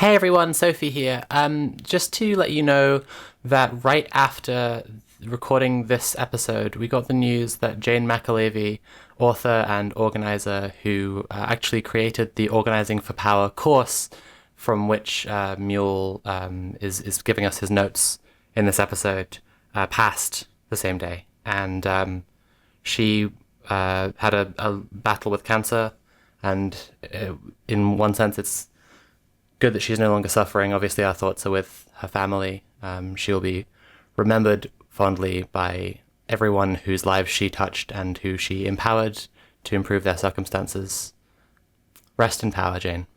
Hey everyone, Sophie here. Just to let you know that right after recording this episode, we got the news that Jane McAlevey, author and organizer who actually created the Organizing for Power course, from which Mule is giving us his notes in this episode, passed the same day, and she had a battle with cancer, and in one sense, it's good that she's no longer suffering. Obviously, our thoughts are with her family. She will be remembered fondly by everyone whose lives she touched and who she empowered to improve their circumstances. Rest in power, Jane.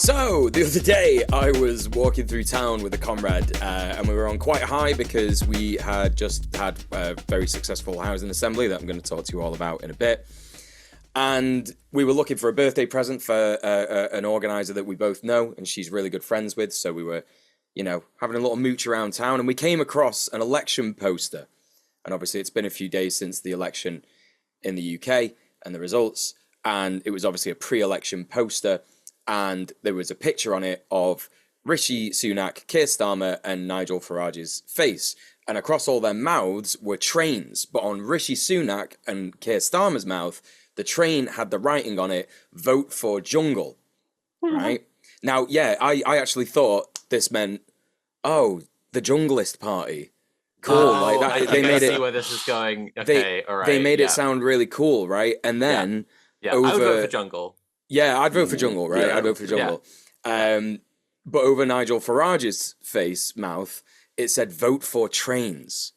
So, the other day, I was walking through town with a Conrad, and we were on quite high because we had just had a very successful housing assembly that I'm going to talk to you all about in a bit. And we were looking for a birthday present for an organizer that we both know, and she's really good friends with. So we were, having a little mooch around town, and we came across an election poster. And obviously, it's been a few days since the election in the UK and the results, and it was obviously a pre-election poster. And there was a picture on it of Rishi Sunak, Keir Starmer, and Nigel Farage's face. And across all their mouths were trains. But on Rishi Sunak and Keir Starmer's mouth, the train had the writing on it, "Vote for Jungle." Right? Now, yeah, I actually thought this meant, oh, the Junglist Party. Cool. Oh, like that. I think I see where this is going. Okay, all right. They made it sound really cool, right? And then I would vote for Jungle. Yeah, I'd vote for Jungle, right? Yeah. I'd vote for Jungle. But over Nigel Farage's mouth, it said "vote for trains,"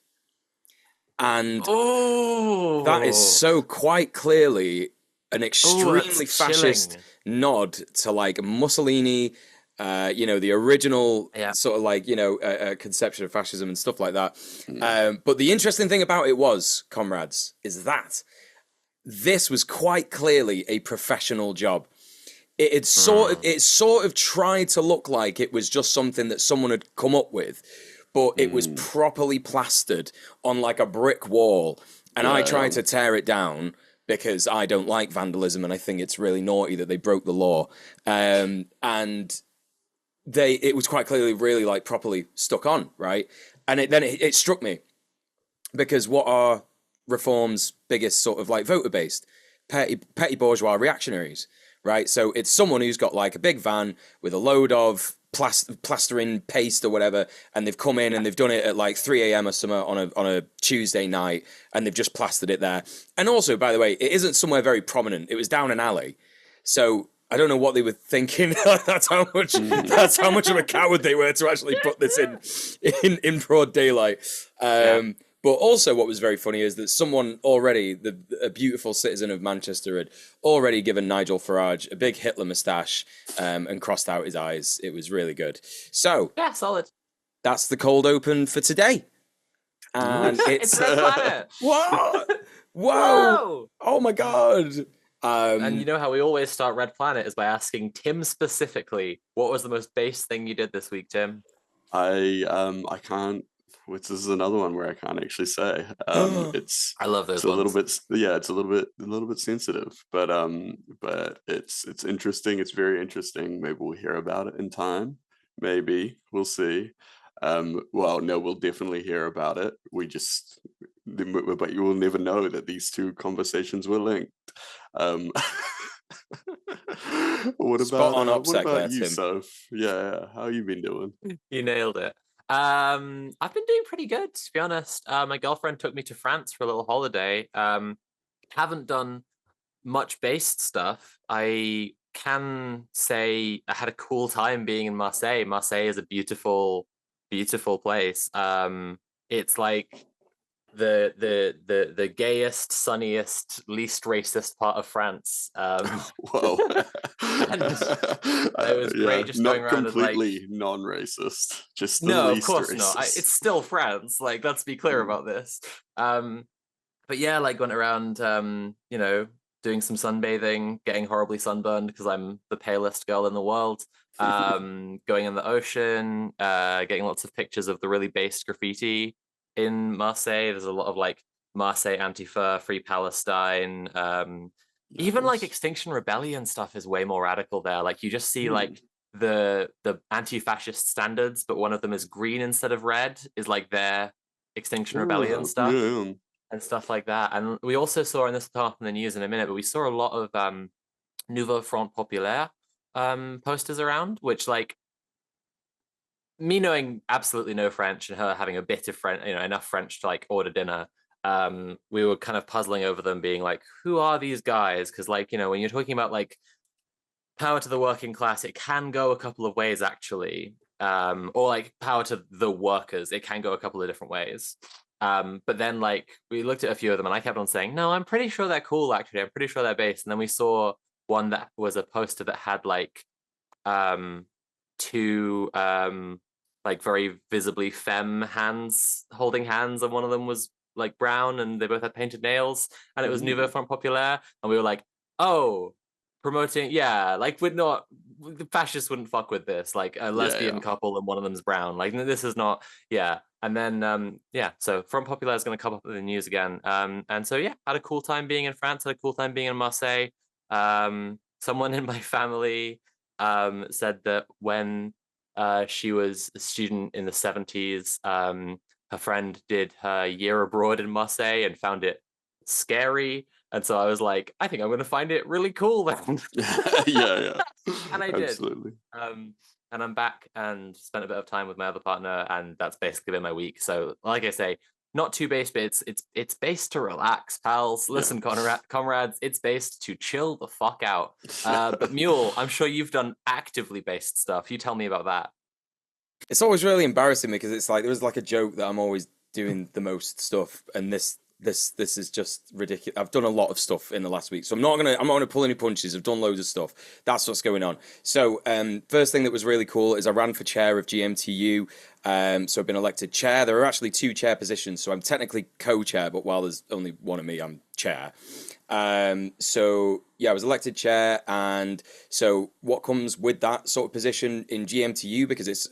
and that is so quite clearly an extremely fascist nod to like Mussolini, the original sort of conception of fascism and stuff like that. But the interesting thing about it was, comrades, is that this was quite clearly a professional job. It sort of tried to look like it was just something that someone had come up with, but it was properly plastered on like a brick wall. And I tried to tear it down because I don't like vandalism and I think it's really naughty that they broke the law. And it was quite clearly really like properly stuck on, right? And it struck me, because what are Reform's biggest sort of like voter based? Petty bourgeois reactionaries, right? So it's someone who's got like a big van with a load of plastering paste or whatever, and they've come in and they've done it at like 3 a.m. or something on a Tuesday night, and they've just plastered it there. And also, by the way, it isn't somewhere very prominent. It was down an alley. So I don't know what they were thinking. That's how much of a coward they were to actually put this in broad daylight. But also what was very funny is that someone already, a beautiful citizen of Manchester, had already given Nigel Farage a big Hitler moustache and crossed out his eyes. It was really good. So, yeah, solid. That's the cold open for today. And it's Red Planet. What? Whoa! Oh my God! And you know how we always start Red Planet is by asking Tim specifically, what was the most base thing you did this week, Tim? I can't. Which is another one where I can't actually say. It's I love those. It's a little bit. Yeah, it's a little bit sensitive, but it's interesting. It's very interesting. Maybe we'll hear about it in time. Maybe we'll see. Well, no, we'll definitely hear about it. But you will never know that these two conversations were linked. What about you, Soph? Yeah, how you been doing? You nailed it. I've been doing pretty good, to be honest. My girlfriend took me to France for a little holiday. Haven't done much based stuff. I can say I had a cool time being in Marseille. Marseille is a beautiful, beautiful place. It's like the gayest, sunniest, least racist part of France. Whoa! And it was great just going around as like completely non-racist. Just the no, of least course racist. not. It's still France. Like, let's be clear about this. But yeah, like went around, doing some sunbathing, getting horribly sunburned because I'm the palest girl in the world. Going in the ocean, getting lots of pictures of the really based graffiti in Marseille. There's a lot of like Marseille Antifa, Free Palestine. Even like Extinction Rebellion stuff is way more radical there. Like you just see like the anti-fascist standards, but one of them is green instead of red, is like their Extinction Rebellion stuff. Yeah. And stuff like that. And we also saw, and this will come up in the news in a minute, but we saw a lot of Nouveau Front Populaire posters around, which like me knowing absolutely no French and her having a bit of French, you know, enough French to like order dinner, we were kind of puzzling over them, being like, who are these guys? Because like, you know, when you're talking about like power to the working class, it can go a couple of ways actually. Or like power to the workers, it can go a couple of different ways. But then like we looked at a few of them and I kept on saying, no, I'm pretty sure they're cool actually. I'm pretty sure they're based. And then we saw one that was a poster that had like two like very visibly femme hands holding hands, and one of them was like brown and they both had painted nails, and it was Nouveau Front Populaire, and we were like, oh, promoting, yeah, like the fascists wouldn't fuck with this, like a lesbian couple and one of them's brown, like this is not, yeah. And then so Front Populaire is going to come up in the news again, and so yeah, had a cool time being in France, had a cool time being in Marseille. Someone in my family said that when she was a student in the 70s, her friend did her year abroad in Marseille and found it scary. And so I was like, I think I'm going to find it really cool then. yeah. And I did. Absolutely. And I'm back and spent a bit of time with my other partner, and that's basically been my week. So like I say, not too based, but it's based to relax, pals. Listen, comrades, it's based to chill the fuck out. But Mule, I'm sure you've done actively based stuff. You tell me about that. It's always really embarrassing me because it's like there's like a joke that I'm always doing the most stuff, and this is just ridiculous. I've done a lot of stuff in the last week, so I'm not gonna pull any punches. I've done loads of stuff. That's what's going on. So first thing that was really cool is I ran for chair of GMTU. So I've been elected chair. There are actually 2 chair positions, so I'm technically co-chair, but while there's only one of me, I'm chair. So yeah, I was elected chair, and so what comes with that sort of position in GMTU, because it's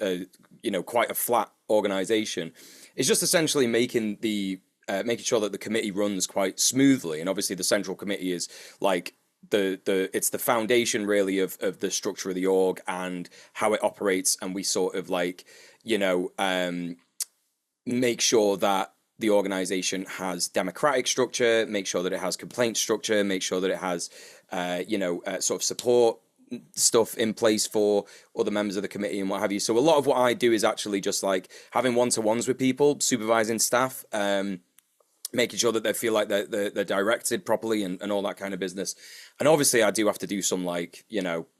quite a flat organization, is just essentially making sure that the committee runs quite smoothly. And obviously the central committee is like it's the foundation really of the structure of the org and how it operates, and we sort of like make sure that the organization has democratic structure, make sure that it has complaint structure, make sure that it has sort of support stuff in place for other members of the committee and what have you. So a lot of what I do is actually just like having one-to-ones with people, supervising staff, making sure that they feel like they're directed properly and all that kind of business. And obviously I do have to do some like,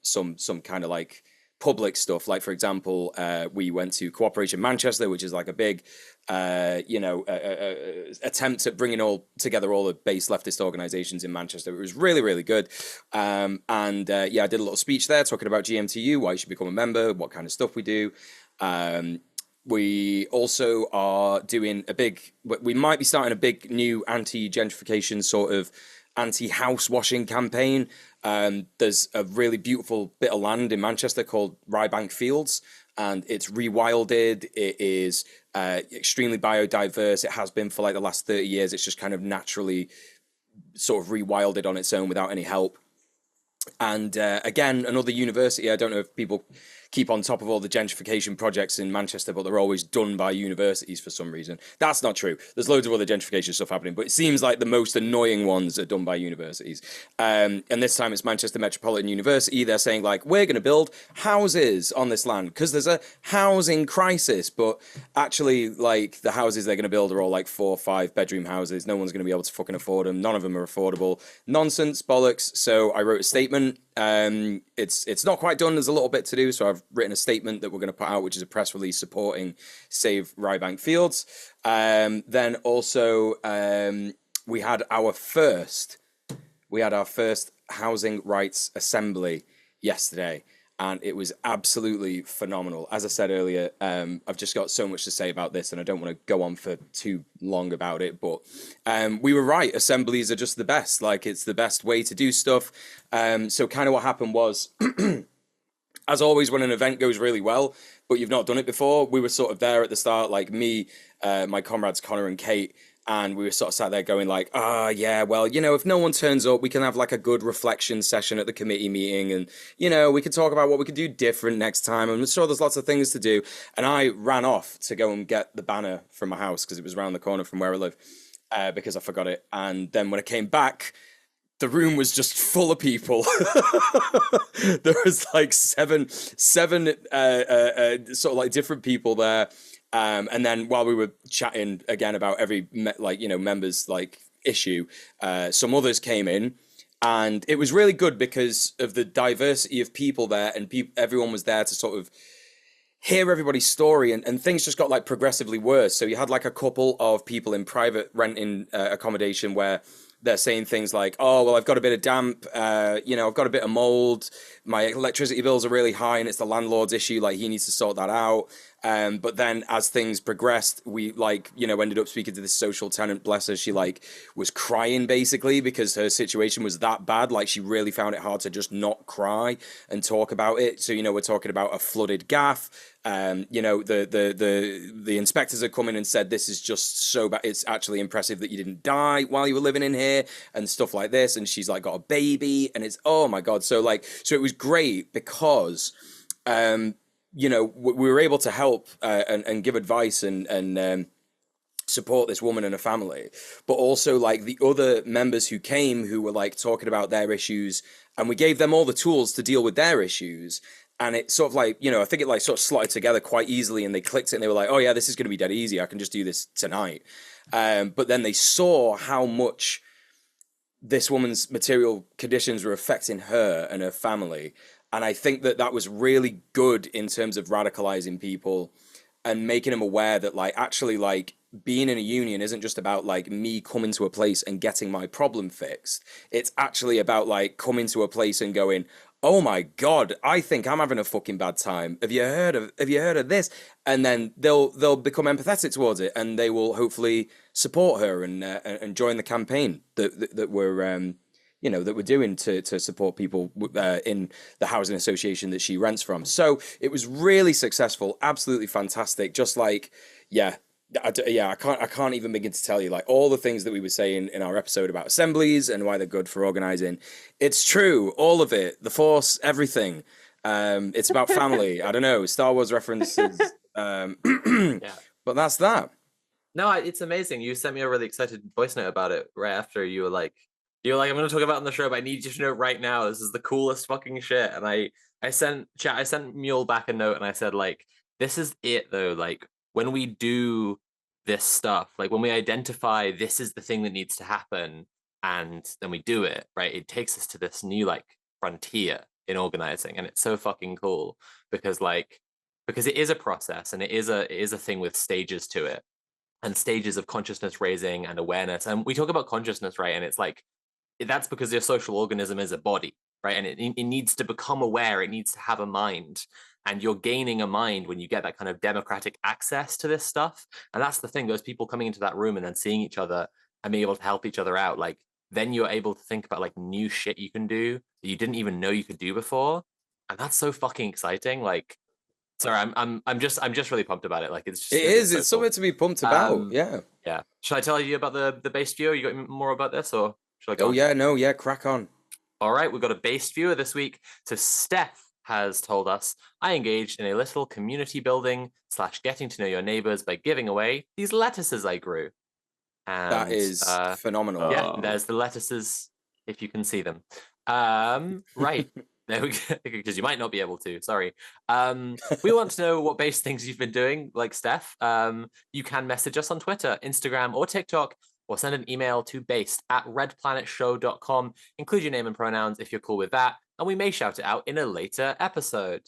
some kind of like public stuff. Like, for example, we went to Cooperation Manchester, which is like a big, attempt at bringing together all the base leftist organizations in Manchester. It was really, really good. I did a little speech there talking about GMTU, why you should become a member, what kind of stuff we do. We also are doing we might be starting a big new anti-gentrification sort of anti-house washing campaign. There's a really beautiful bit of land in Manchester called Rybank Fields, and it's rewilded. It is extremely biodiverse. It has been for like the last 30 years. It's just kind of naturally sort of rewilded on its own without any help. And again, another university. I don't know if people keep on top of all the gentrification projects in Manchester, but they're always done by universities for some reason. That's not true. There's loads of other gentrification stuff happening, but it seems like the most annoying ones are done by universities. And this time it's Manchester Metropolitan University. They're saying like, we're going to build houses on this land because there's a housing crisis. But actually, like, the houses they're going to build are all like 4 or 5 bedroom houses. No one's going to be able to fucking afford them. None of them are affordable. Nonsense, bollocks. So I wrote a statement. It's not quite done. There's a little bit to do, so I've written a statement that we're going to put out, which is a press release supporting Save Rybank Fields. Then also we had our first housing rights assembly yesterday, and it was absolutely phenomenal. As I said earlier, I've just got so much to say about this, and I don't want to go on for too long about it, but we were right. Assemblies are just the best. Like, it's the best way to do stuff. So kind of what happened was, as always, when an event goes really well, but you've not done it before, we were sort of there at the start, like me, my comrades Connor and Kate, and we were sort of sat there going like, yeah, well, if no one turns up, we can have like a good reflection session at the committee meeting, and, we could talk about what we could do different next time. I'm sure there's lots of things to do. And I ran off to go and get the banner from my house because it was around the corner from where I live, because I forgot it. And then when I came back, the room was just full of people. There was like seven sort of like different people there. And then while we were chatting again about every members like issue, some others came in, and it was really good because of the diversity of people there, and everyone was there to sort of hear everybody's story, and things just got like progressively worse. So you had like a couple of people in private renting accommodation where they're saying things like, oh, well, I've got a bit of damp, I've got a bit of mold, my electricity bills are really high, and it's the landlord's issue, like he needs to sort that out. But then as things progressed, we ended up speaking to this social tenant, bless her. She was crying basically because her situation was that bad. Like, she really found it hard to just not cry and talk about it. So, we're talking about a flooded gaff. The inspectors had come in and said, this is just so bad. It's actually impressive that you didn't die while you were living in here and stuff like this. And she's like got a baby, and it's, oh my God. So it was great because, we were able to help and give advice and support this woman and her family, but also like the other members who came who were like talking about their issues, and we gave them all the tools to deal with their issues. And it sort of like, I think it like sort of slotted together quite easily, and they clicked it and they were like, oh yeah, this is going to be dead easy. I can just do this tonight. But then they saw how much this woman's material conditions were affecting her and her family. And I think that was really good in terms of radicalizing people and making them aware that like, actually, like, being in a union isn't just about like me coming to a place and getting my problem fixed. It's actually about like coming to a place and going, oh my God, I think I'm having a fucking bad time. Have you heard of this? And then they'll become empathetic towards it, and they will hopefully support her and join the campaign that we're that we're doing to support people in the housing association that she rents from. So it was really successful, absolutely fantastic. Just like, I can't even begin to tell you like all the things that we were saying in our episode about assemblies and why they're good for organizing. It's true, all of it, the force, everything. It's about family. I don't know, Star Wars references. But that's that. No, it's amazing. You sent me a really excited voice note about it right after you were like, I'm going to talk about it on the show, but I need you to know right now, this is the coolest fucking shit. And I sent Mule back a note, and I said like, this is it though. Like, when we do this stuff, like when we identify this is the thing that needs to happen, and then we do it, right? It takes us to this new like frontier in organizing, and it's so fucking cool because it is a process, and it is a thing with stages to it, and stages of consciousness raising and awareness. And we talk about consciousness, right? And it's like, that's because your social organism is a body, right? And it needs to become aware, it needs to have a mind. And you're gaining a mind when you get that kind of democratic access to this stuff. And that's the thing, those people coming into that room and then seeing each other and being able to help each other out, like, then you're able to think about like new shit you can do that you didn't even know you could do before. And that's so fucking exciting. Like, sorry, I'm just really pumped about it. Like, it's It's something to be pumped about. Yeah. Should I tell you about the base viewer? You got more about this, or should I go on? Crack on. All right, we've got a base viewer this week. So Steph has told us, I engaged in a little community building / getting to know your neighbors by giving away these lettuces I grew. And that is phenomenal. Yeah, there's the lettuces, if you can see them. Right. There we go, because you might not be able to. Sorry. We want to know what base things you've been doing, like Steph. You can message us on Twitter, Instagram, or TikTok, or send an email to based@redplanetshow.com. Include your name and pronouns if you're cool with that, and we may shout it out in a later episode.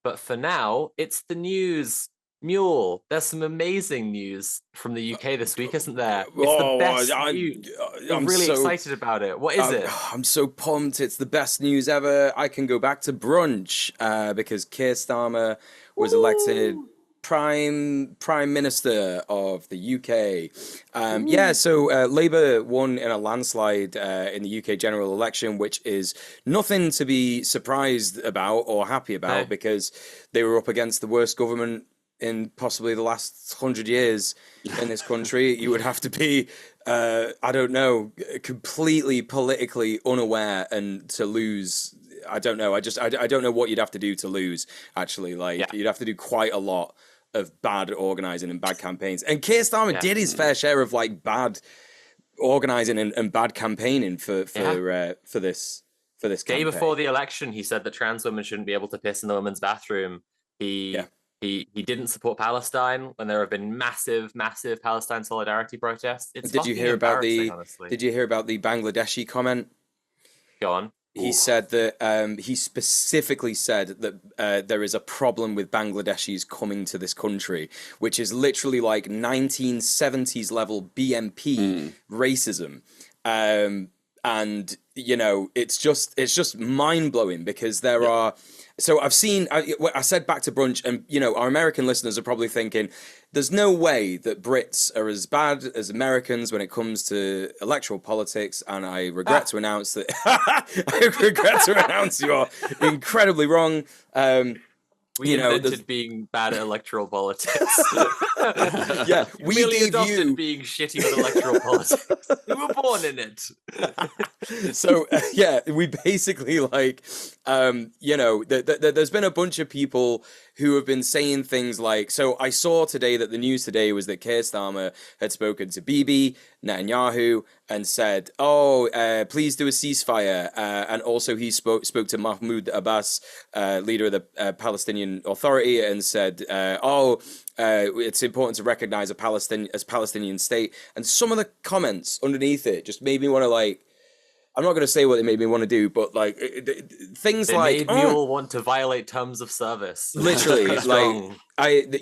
But for now, it's the news. Mule, there's some amazing news from the UK this week, isn't there? It's Oh, the best news. We're I'm really so excited about it. What is it? I'm so pumped. It's the best news ever. I can go back to brunch because Keir Starmer was elected Woo! prime minister of the UK. Yeah, so Labour won in a landslide in the UK general election, which is nothing to be surprised about or happy about No. because they were up against the worst government in possibly the last 100 years in this country. You would have to be, I don't know, completely politically unaware and to lose. I don't know. I don't know what you'd have to do to lose, actually. Like, Yeah. you'd have to do quite a lot of bad organizing and bad campaigns. And Keir Starmer Yeah. did his fair share of like bad organizing and bad campaigning for this Day campaign. before the election, he said that trans women shouldn't be able to piss in the women's bathroom. He didn't support Palestine when there have been massive Palestine solidarity protests. It's Did you hear about honestly. Did you hear about the Bangladeshi comment? Go on. He said that he specifically said that there is a problem with Bangladeshis coming to this country, which is literally like 1970s level BMP racism. And you know, it's just mind blowing because there are. So I've seen. I said back to brunch, and you know, our American listeners are probably thinking, "There's no way that Brits are as bad as Americans when it comes to electoral politics." And I regret to announce that you are incredibly wrong. We you know, invented being bad at electoral politics. Yeah, we merely gave adopted you being shitty with electoral politics. We were born in it. So yeah, we basically like, you know, there's been a bunch of people who have been saying things like, so I saw today that the news today was that Keir Starmer had spoken to Bibi Netanyahu and said, "Oh, please do a ceasefire," and also he spoke to Mahmoud Abbas, leader of the Palestinian Authority, and said, it's important to recognize a Palestinian state. And some of the comments underneath it just made me want to like. I'm not going to say what they made me want to do, but like things They like made me all want to violate terms of service. literally, Pretty like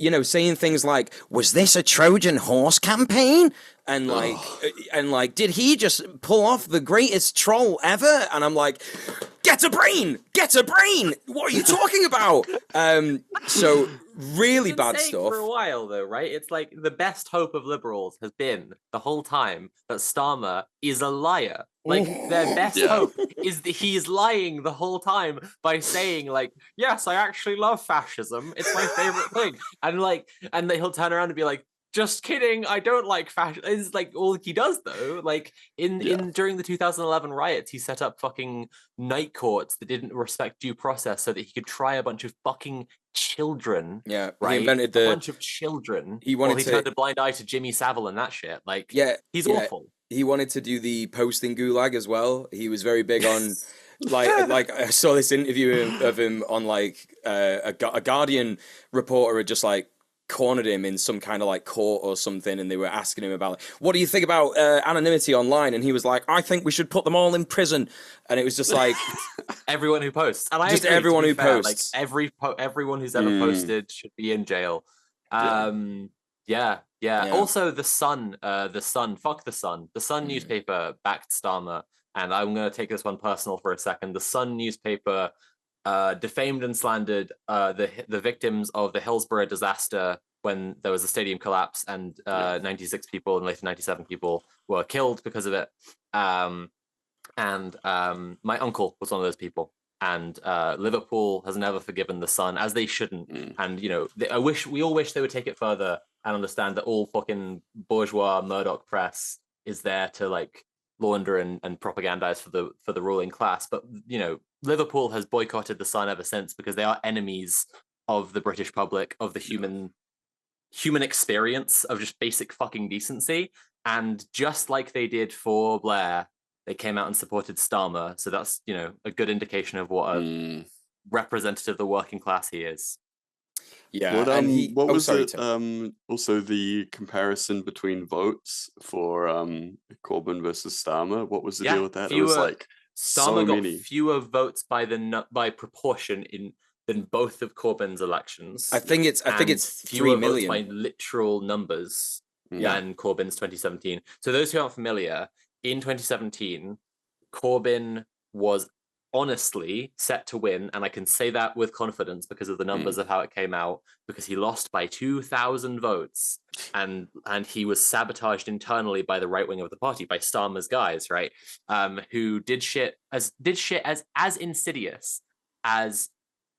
strong. saying things like, "Was this a Trojan horse campaign?" And like, did he just pull off the greatest troll ever? And I'm like, get a brain! What are you talking about? So really bad stuff. For a while, though, right? It's like the best hope of liberals has been the whole time that Starmer is a liar. Like their best hope is that he's lying the whole time by saying, like, "Yes, I actually love fascism. It's my favorite thing." And then he'll turn around and be like, "Just kidding, I don't like fascism." It's like all he does, though. Like during the 2011 riots, he set up fucking night courts that didn't respect due process so that he could try a bunch of fucking children. Yeah, right? He invented a bunch of children. He turned a blind eye to Jimmy Savile and that shit. Like, he's awful. He wanted to do the posting gulag as well. He was very big on, like I saw this interview of him on like a Guardian reporter had just like cornered him in some kind of like court or something, and they were asking him about like, what do you think about anonymity online, and he was like, "I think we should put them all in prison." And it was just like everyone who posts, and I just agree, everyone who fair, posts, like everyone who's ever posted should be in jail. Yeah. Also, the Sun, fuck the Sun. The Sun newspaper backed Starmer, and I'm going to take this one personal for a second. The Sun newspaper defamed and slandered the victims of the Hillsborough disaster when there was a stadium collapse and 96 people and later 97 people were killed because of it. And my uncle was one of those people. And Liverpool has never forgiven the Sun, as they shouldn't. And, you know, we all wish they would take it further and understand that all fucking bourgeois Murdoch press is there to like launder and propagandize for the ruling class. But, you know, Liverpool has boycotted the Sun ever since because they are enemies of the British public, of the human experience, of just basic fucking decency. And just like they did for Blair, they came out and supported Starmer. So that's, you know, a good indication of what a representative of the working class he is. Yeah. What was it? Also, the comparison between votes for Corbyn versus Starmer. What was the deal with that? It was like Starmer got fewer votes by proportion than both of Corbyn's elections. I think it's and 3 fewer votes million. by literal numbers than Corbyn's 2017. So those who aren't familiar, in 2017, Corbyn was honestly set to win, and I can say that with confidence because of the numbers of how it came out, because he lost by 2,000 votes, and he was sabotaged internally by the right wing of the party, by Starmer's guys, right? Who did shit as insidious as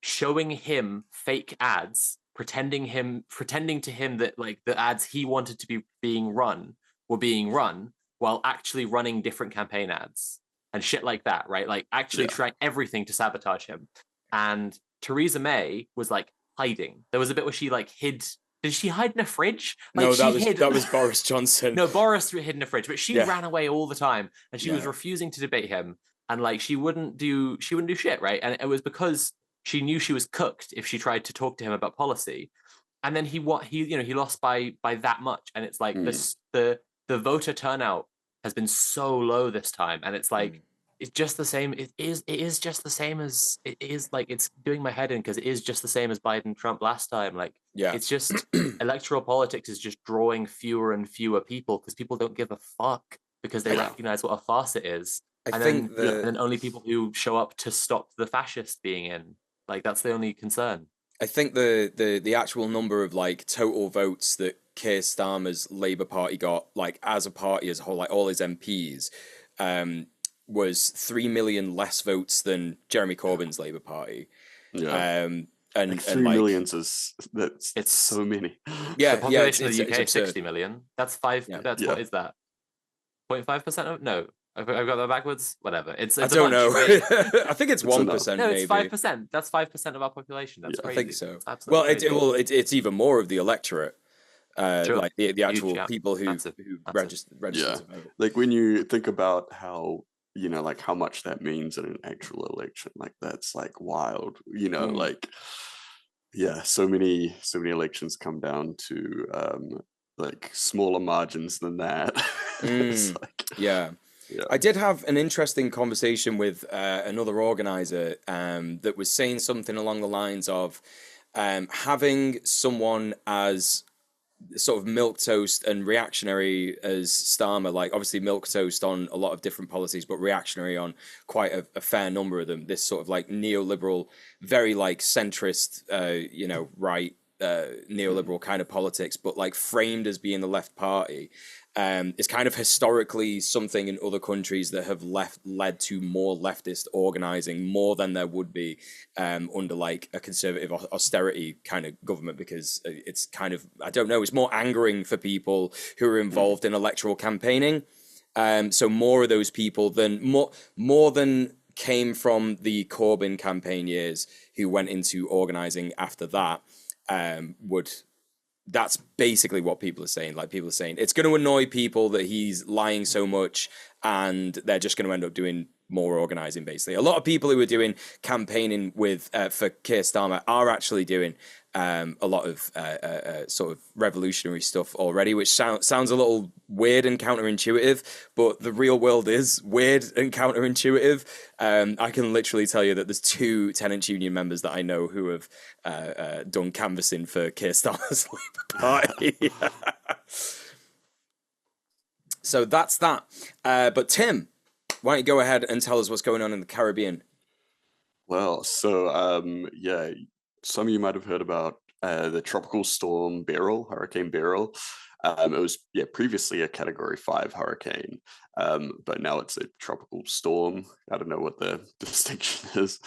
showing him fake ads, pretending to him that like the ads he wanted to be being run were being run, while actually running different campaign ads and shit like that, right? Like actually trying everything to sabotage him. And Theresa May was like hiding. There was a bit where she like hid. Did she hide in a fridge? Like, no, that was Boris Johnson. No, Boris hid in a fridge, but she ran away all the time, and she was refusing to debate him, and like she wouldn't do shit, right? And it was because she knew she was cooked if she tried to talk to him about policy. And then he lost by that much, and it's like the voter turnout has been so low this time, and it's like it's just the same. It is just the same as it is. Like it's doing my head in because it is just the same as Biden Trump last time. Like it's just electoral politics is just drawing fewer and fewer people because people don't give a fuck because they recognize what a farce it is. And then only people who show up to stop the fascists being in. Like that's the only concern. I think the actual number of like total votes that Keir Starmer's Labour Party got, like as a party as a whole, like all his MPs, was 3 million less votes than Jeremy Corbyn's Labour Party. Yeah. And like 3 millions it's so many. Yeah, the population of the UK is 60 million. That's five. Yeah. What is that? 0.5% of no. I've got that backwards. Whatever. It's I don't know. I think it's 1%. No, it's 5%. That's 5% of our population. That's crazy. I think so. Well, it's even more of the electorate. Like the actual people who register to vote. Like when you think about how like how much that means in an actual election, like that's like wild. Like so many elections come down to like smaller margins than that. It's like, yeah. I did have an interesting conversation with another organizer that was saying something along the lines of having someone as sort of milquetoast and reactionary as Starmer, like obviously milquetoast on a lot of different policies, but reactionary on quite a fair number of them. This sort of like neoliberal, very like centrist, right, neoliberal kind of politics, but like framed as being the left party. Is kind of historically something in other countries that have led to more leftist organizing, more than there would be under like a conservative austerity kind of government, because it's kind of, I don't know, it's more angering for people who are involved in electoral campaigning. So more of those people more than came from the Corbyn campaign years who went into organizing after that that's basically what people are saying. Like people are saying it's going to annoy people that he's lying so much, and they're just going to end up doing more organizing. Basically, a lot of people who are doing campaigning with for Keir Starmer are actually doing a lot of sort of revolutionary stuff already, which sounds a little weird and counterintuitive, but the real world is weird and counterintuitive. I can literally tell you that there's 2 tenants union members that I know who have done canvassing for Keir Starmer's Labour Party. So that's that. But Tim, why don't you go ahead and tell us what's going on in the Caribbean? Well, so some of you might have heard about the tropical storm Beryl, Hurricane Beryl. It was previously a Category 5 hurricane, but now it's a tropical storm. I don't know what the distinction is,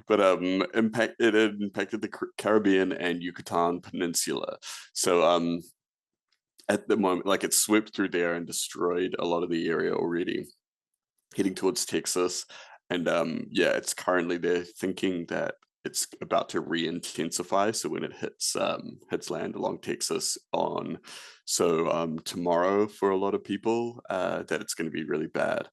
but it impacted the Caribbean and Yucatan Peninsula. So at the moment, like it's swept through there and destroyed a lot of the area already, heading towards Texas. And it's currently they're thinking that it's about to re-intensify. So when it hits land along Texas tomorrow for a lot of people, that it's going to be really bad.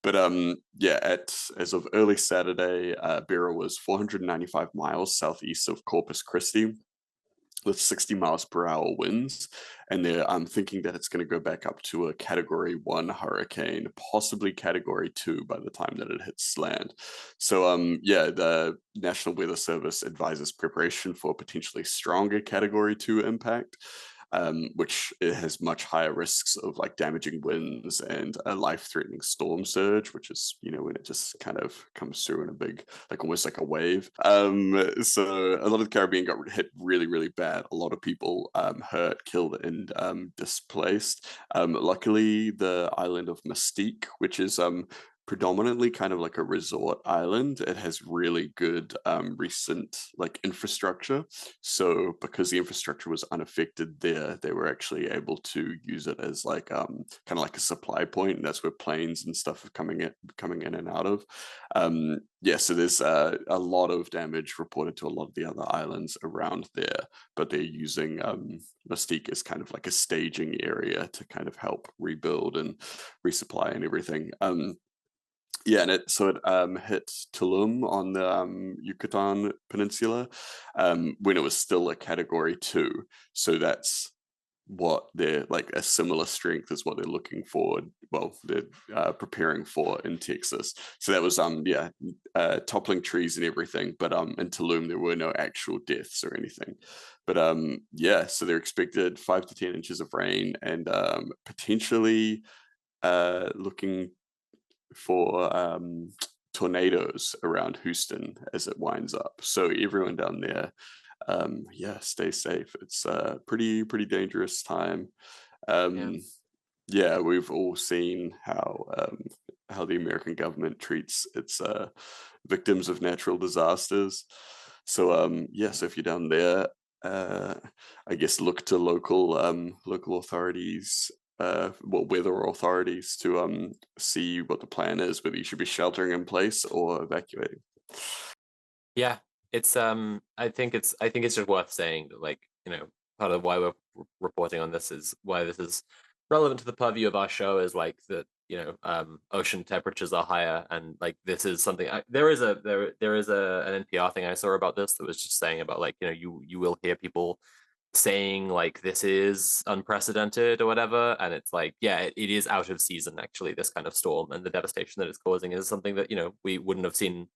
But as of early Saturday, Beryl was 495 miles southeast of Corpus Christi. with 60 miles per hour winds, and I'm thinking that it's going to go back up to a Category 1 hurricane, possibly Category 2 by the time that it hits land. So yeah, the National Weather Service advises preparation for potentially stronger Category 2 impact, which it has much higher risks of like damaging winds and a life-threatening storm surge, which is, you know, when it just kind of comes through in a big, like almost like a wave. So a lot of the Caribbean got hit really, really bad. A lot of people hurt, killed, and displaced. Luckily, the island of Mystique, which is predominantly kind of like a resort island. It has really good recent like infrastructure. So because the infrastructure was unaffected there, they were actually able to use it as like kind of like a supply point, and that's where planes and stuff are coming in and out of. Yeah, so there's a lot of damage reported to a lot of the other islands around there, but they're using Mystique as kind of like a staging area to kind of help rebuild and resupply and everything. Yeah, and it hit Tulum on the Yucatan Peninsula when it was still a Category 2. So that's what they're like, a similar strength is what they're looking for. Well, they're preparing for in Texas. So that was toppling trees and everything. But in Tulum there were no actual deaths or anything. But yeah, so they're expected 5 to 10 inches of rain and potentially looking for tornadoes around Houston as it winds up. So everyone down there, yeah, stay safe. It's a pretty dangerous time. Yeah, we've all seen how the American government treats its victims of natural disasters. So yeah, so if you're down there, I guess look to local authorities, weather authorities to see what the plan is, whether you should be sheltering in place or evacuating. Yeah, it's I think it's just worth saying that, like, you know, part of why we're reporting on this is why this is relevant to the purview of our show is like that, you know, ocean temperatures are higher, and like this is something there is an NPR thing I saw about this that was just saying about, like, you know, you will hear people saying like this is unprecedented or whatever, and it's like, yeah, it is out of season actually, this kind of storm, and the devastation that it's causing is something that, you know, we wouldn't have seen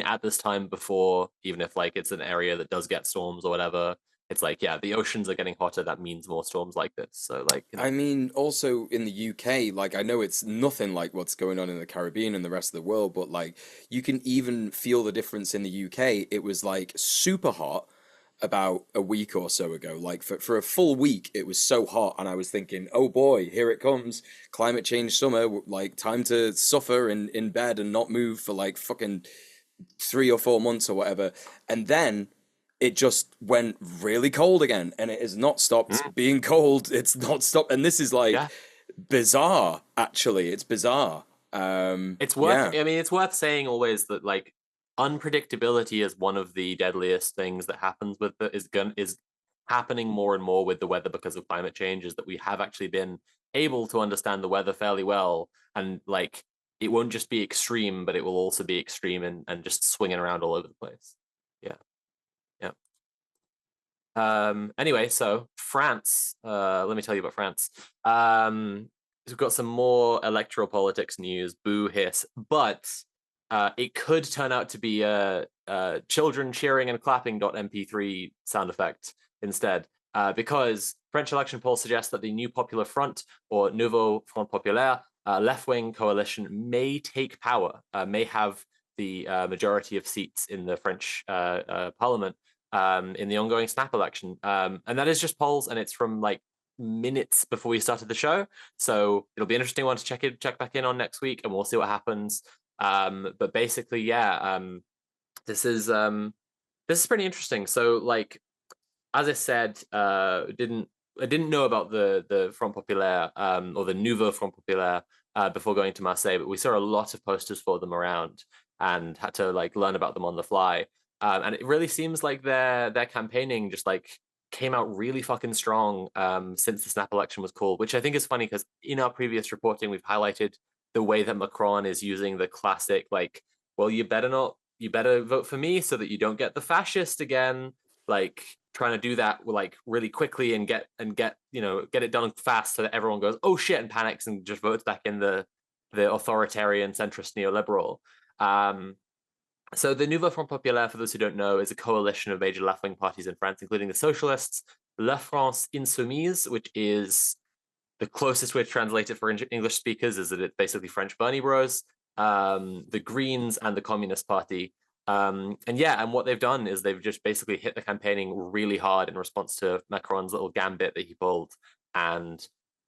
at this time before, even if like it's an area that does get storms or whatever. It's like, yeah, the oceans are getting hotter, that means more storms like this. So like, you know. I mean, also in the UK, like I know it's nothing like what's going on in the Caribbean and the rest of the world, but like you can even feel the difference in the UK. It was like super hot about a week or so ago. Like for a full week, it was so hot, and I was thinking, oh boy, here it comes, climate change summer, like time to suffer in bed and not move for like fucking 3 or 4 months or whatever. And then it just went really cold again, and it has not stopped being cold. It's not stopped, and this is like bizarre. Actually, it's bizarre. It's worth. I mean, it's worth saying always that like unpredictability is one of the deadliest things that happens with is happening more and more with the weather because of climate change. Is that we have actually been able to understand the weather fairly well, and like it won't just be extreme, but it will also be extreme and just swinging around all over the place. Yeah. Anyway, so France, let me tell you about France. We've got some more electoral politics news, boo hiss, but it could turn out to be a children cheering and clapping .mp3 sound effect instead, because French election polls suggest that the New Popular Front, or Nouveau Front Populaire, left-wing coalition may take power, may have the majority of seats in the French parliament in the ongoing snap election. And that is just polls, and it's from like minutes before we started the show. So it'll be an interesting one to check back in on next week, and we'll see what happens. But basically, yeah, this is pretty interesting. So like, as I said, I didn't know about the Front Populaire or the Nouveau Front Populaire before going to Marseille, but we saw a lot of posters for them around and had to like learn about them on the fly. And it really seems like their campaigning just like came out really fucking strong since the snap election was called, which I think is funny because in our previous reporting we've highlighted the way that Macron is using the classic like, well, you better vote for me so that you don't get the fascist again. like trying to do that like really quickly and get it done fast so that everyone goes, oh shit, and panics and just votes back in the authoritarian centrist neoliberal. So the Nouveau Front Populaire, for those who don't know, is a coalition of major left-wing parties in France, including the Socialists, La France Insoumise, which is the closest way to translate it for English speakers is that it's basically French Bernie Bros, the Greens, and the Communist Party. And what they've done is they've just basically hit the campaigning really hard in response to Macron's little gambit that he pulled. And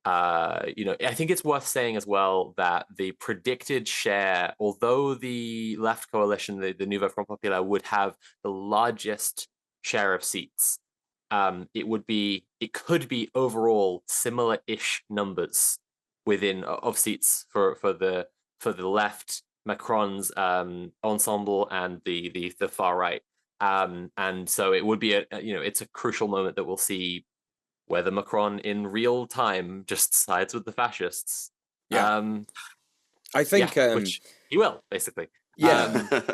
I think it's worth saying as well that the predicted share, although the left coalition, the Nouveau Front Populaire, would have the largest share of seats, it could be overall similar-ish numbers of seats for the left, Macron's ensemble, and the far right. And so it would be it's a crucial moment that we'll see whether Macron in real time just sides with the fascists. Yeah. I think which he will, basically. Yeah.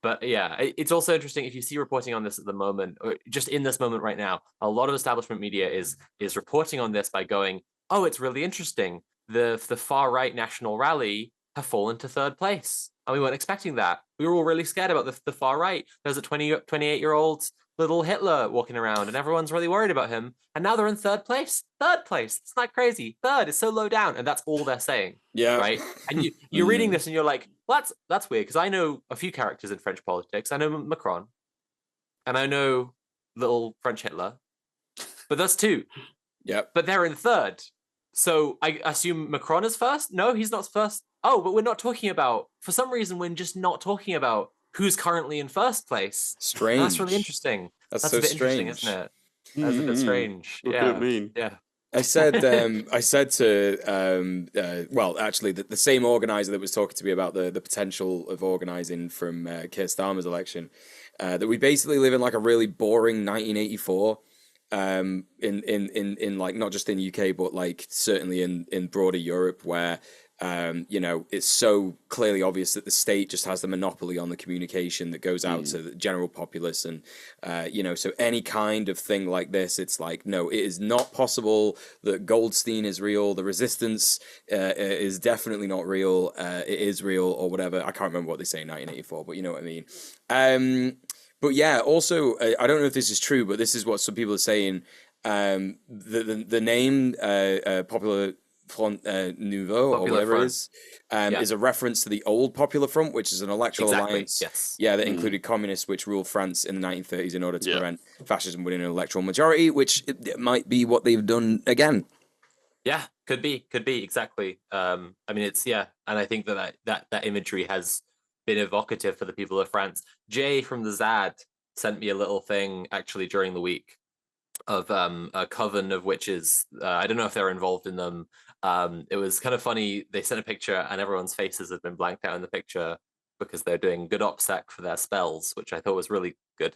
But yeah, it's also interesting if you see reporting on this at the moment, or just in this moment right now, a lot of establishment media is reporting on this by going, oh, it's really interesting. The far right National Rally have fallen to third place. And we weren't expecting that. We were all really scared about the far right. There's a 28-year-old little Hitler walking around and everyone's really worried about him. And now they're in third place. Third place. It's not crazy. Third is so low down. And that's all they're saying. Yeah. Right. And you're reading this and you're like, well, that's weird. Because I know a few characters in French politics. I know Macron and I know little French Hitler, but that's two. Yeah. But they're in third. So I assume Macron is first? No, he's not first. Oh, but we're not talking about, for some reason, we're just not talking about who's currently in first place. Strange. And that's really interesting. That's so a bit strange, interesting, isn't it? That's a bit strange. What yeah. could it mean? Yeah. I said to well, actually, the same organizer that was talking to me about the potential of organizing from Keir Starmer's election, that we basically live in like a really boring 1984, in like not just in the UK but like certainly in broader Europe, where it's so clearly obvious that the state just has the monopoly on the communication that goes out to the general populace. And, so any kind of thing like this, it's like, no, it is not possible that Goldstein is real. The resistance is definitely not real. It is real or whatever. I can't remember what they say in 1984, but you know what I mean? But yeah, also, I don't know if this is true, but this is what some people are saying. The name Popular Front Nouveau, or whatever it is a reference to the old Popular Front, which is an electoral alliance that included communists which ruled France in the 1930s in order to prevent fascism winning an electoral majority, which it might be what they've done again. Yeah, could be exactly. I mean, it's and I think that imagery has been evocative for the people of France. Jay from the ZAD sent me a little thing actually during the week of a coven of witches. I don't know if they're involved in them. It was kind of funny. They sent a picture and everyone's faces have been blanked out in the picture because they're doing good OPSEC for their spells, which I thought was really good.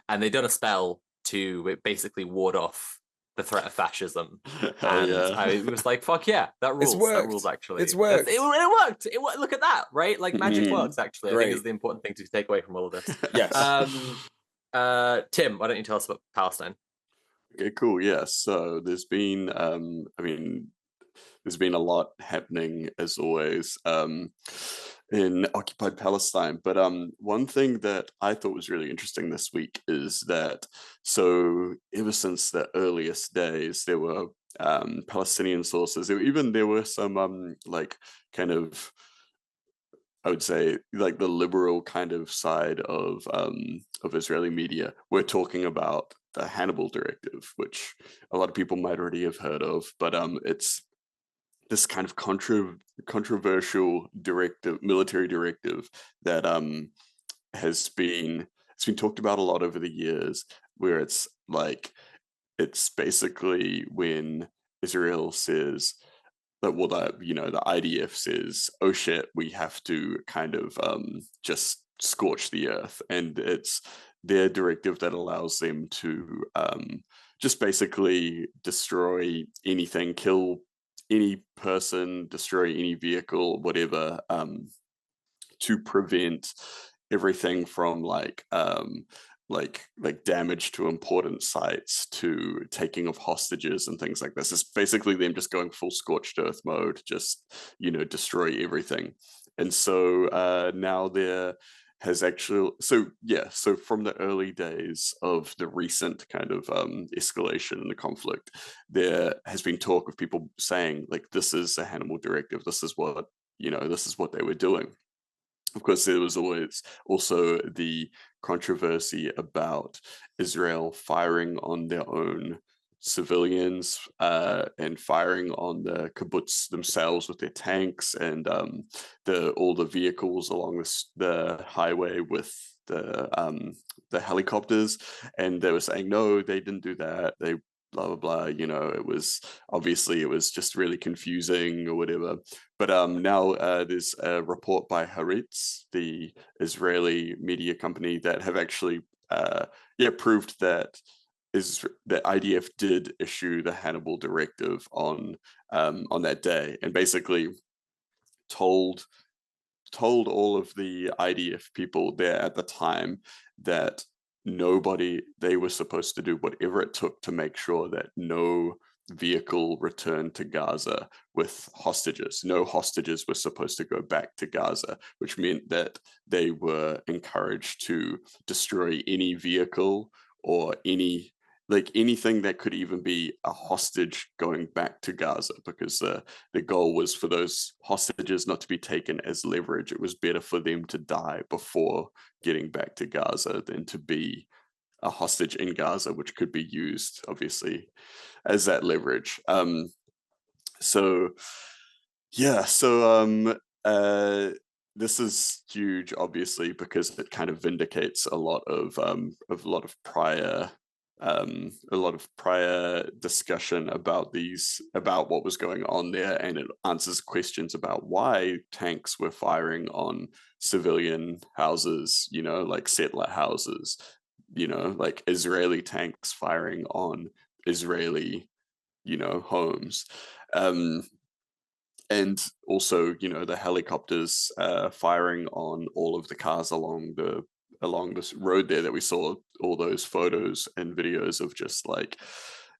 And they'd done a spell to basically ward off the threat of fascism. And I was like, fuck yeah, that rules. That rules, actually. It's worked. It worked. Look at that, right? Like magic works, actually. I think is the important thing to take away from all of this. Yes. Tim, why don't you tell us about Palestine? Okay, cool. Yeah. So there's been, there's been a lot happening as always in occupied Palestine. But one thing that I thought was really interesting this week is that so ever since the earliest days, there were Palestinian sources. There were some like kind of, I would say, like the liberal kind of side of Israeli media. We're talking about the Hannibal Directive, which a lot of people might already have heard of, but it's this kind of controversial military directive that has been talked about a lot over the years, where it's basically when Israel says that, well, the IDF says, oh shit, we have to kind of just scorch the earth, and it's their directive that allows them to just basically destroy anything, kill any person, destroy any vehicle, whatever, to prevent everything from like damage to important sites, to taking of hostages and things like this. It's basically them just going full scorched earth mode, just destroy everything. And so now there has actually, so from the early days of the recent kind of escalation in the conflict, there has been talk of people saying like, this is a Hannibal directive, this is what they were doing. Of course, there was always also the controversy about Israel firing on their own civilians and firing on the kibbutz themselves with their tanks and all the vehicles along the highway with the helicopters. And they were saying, no, they didn't do that. They blah blah blah. It was just really confusing or whatever. But now there's a report by Haaretz, the Israeli media company, that have actually proved that the IDF did issue the Hannibal directive on that day, and basically told all of the IDF people there at the time that they were supposed to do whatever it took to make sure that no vehicle returned to Gaza with hostages. No hostages were supposed to go back to Gaza, which meant that they were encouraged to destroy any vehicle or anything that could even be a hostage going back to Gaza, because the goal was for those hostages not to be taken as leverage. It was better for them to die before getting back to Gaza than to be a hostage in Gaza, which could be used, obviously, as that leverage. This is huge, obviously, because it kind of vindicates a lot of prior discussion about what was going on there, and it answers questions about why tanks were firing on civilian houses, like settler houses, like Israeli tanks firing on Israeli, homes. And also, the helicopters firing on all of the cars along this road there that we saw all those photos and videos of, just like,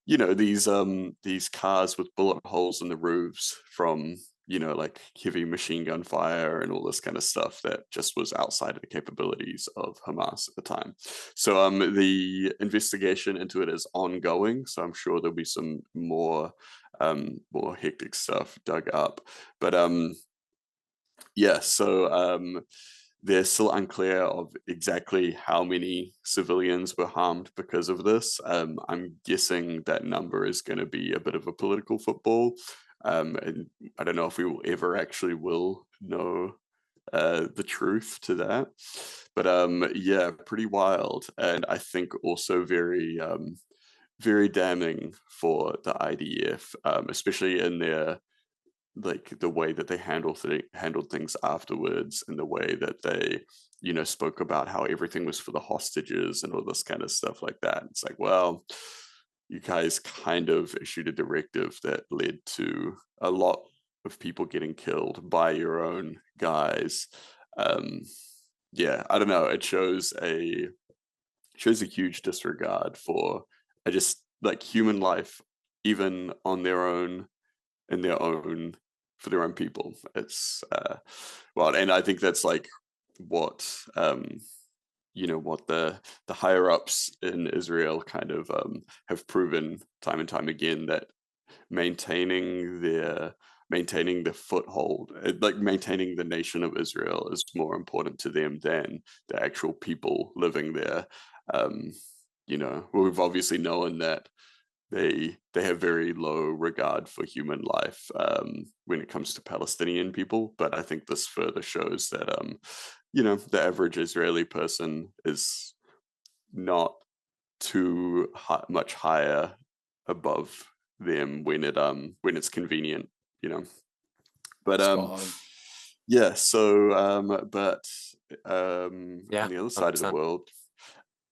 these cars with bullet holes in the roofs from, like heavy machine gun fire and all this kind of stuff that just was outside of the capabilities of Hamas at the time. So the investigation into it is ongoing, so I'm sure there'll be some more hectic stuff dug up. But they're still unclear of exactly how many civilians were harmed because of this. I'm guessing that number is going to be a bit of a political football. And I don't know if we will ever actually know the truth to that. But pretty wild. And I think also very, very damning for the IDF, especially in their, like, the way that they handled things afterwards, and the way that they spoke about how everything was for the hostages and all this kind of stuff like that. It's like, well, you guys kind of issued a directive that led to a lot of people getting killed by your own guys. I don't know, it shows a huge disregard for just like human life, even on their own, for their own people. It's and I think that's like what what the higher ups in Israel kind of have proven time and time again, that maintaining the foothold, like maintaining the nation of Israel, is more important to them than the actual people living there. We've obviously known that they have very low regard for human life when it comes to Palestinian people, but I think this further shows that the average Israeli person is not too much higher above them when it's convenient, But on the other side 100%. Of the world,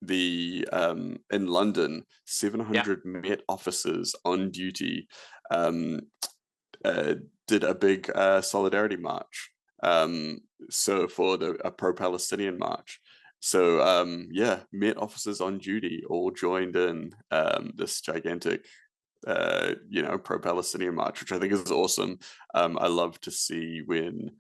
in London, 700 Met officers on duty did a big solidarity march. So for a pro-Palestinian march, So yeah, Met officers on duty all joined in this gigantic pro-Palestinian march, which I think is awesome. I love to see when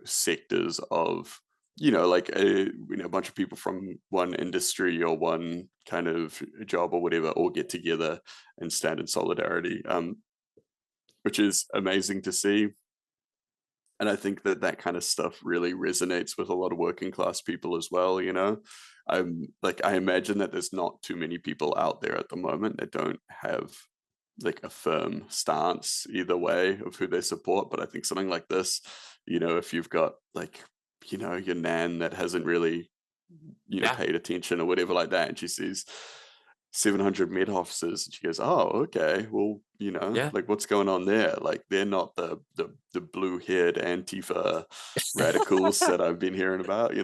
sectors of like a bunch of people from one industry or one kind of job or whatever all get together and stand in solidarity, which is amazing to see. And I think that kind of stuff really resonates with a lot of working class people as well. I imagine that there's not too many people out there at the moment that don't have like a firm stance either way of who they support. But I think something like this, if you've got like your nan that hasn't really Yeah. paid attention or whatever like that, and she sees 700 Met officers, and she goes, "Oh, okay. Well, Yeah. like what's going on there? Like they're not the blue-haired Antifa radicals that I've been hearing about."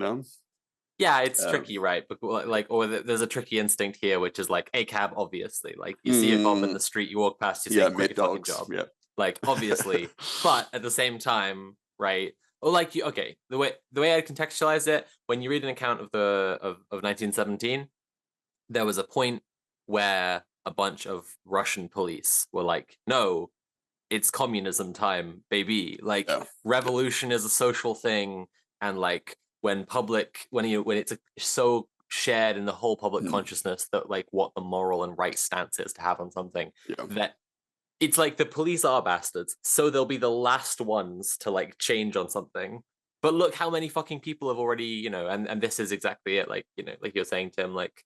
Yeah, it's Um, tricky, right? But there's a tricky instinct here, which is like ACAB, obviously. Like you see a cop in the street, you walk past, you say, yeah, "Quit Met your fucking dogs. job." Yeah, Like obviously, but at the same time, right? Or like okay, the way I contextualize it, when you read an account of 1917, there was a point where a bunch of Russian police were like, "No, it's communism time, baby. Like yeah, revolution is a social thing, and like when it's so shared in the whole public mm, consciousness that like what the moral and right stance is to have on something, yeah, that it's like the police are bastards, so they'll be the last ones to like change on something. But look how many fucking people have already, and this is exactly it. Like, like you're saying, Tim, like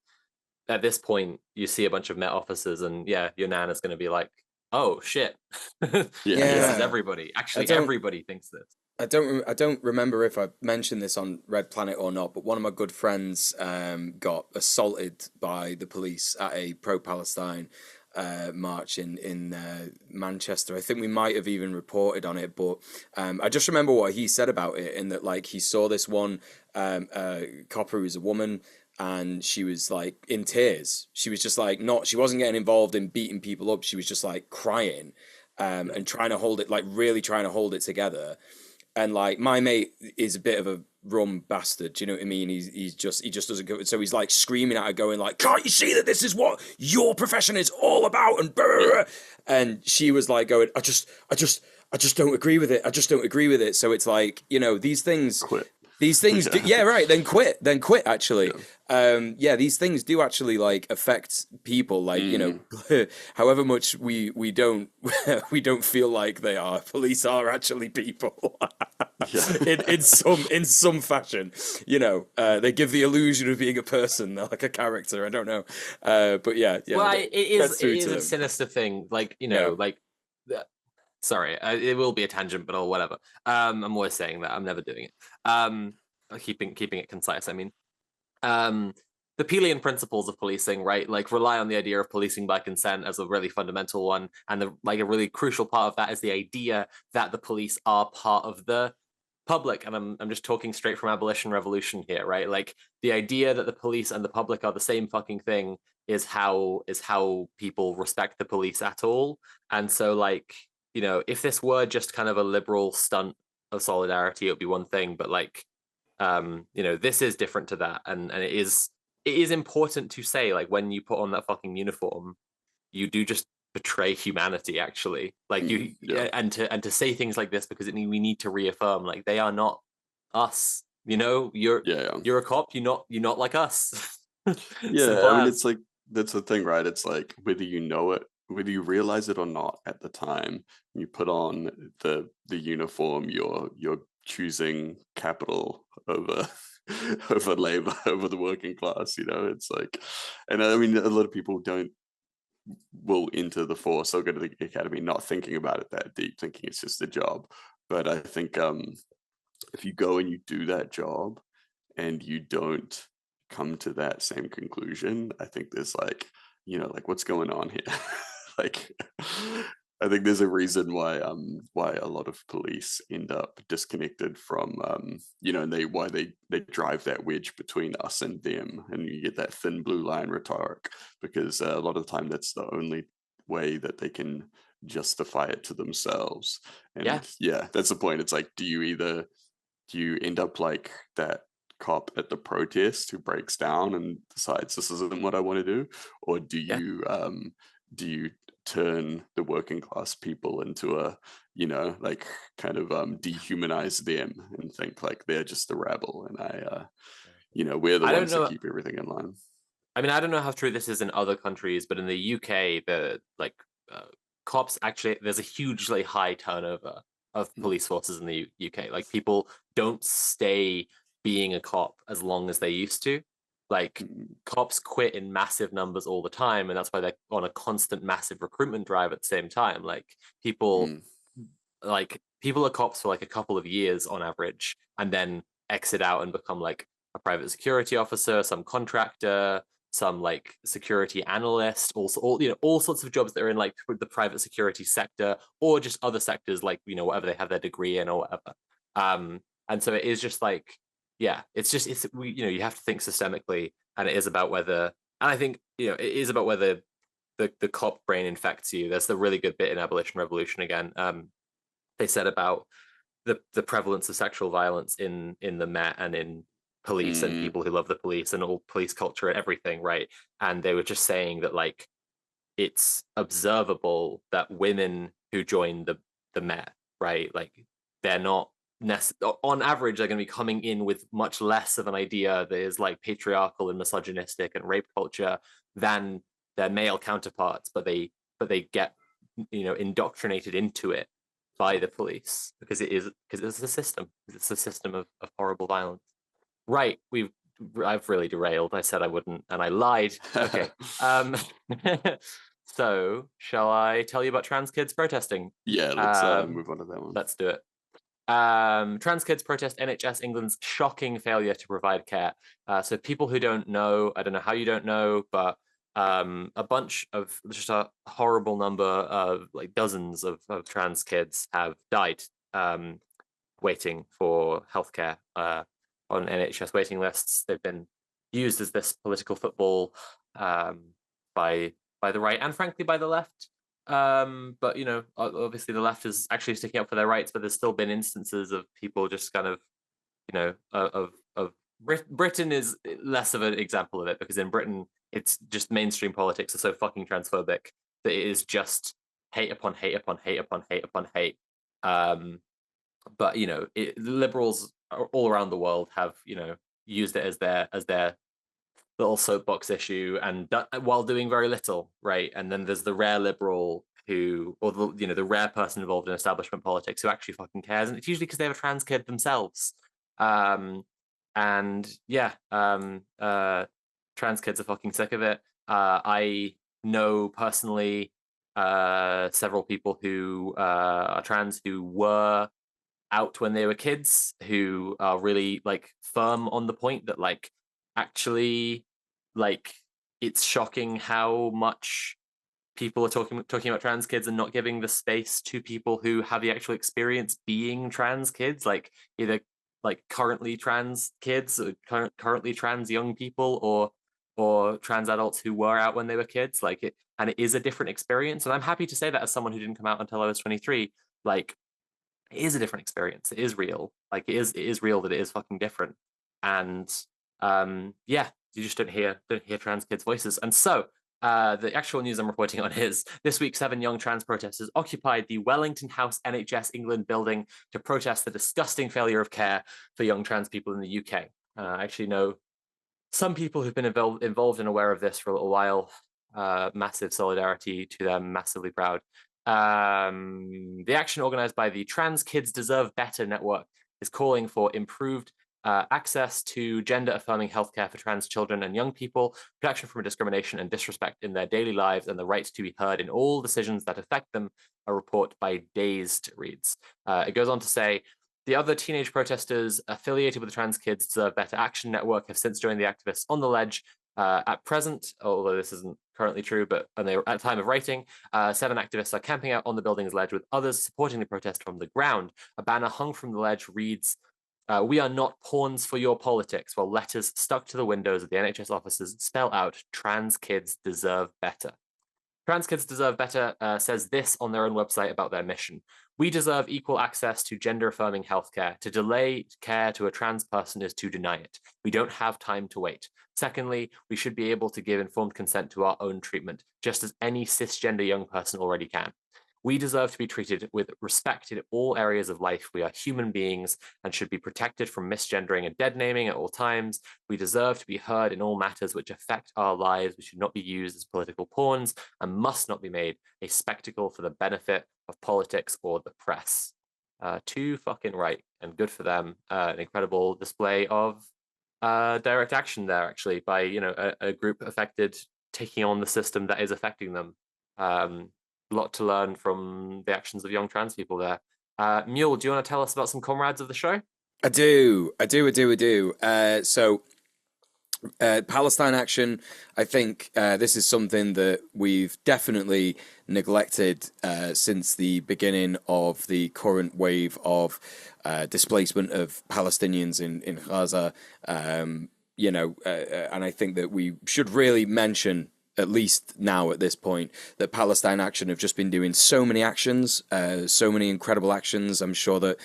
at this point, you see a bunch of Met officers, and yeah, your nan is going to be like, "Oh shit, this yeah, is yeah. everybody." I Actually, don't. everybody thinks this. I don't remember if I mentioned this on Red Planet or not, but one of my good friends got assaulted by the police at a pro-Palestine march in Manchester. I think we might have even reported on it, but I just remember what he said about it, in that like he saw this one copper who was a woman, and she was like in tears. She was just like she wasn't getting involved in beating people up. She was just like crying and trying to hold it, like really trying to hold it together. And like my mate is a bit of a rum bastard, do you know what I mean? He just doesn't go. So he's like screaming at her, going like, "Can't you see that this is what your profession is all about?" And blah, blah, blah. And she was like going, I just don't agree with it. I just don't agree with it. So it's like, these things. Quit. These things do, yeah, right. Then quit. Actually, these things do actually like affect people. Like however much we don't we don't feel like they are. Police are actually people. in some fashion, they give the illusion of being a person. They're like a character. I don't know, but yeah. Well, it is a them. sinister thing. Like like. Sorry, it will be a tangent, but whatever. I'm always saying that. I'm never doing it. Keeping it concise. I mean, the Pelian principles of policing, right? Like rely on the idea of policing by consent as a really fundamental one, and a really crucial part of that is the idea that the police are part of the public. And I'm just talking straight from abolition revolution here, right? Like the idea that the police and the public are the same fucking thing is how people respect the police at all. And so like, if this were just kind of a liberal stunt of solidarity, it would be one thing, but like this is different to that, and it is important to say, like, when you put on that fucking uniform, you do just betray humanity, actually. Like and to say things like this, because we need to reaffirm, like, they are not us. You're a cop. You're not like us. Yeah, I mean, it's like that's the thing, right? It's like whether you know it, whether you realize it or not at the time, you put on the uniform, you're choosing capital over over labor, over the working class. It's like, and I mean, a lot of people will enter the force or go to the academy not thinking about it that deep, thinking it's just a job. But I think if you go and you do that job and you don't come to that same conclusion, I think there's like, like what's going on here? Like, I think there's a reason why a lot of police end up disconnected from and why they drive that wedge between us and them, and you get that thin blue line rhetoric, because a lot of the time that's the only way that they can justify it to themselves. And yeah, that's the point. It's like, do you end up like that cop at the protest who breaks down and decides this isn't what I want to do, or do you turn the working class people into a, you know, like kind of dehumanize them and think like they're just the rabble, and you know, we're the I don't ones that know. keep everything in line. I mean, I don't know how true this is in other countries, but in the UK, the cops actually, there's a hugely high turnover of police forces in the UK. Like, people don't stay being a cop as long as they used to. Like, cops quit in massive numbers all the time, and that's why they're on a constant massive recruitment drive at the same time. Like, people are cops for like a couple of years on average, and then exit out and become like a private security officer, some contractor, some like security analyst, also all sorts of jobs that are in like the private security sector, or just other sectors, like, you know, whatever they have their degree in or whatever. And so it is just like, yeah, you have to think systemically, and it is about whether, and I think, you know, it is about whether the cop brain infects you. There's the really good bit in Abolition Revolution again. They said about the prevalence of sexual violence in the Met and in police and people who love the police and all police culture and everything, right? And they were just saying that, like, it's observable that women who join the Met, right, like, they're not on average, they're going to be coming in with much less of an idea that is like patriarchal and misogynistic and rape culture than their male counterparts, but they get, you know, indoctrinated into it by the police because it's a system. It's a system of horrible violence. Right, I've really derailed. I said I wouldn't, and I lied. Okay. So shall I tell you about trans kids protesting? Yeah, let's move on to that one. Let's do it. Trans kids protest NHS England's shocking failure to provide care. So people who don't know, I don't know how you don't know, but a bunch of, just a horrible number of, like, dozens of trans kids have died waiting for healthcare on NHS waiting lists. They've been used as this political football by the right and frankly by the left. But, you know, obviously the left is actually sticking up for their rights, but there's still been instances of people just kind of, you know, of Britain is less of an example of it, because in Britain it's just mainstream politics are so fucking transphobic that it is just hate upon hate upon hate upon hate upon hate. But, you know, liberals all around the world have, you know, used it as their little soapbox issue, and while doing very little, right? And then there's the rare liberal who, or the rare person involved in establishment politics who actually fucking cares, and it's usually because they have a trans kid themselves. And yeah, trans kids are fucking sick of it. I know personally several people who are trans who were out when they were kids, who are really, like, firm on the point that, like, actually, like, it's shocking how much people are talking about trans kids and not giving the space to people who have the actual experience being trans kids, like either like currently trans kids or currently trans young people, or trans adults who were out when they were kids. Like, it is a different experience, and I'm happy to say that as someone who didn't come out until I was 23. Like, it is a different experience. It is real. Like, it is real that it is fucking different. And yeah, you just don't hear trans kids' voices. And so the actual news I'm reporting on is this week 7 young trans protesters occupied the Wellington House NHS England building to protest the disgusting failure of care for young trans people in the UK. I actually know some people who've been involved and aware of this for a little while. Massive solidarity to them, massively proud. The action organized by the Trans Kids Deserve Better network is calling for improved access to gender-affirming healthcare for trans children and young people, protection from discrimination and disrespect in their daily lives, and the right to be heard in all decisions that affect them, a report by Dazed reads. It goes on to say, the other teenage protesters affiliated with the Trans Kids Deserve Better Action Network have since joined the activists on the ledge. At present, although this isn't currently true, but at the time of writing, 7 activists are camping out on the building's ledge with others supporting the protest from the ground. A banner hung from the ledge reads, "We are not pawns for your politics," while letters stuck to the windows of the NHS offices spell out, "Trans kids deserve better." Trans kids deserve better says this on their own website about their mission. We deserve equal access to gender-affirming healthcare. To delay care to a trans person is to deny it. We don't have time to wait. Secondly, we should be able to give informed consent to our own treatment, just as any cisgender young person already can. We deserve to be treated with respect in all areas of life. We are human beings and should be protected from misgendering and dead naming at all times. We deserve to be heard in all matters which affect our lives. We should not be used as political pawns and must not be made a spectacle for the benefit of politics or the press. Too fucking right, and good for them. An incredible display of direct action there, actually, by a group affected taking on the system that is affecting them. A lot to learn from the actions of young trans people there. Mule, do you want to tell us about some comrades of the show? I do. So Palestine action, I think this is something that we've definitely neglected since the beginning of the current wave of displacement of Palestinians in Gaza. And I think that we should really mention, at least now at this point, that Palestine Action have just been doing so many actions, so many incredible actions. I'm sure that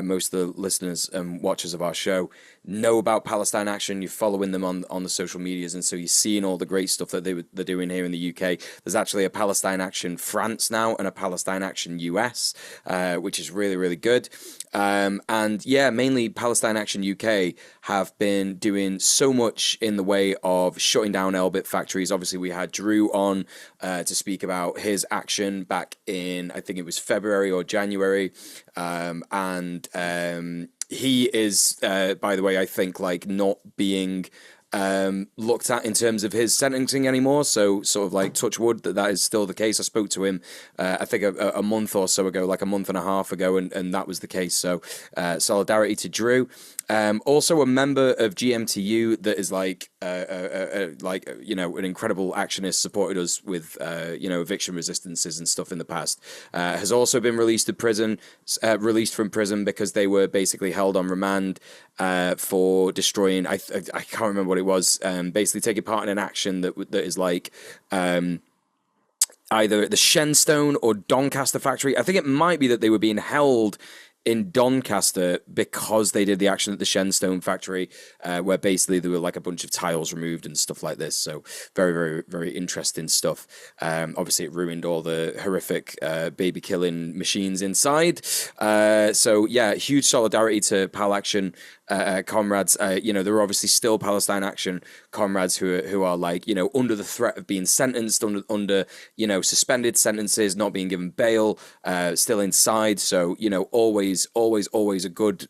most of the listeners and watchers of our show know about Palestine Action. You're following them on the social medias, and so you're seeing all the great stuff that they're doing here in the UK. There's actually a Palestine Action France now and a Palestine Action US, which is really, really good. And yeah, mainly Palestine Action UK have been doing so much in the way of shutting down Elbit factories. Obviously, we had Drew on to speak about his action back in, I think it was February or January. He is, by the way, I think, like, not being looked at in terms of his sentencing anymore. So sort of like touch wood that is still the case. I spoke to him, I think a month or so ago, like a month and a half ago, and that was the case. So solidarity to Drew. Also a member of GMTU that is like an incredible actionist, supported us with eviction resistances and stuff in the past. Has also been released from prison because they were basically held on remand for destroying. I can't remember what it was. Basically taking part in an action that is like either at the Shenstone or Doncaster factory. I think it might be that they were being held in Doncaster because they did the action at the Shenstone factory, where basically there were like a bunch of tiles removed and stuff like this. So very, very, very interesting stuff. Obviously, it ruined all the horrific baby killing machines inside. So yeah, huge solidarity to Pal Action comrades. There are obviously still Palestine Action comrades who are like, under the threat of being sentenced, under suspended sentences, not being given bail, still inside. So always a good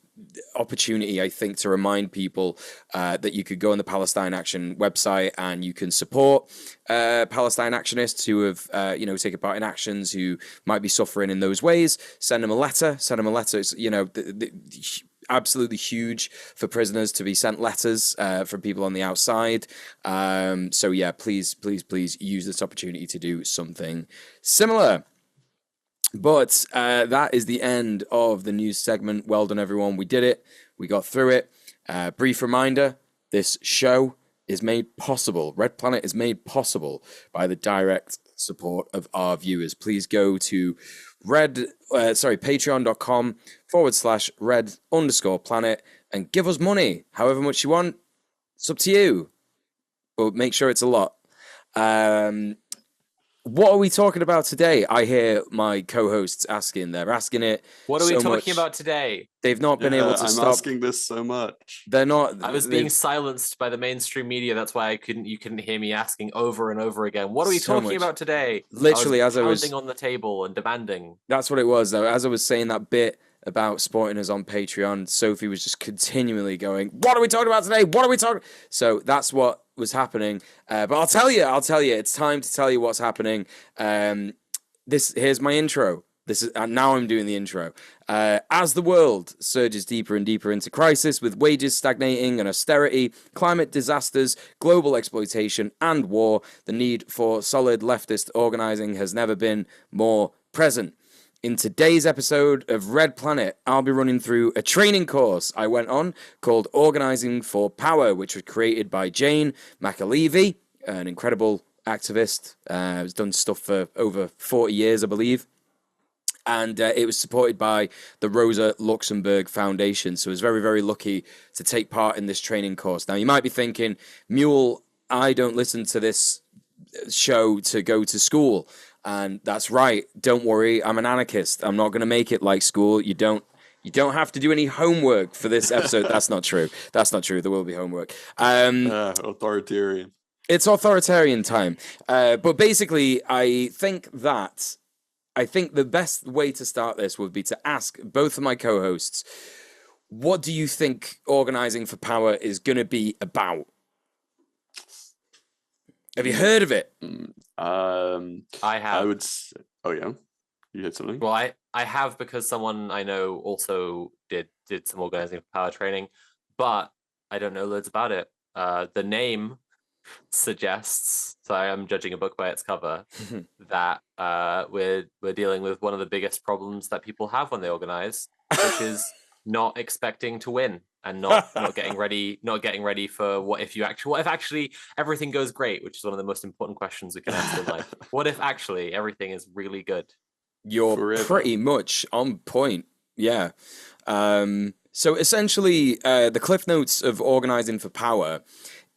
opportunity, I think, to remind people that you could go on the Palestine Action website and you can support Palestine actionists who have taken part in actions, who might be suffering in those ways. Send them a letter. It's absolutely huge for prisoners to be sent letters from people on the outside. So yeah, please use this opportunity to do something similar. But that is the end of the news segment. Well done, everyone. We did it. We got through it. Brief reminder, this show is made possible. Red Planet is made possible by the direct support of our viewers. Please go to patreon.com/red_planet and give us money, however much you want. It's up to you, but make sure it's a lot. What are we talking about today? I hear my co-hosts asking. They're asking it. What are we talking about today? They've not been able to stop. I'm asking this so much. They're not. I was being silenced by the mainstream media. That's why you couldn't hear me asking over and over again. What are we talking about today? Literally, as I was pounding on the table and demanding. That's what it was, though. As I was saying that bit about supporting us on Patreon, Sophie was just continually going, "What are we talking about today? What are we talking?" So that's what was happening. But I'll tell you. It's time to tell you what's happening. Here's my intro. This is now I'm doing the intro. As the world surges deeper and deeper into crisis, with wages stagnating and austerity, climate disasters, global exploitation, and war, the need for solid leftist organizing has never been more present. In today's episode of Red Planet, I'll be running through a training course I went on called Organizing for Power, which was created by Jane McAlevey, an incredible activist. Has done stuff for over 40 years, I believe. And it was supported by the Rosa Luxemburg Foundation. So I was very, very lucky to take part in this training course. Now, you might be thinking, Mule, I don't listen to this show to go to school. And that's right. Don't worry. I'm an anarchist. I'm not going to make it like school. You don't have to do any homework for this episode. That's not true. That's not true. There will be homework. Authoritarian. It's authoritarian time. But basically, I think the best way to start this would be to ask both of my co-hosts, what do you think organizing for power is going to be about? Have you heard of it? I have. I would say, oh yeah, you had something? Well, I have, because someone I know also did some organizing for power training, but I don't know loads about it. The name suggests, so I am judging a book by its cover, that we're dealing with one of the biggest problems that people have when they organize, which is not expecting to win and not getting ready for what if actually everything goes great, which is one of the most important questions we can answer in life. What if actually everything is really good? You're Forever. pretty much on point. Yeah. So essentially, the cliff notes of organizing for power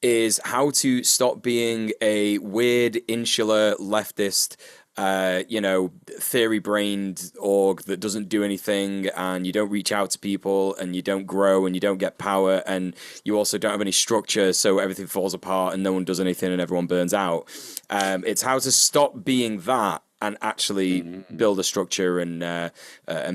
is how to stop being a weird, insular, leftist, theory-brained org that doesn't do anything, and you don't reach out to people, and you don't grow, and you don't get power, and you also don't have any structure, so everything falls apart, and no one does anything, and everyone burns out. It's how to stop being that and actually build a structure and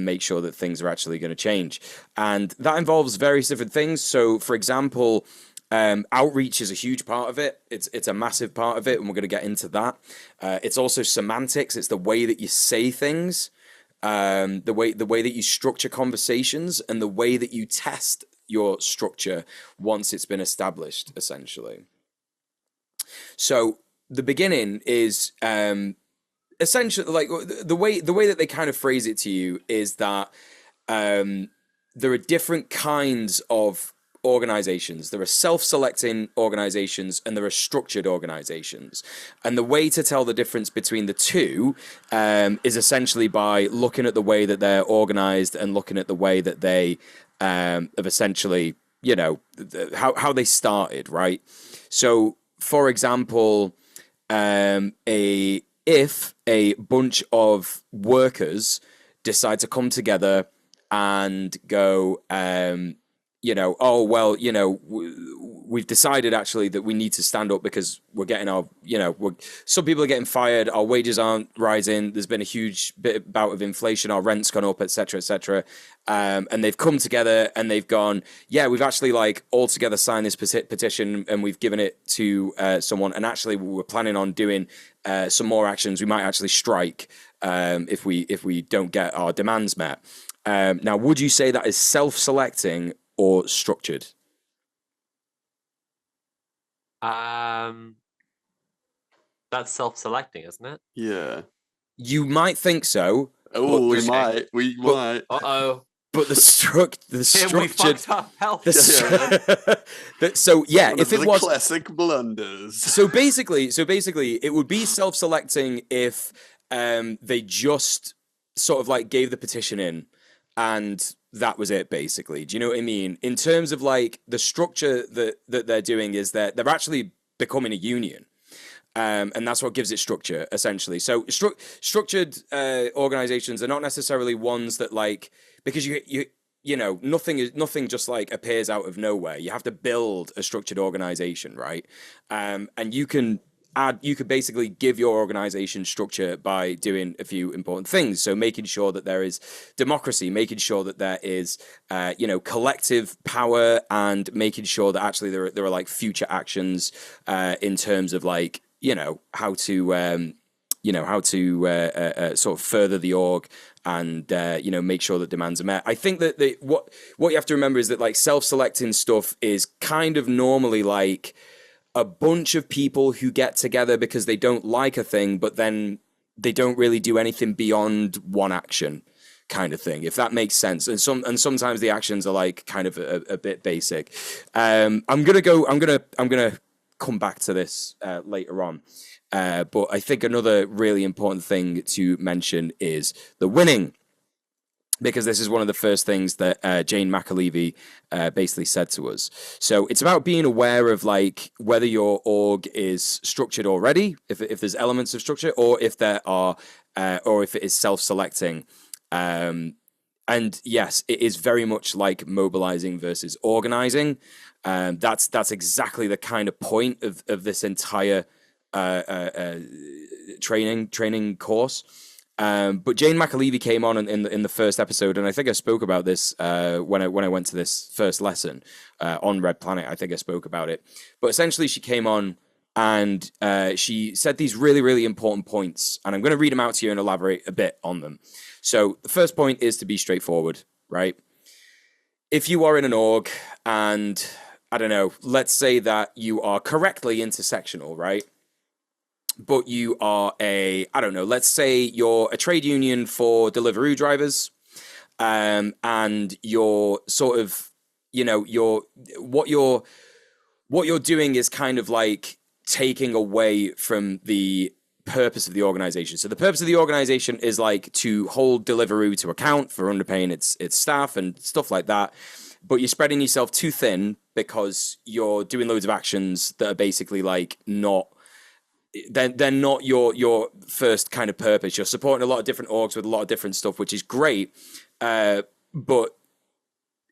make sure that things are actually going to change. And that involves various different things. So, for example, outreach is a huge part of it. It's a massive part of it, and we're going to get into that. It's also semantics. It's the way that you say things, the way that you structure conversations, and the way that you test your structure once it's been established, essentially. So the beginning is essentially, like, the way that they kind of phrase it to you is that there are different kinds of organizations. There are self-selecting organizations and there are structured organizations. And the way to tell the difference between the two is essentially by looking at the way that they're organized and looking at the way that they have essentially, how they started, right? So, for example, if a bunch of workers decide to come together and go, we've decided actually that we need to stand up because we're getting some people are getting fired, our wages aren't rising, there's been a huge bout of inflation, our rent's gone up, etc., etc. And they've come together and they've gone, we've actually all together signed this petition and we've given it to someone, and actually we're planning on doing some more actions. We might actually strike if we don't get our demands met. Now, would you say that is self-selecting or structured? That's self-selecting, isn't it? Yeah. You might think so. Oh, we might. Uh-oh. But the structured. We fucked up health. So yeah, One if of it the was classic blunders. So basically, it would be self-selecting if they just sort of gave the petition in, and that was it, basically. Do you know what I mean? In terms of the structure that they're doing is that they're actually becoming a union. And that's what gives it structure, essentially. So structured organizations are not necessarily ones that because nothing just appears out of nowhere. You have to build a structured organization, right? And you could basically give your organization structure by doing a few important things. So making sure that there is democracy, making sure that there is, collective power, and making sure that actually there are future actions in terms of how to sort of further the org and make sure that demands are met. I think that what you have to remember is that self-selecting stuff is kind of normally a bunch of people who get together because they don't like a thing, but then they don't really do anything beyond one action, kind of thing, if that makes sense. And sometimes the actions are kind of a bit basic. I'm gonna come back to this later on. But I think another really important thing to mention is the winning, because this is one of the first things that Jane McAlevey basically said to us. So it's about being aware of like whether your org is structured already, if there's elements of structure, or if there are, or if it is self-selecting. And yes, it is very much like mobilizing versus organizing. That's exactly the kind of point of this entire training course. But Jane McAlevey came on in the first episode, and I think I spoke about this when I went to this first lesson on Red Planet. I think I spoke about it. But essentially, she came on and she said these really, really important points, and I'm going to read them out to you and elaborate a bit on them. So the first point is to be straightforward, right? If you are in an org and, I don't know, let's say that you are correctly intersectional, right? But you are let's say you're a trade union for Deliveroo drivers, and you're sort of, what you're doing is kind of like taking away from the purpose of the organization. So the purpose of the organization is like to hold Deliveroo to account for underpaying its staff and stuff like that. But you're spreading yourself too thin because you're doing loads of actions that are basically like they're not your first kind of purpose. You're supporting a lot of different orgs with a lot of different stuff, which is great, but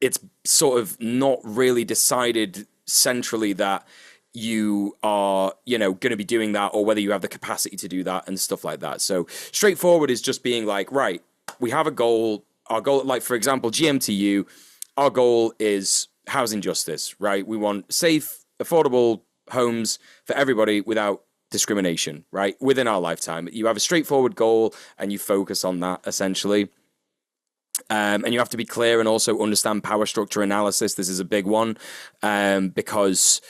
it's sort of not really decided centrally that you are, going to be doing that, or whether you have the capacity to do that and stuff like that. So straightforward is just being like, right, we have a goal. Our goal, like for example, GMTU, our goal is housing justice, right? We want safe, affordable homes for everybody without discrimination, right? Within our lifetime. You have a straightforward goal and you focus on that essentially. And you have to be clear and also understand power structure analysis. This is a big one, because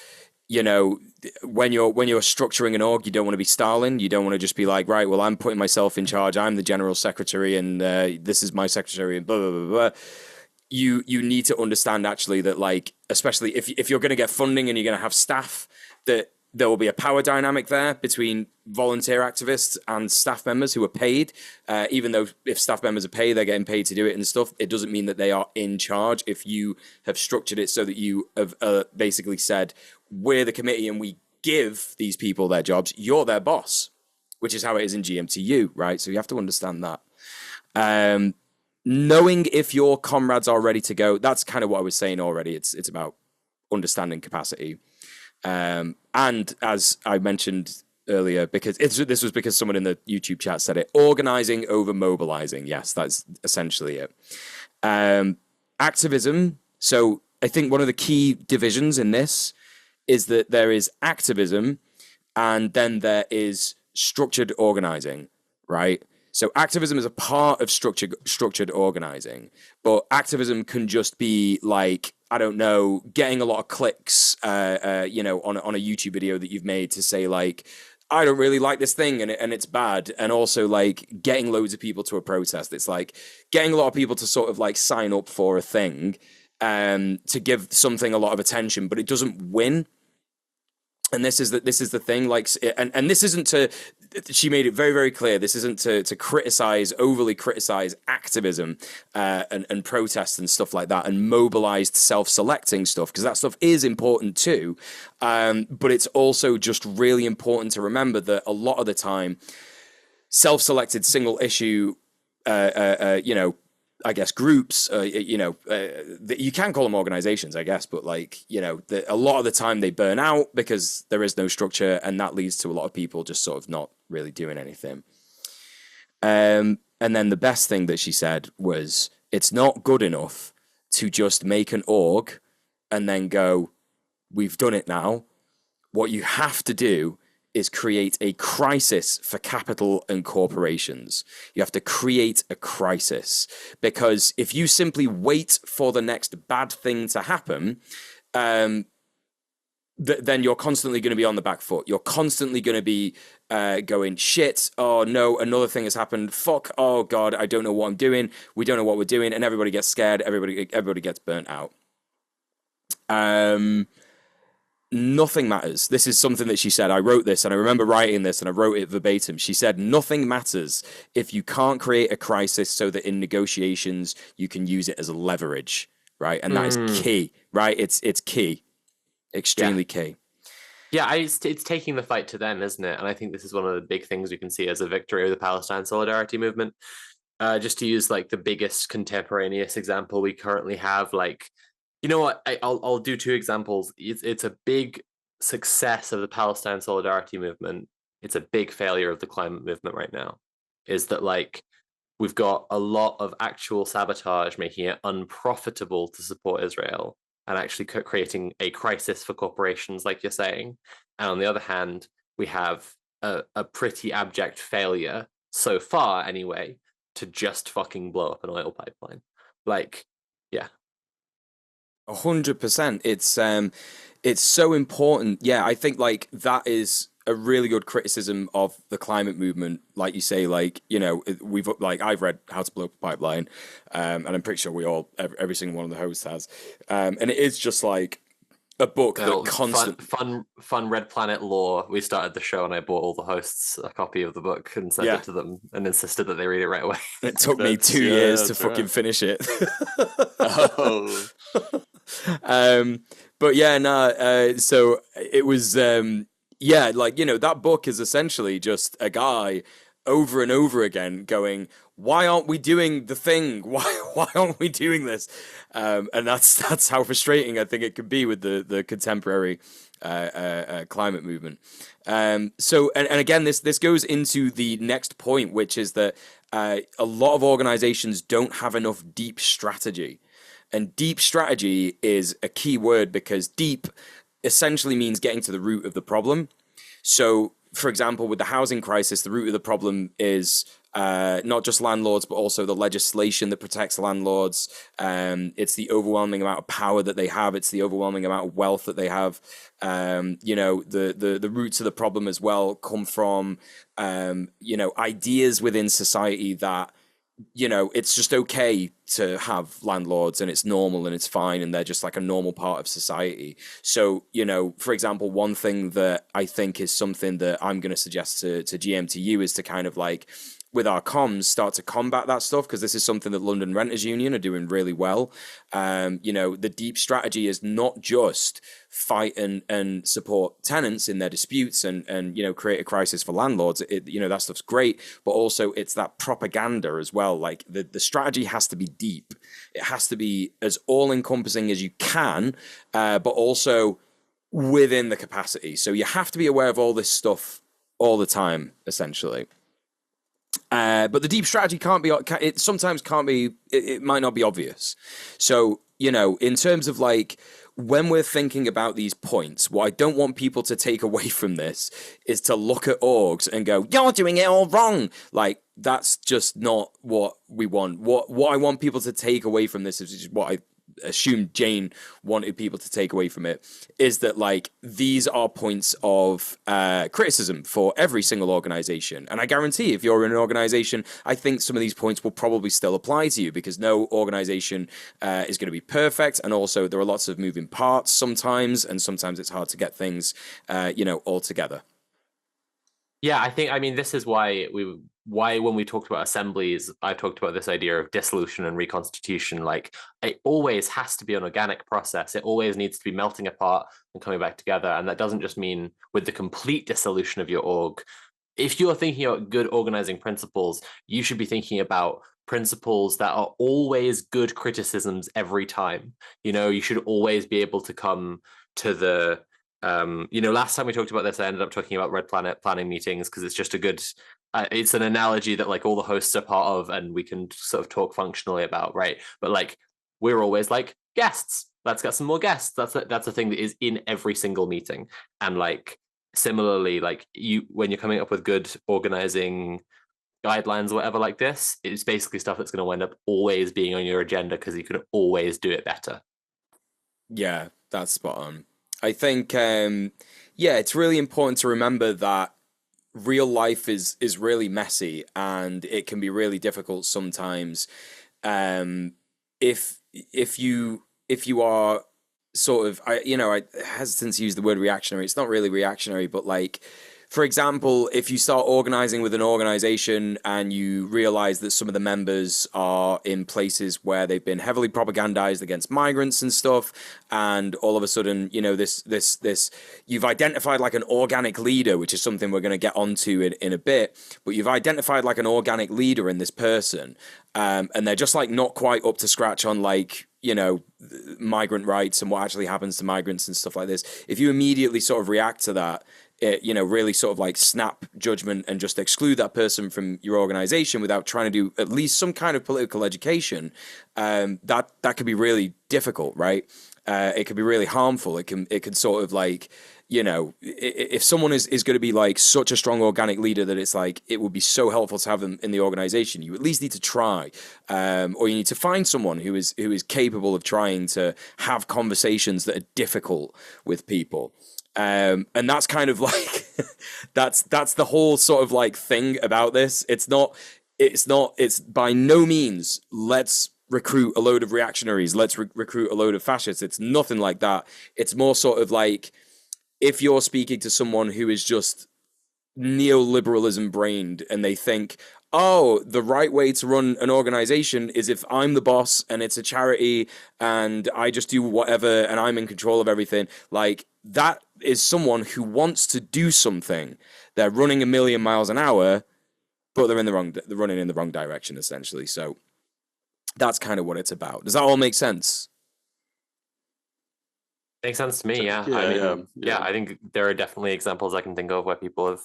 when you're structuring an org, you don't want to be Stalin. You don't want to just be like, right, well, I'm putting myself in charge. I'm the general secretary, and this is my secretary, and blah blah blah blah. You need to understand actually that, like, especially if you're going to get funding and you're going to have staff, that there will be a power dynamic there between volunteer activists and staff members who are paid. Even though if staff members are paid, they're getting paid to do it and stuff, it doesn't mean that they are in charge. If you have structured it so that you have basically said, we're the committee and we give these people their jobs, you're their boss, which is how it is in GMTU, right? So you have to understand that. Knowing if your comrades are ready to go, that's kind of what I was saying already. It's about understanding capacity. And as I mentioned earlier, because this was because someone in the YouTube chat said it, organizing over mobilizing. Yes, that's essentially it. Activism. So I think one of the key divisions in this is that there is activism and then there is structured organizing, right? So activism is a part of structured organizing, but activism can just be like, I don't know, getting a lot of clicks, on a YouTube video that you've made to say like, I don't really like this thing and it's bad. And also like getting loads of people to a protest. It's like getting a lot of people to sort of like sign up for a thing, to give something a lot of attention, but it doesn't win. And this is the thing, like, and this isn't to, she made it very, very clear, this isn't to overly criticize activism, and protests and stuff like that, and mobilized self-selecting stuff, because that stuff is important too. But it's also just really important to remember that a lot of the time, self-selected single issue, I guess groups, you can call them organizations, I guess, but like, a lot of the time they burn out because there is no structure, and that leads to a lot of people just sort of not really doing anything. And then the best thing that she said was, it's not good enough to just make an org and then go, we've done it now. What you have to do is create a crisis for capital and corporations. You have to create a crisis, because if you simply wait for the next bad thing to happen, then you're constantly going to be on the back foot. You're constantly going to be going, shit, oh no, another thing has happened. Fuck, oh God, I don't know what I'm doing. We don't know what we're doing. And everybody gets scared. Everybody gets burnt out. nothing matters. This is something that she said. I wrote this, and I remember writing this, and I wrote it verbatim. She said, nothing matters if you can't create a crisis so that in negotiations you can use it as leverage, right? And that is key, right? It's key, extremely key. Yeah, it's taking the fight to them, isn't it? And I think this is one of the big things we can see as a victory of the Palestine solidarity movement. Just to use like the biggest contemporaneous example we currently have, like, you know what? I'll do two examples. It's a big success of the Palestine solidarity movement. It's a big failure of the climate movement right now. Is that like we've got a lot of actual sabotage, making it unprofitable to support Israel, and actually creating a crisis for corporations, like you're saying. And on the other hand, we have a pretty abject failure so far, anyway, to just fucking blow up an oil pipeline. Like, yeah. 100%. It's so important. Yeah, I think like that is a really good criticism of the climate movement. Like you say, like, you know, I've read How to Blow Up a Pipeline, and I'm pretty sure every single one of the hosts has. And it is just like a book that constantly fun Red Planet lore. We started the show and I bought all the hosts a copy of the book and sent it to them and insisted that they read it right away. It took me 2 years to fucking finish it. Oh. But yeah, no. So it was, like, you know, that book is essentially just a guy over and over again going, why aren't we doing the thing? Why aren't we doing this? And that's how frustrating I think it could be with the contemporary climate movement. So again, this goes into the next point, which is that a lot of organizations don't have enough deep strategy. And deep strategy is a key word because deep essentially means getting to the root of the problem. So, for example, with the housing crisis, the root of the problem is not just landlords, but also the legislation that protects landlords. It's the overwhelming amount of power that they have. It's the overwhelming amount of wealth that they have. You know, the roots of the problem as well come from, you know, ideas within society that, you know, it's just okay to have landlords and it's normal and it's fine and they're just like a normal part of society. So, you know, for example, one thing that I think is something that I'm going to suggest to GMTU is to kind of like, with our comms, start to combat that stuff, because this is something that London Renters Union are doing really well. You know, the deep strategy is not just fight and support tenants in their disputes and you know, create a crisis for landlords. You know, that stuff's great, but also it's that propaganda as well. Like the strategy has to be deep. It has to be as all-encompassing as you can, but also within the capacity. So you have to be aware of all this stuff all the time, essentially. But the deep strategy it might not be obvious. So, you know, in terms of like, when we're thinking about these points, what I don't want people to take away from this is to look at orgs and go, you're doing it all wrong. Like, that's just not what we want. What I want people to take away from this is what I assume Jane wanted people to take away from it, is that like these are points of criticism for every single organization. And I guarantee if you're in an organization, I think some of these points will probably still apply to you, because no organization is going to be perfect, and also there are lots of moving parts sometimes, and sometimes it's hard to get things you know, all together. Yeah, I mean, this is why when we talked about assemblies, I talked about this idea of dissolution and reconstitution. Like, it always has to be an organic process. It always needs to be melting apart and coming back together. And that doesn't just mean with the complete dissolution of your org. If you're thinking about good organizing principles, you should be thinking about principles that are always good criticisms every time. You know, you should always be able to come to the you know, last time we talked about this, I ended up talking about Red Planet planning meetings because it's just a good, it's an analogy that like all the hosts are part of and we can sort of talk functionally about, right? But like, we're always like, guests, let's get some more guests. That's a thing that is in every single meeting. And like, similarly, like when you're coming up with good organizing guidelines or whatever like this, it's basically stuff that's going to wind up always being on your agenda because you can always do it better. Yeah, that's spot on. I think, yeah, it's really important to remember that real life is really messy and it can be really difficult sometimes. If you are sort of, I hesitant to use the word reactionary. It's not really reactionary, but like, for example, if you start organizing with an organization and you realize that some of the members are in places where they've been heavily propagandized against migrants and stuff, and all of a sudden, this you've identified like an organic leader, which is something we're going to get onto in a bit, but you've identified like an organic leader in this person, and they're just like not quite up to scratch on like, migrant rights and what actually happens to migrants and stuff like this. If you immediately sort of react to that, really sort of like snap judgment and just exclude that person from your organization without trying to do at least some kind of political education, that could be really difficult, right? It could be really harmful. It can sort of like, if someone is going to be like such a strong organic leader that it's like, it would be so helpful to have them in the organization, you at least need to try, or you need to find someone who is capable of trying to have conversations that are difficult with people. And that's kind of like, that's the whole sort of like thing about this. It's by no means, let's recruit a load of reactionaries. Let's recruit a load of fascists. It's nothing like that. It's more sort of like, if you're speaking to someone who is just neoliberalism brained and they think, oh, the right way to run an organization is if I'm the boss and it's a charity and I just do whatever and I'm in control of everything, like that is someone who wants to do something. They're running a million miles an hour, but they're running in the wrong direction essentially. So that's kind of what it's about. Does that all make sense? Makes sense to me, yeah. I think there are definitely examples I can think of where people have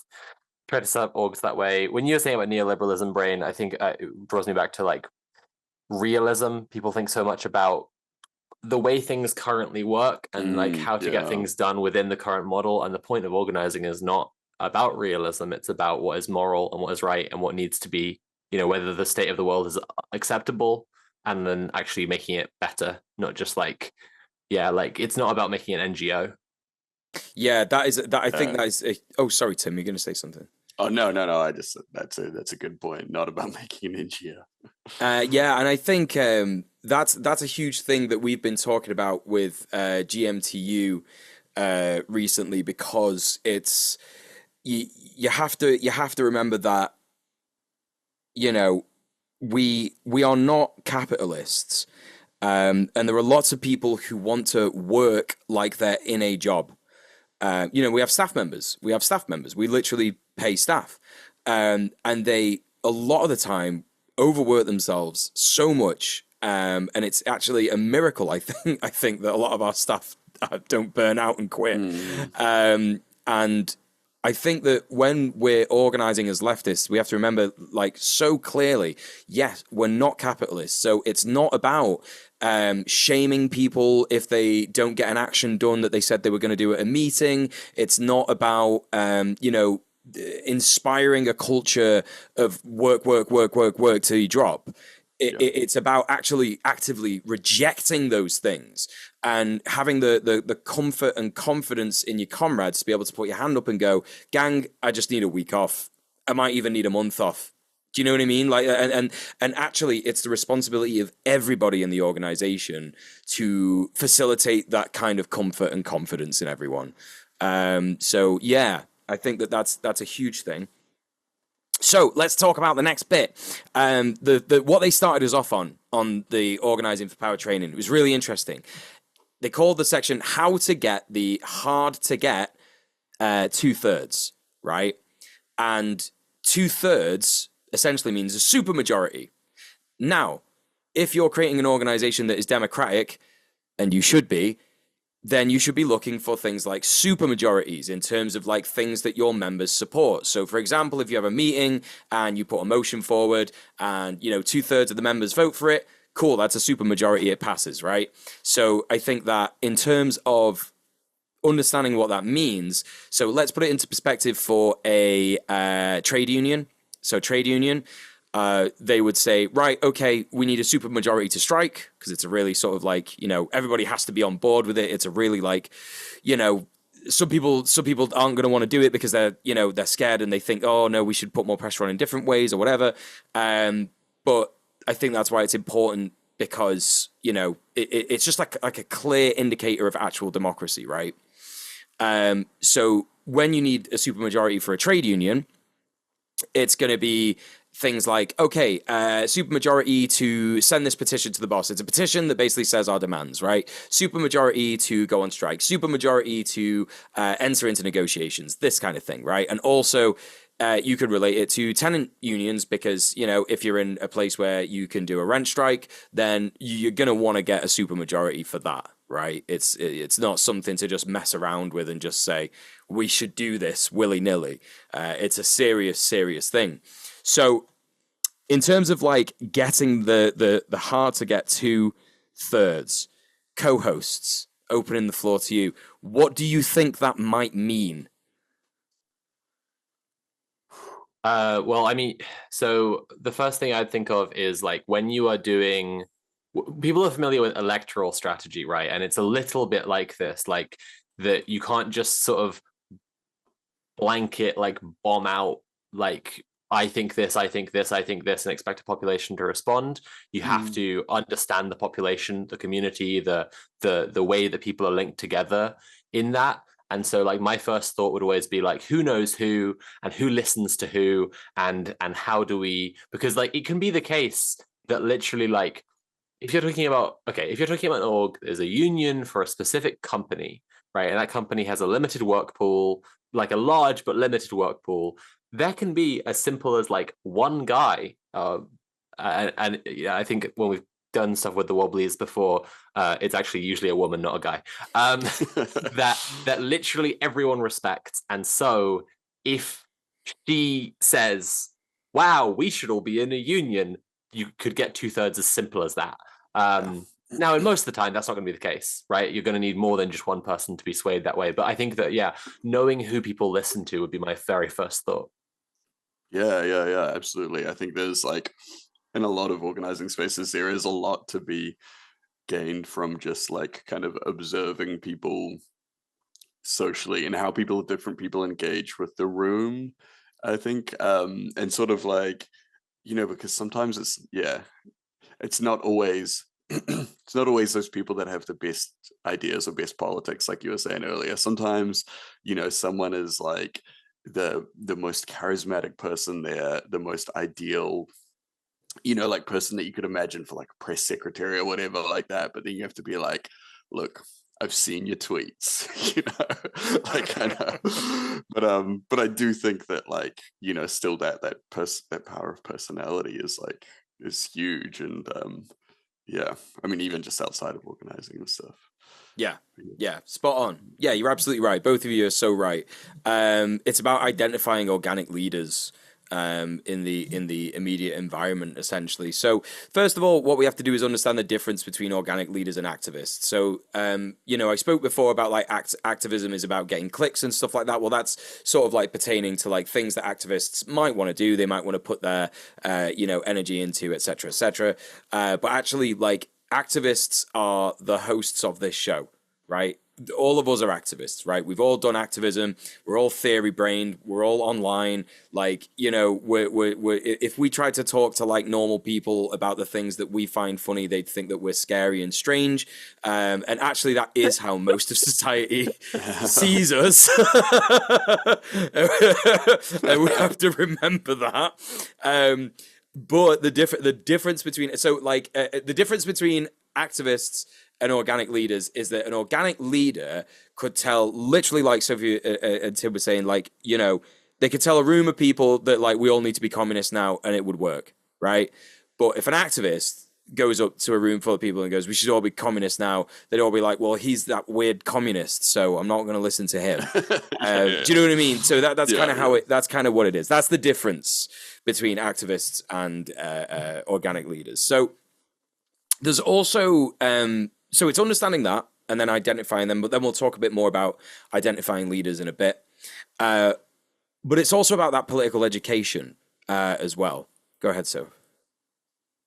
tried to set up orgs that way. When you're saying about neoliberalism brain, I think it draws me back to like realism. People think so much about the way things currently work and like how to get things done within the current model. And the point of organizing is not about realism. It's about what is moral and what is right and what needs to be, whether the state of the world is acceptable, and then actually making it better, not just like, like it's not about making an NGO. Yeah, I think that is. Oh, sorry, Tim, you're going to say something. Oh no! I just that's a good point. Not about making an NGO. And I think that's a huge thing that we've been talking about with GMTU recently, because it's you have to remember that we are not capitalists. And there are lots of people who want to work like they're in a job. We have staff members. We literally pay staff. And they, a lot of the time, overwork themselves so much. And it's actually a miracle, I think that a lot of our staff don't burn out and quit. And I think that when we're organizing as leftists, we have to remember, like, so clearly, yes, we're not capitalists. So it's not about shaming people if they don't get an action done that they said they were going to do at a meeting. It's not about, inspiring a culture of work till you drop. It's about actually actively rejecting those things and having the comfort and confidence in your comrades to be able to put your hand up and go, gang, I just need a week off. I might even need a month off. Do you know what I mean? Like, and actually, it's the responsibility of everybody in the organization to facilitate that kind of comfort and confidence in everyone. So yeah, I think that's a huge thing. So let's talk about the next bit. What they started us off on the Organizing for Power training, it was really interesting. They called the section "How to Get the Hard to Get 2/3," right? And 2/3 essentially means a supermajority. Now, if you're creating an organization that is democratic, and you should be, then you should be looking for things like supermajorities in terms of like things that your members support. So for example, if you have a meeting and you put a motion forward and 2/3 of the members vote for it, cool, that's a supermajority, it passes, right? So I think that in terms of understanding what that means, so let's put it into perspective for a trade union. So trade union, they would say, right, okay, we need a supermajority to strike, because it's a really sort of like, everybody has to be on board with it. It's a really like, some people aren't going to want to do it because they're scared and they think, oh no, we should put more pressure on in different ways or whatever. But I think that's why it's important because, you know, it's just like a clear indicator of actual democracy, right? So when you need a supermajority for a trade union, it's going to be things like, okay, supermajority to send this petition to the boss. It's a petition that basically says our demands, right? Supermajority to go on strike. Supermajority to enter into negotiations. This kind of thing, right? And also, you could relate it to tenant unions because, you know, if you're in a place where you can do a rent strike, then you're going to want to get a supermajority for that, right? It's not something to just mess around with and just say, we should do this willy-nilly. It's a serious, serious thing. So in terms of like getting the hard to get 2/3, co-hosts, opening the floor to you, what do you think that might mean? Well, I mean, so the first thing I'd think of is like when you are doing, people are familiar with electoral strategy, right? And it's a little bit like this, like that you can't just sort of blanket, like bomb out, like, I think this, I think this, I think this, and expect a population to respond. You have to understand the population, the community, the way that people are linked together in that. And so like my first thought would always be like, who knows who and who listens to who and how do we, because like it can be the case that literally like if you're talking about an org, there's a union for a specific company, right? And that company has a limited work pool, like a large but limited work pool. There can be as simple as like one guy, and yeah, I think when we've done stuff with the Wobblies before, it's actually usually a woman, not a guy, that literally everyone respects. And so if she says, wow, we should all be in a union, you could get 2/3 as simple as that. Now, in most of the time, that's not going to be the case, right? You're going to need more than just one person to be swayed that way. But I think that, yeah, knowing who people listen to would be my very first thought. Yeah, absolutely. I think there's like, in a lot of organizing spaces, there is a lot to be gained from just like kind of observing people socially and how different people engage with the room, I think. And sort of like, you know, because sometimes it's not always it's not always those people that have the best ideas or best politics, like you were saying earlier. Sometimes, you know, someone is like the most charismatic person there, the most ideal, you know, like person that you could imagine for like a press secretary or whatever like that. But then you have to be like, look, I've seen your tweets, you know, like kind of, but I do think that like, you know, still that power of personality is huge. And yeah, I mean, even just outside of organizing and stuff. Yeah, spot on. Yeah, you're absolutely right. Both of you are so right. It's about identifying organic leaders in the immediate environment, essentially. So first of all, what we have to do is understand the difference between organic leaders and activists. So you know, I spoke before about like activism is about getting clicks and stuff like that. Well, that's sort of like pertaining to like things that activists might want to do. They might want to put their you know, energy into, etc., etc. But actually, like, activists are the hosts of this show, right? All of us are activists, right? We've all done activism. We're all theory brained. We're all online. Like, you know, we're if we try to talk to like normal people about the things that we find funny, they'd think that we're scary and strange. And actually, that is how most of society sees us. And we have to remember that. But the difference between the difference between activists and organic leaders is that an organic leader could tell, literally, like Sophie and Tim were saying, like, you know, they could tell a room of people that like we all need to be communists now, and it would work, right? But if an activist goes up to a room full of people and goes, we should all be communists now, they'd all be like, well, he's that weird communist, so I'm not going to listen to him. Do you know what I mean? So that's kind of how that's kind of what it is. That's the difference between activists and organic leaders. So there's also so it's understanding that and then identifying them, but then we'll talk a bit more about identifying leaders in a bit. But it's also about that political education as well. Go ahead, Soph.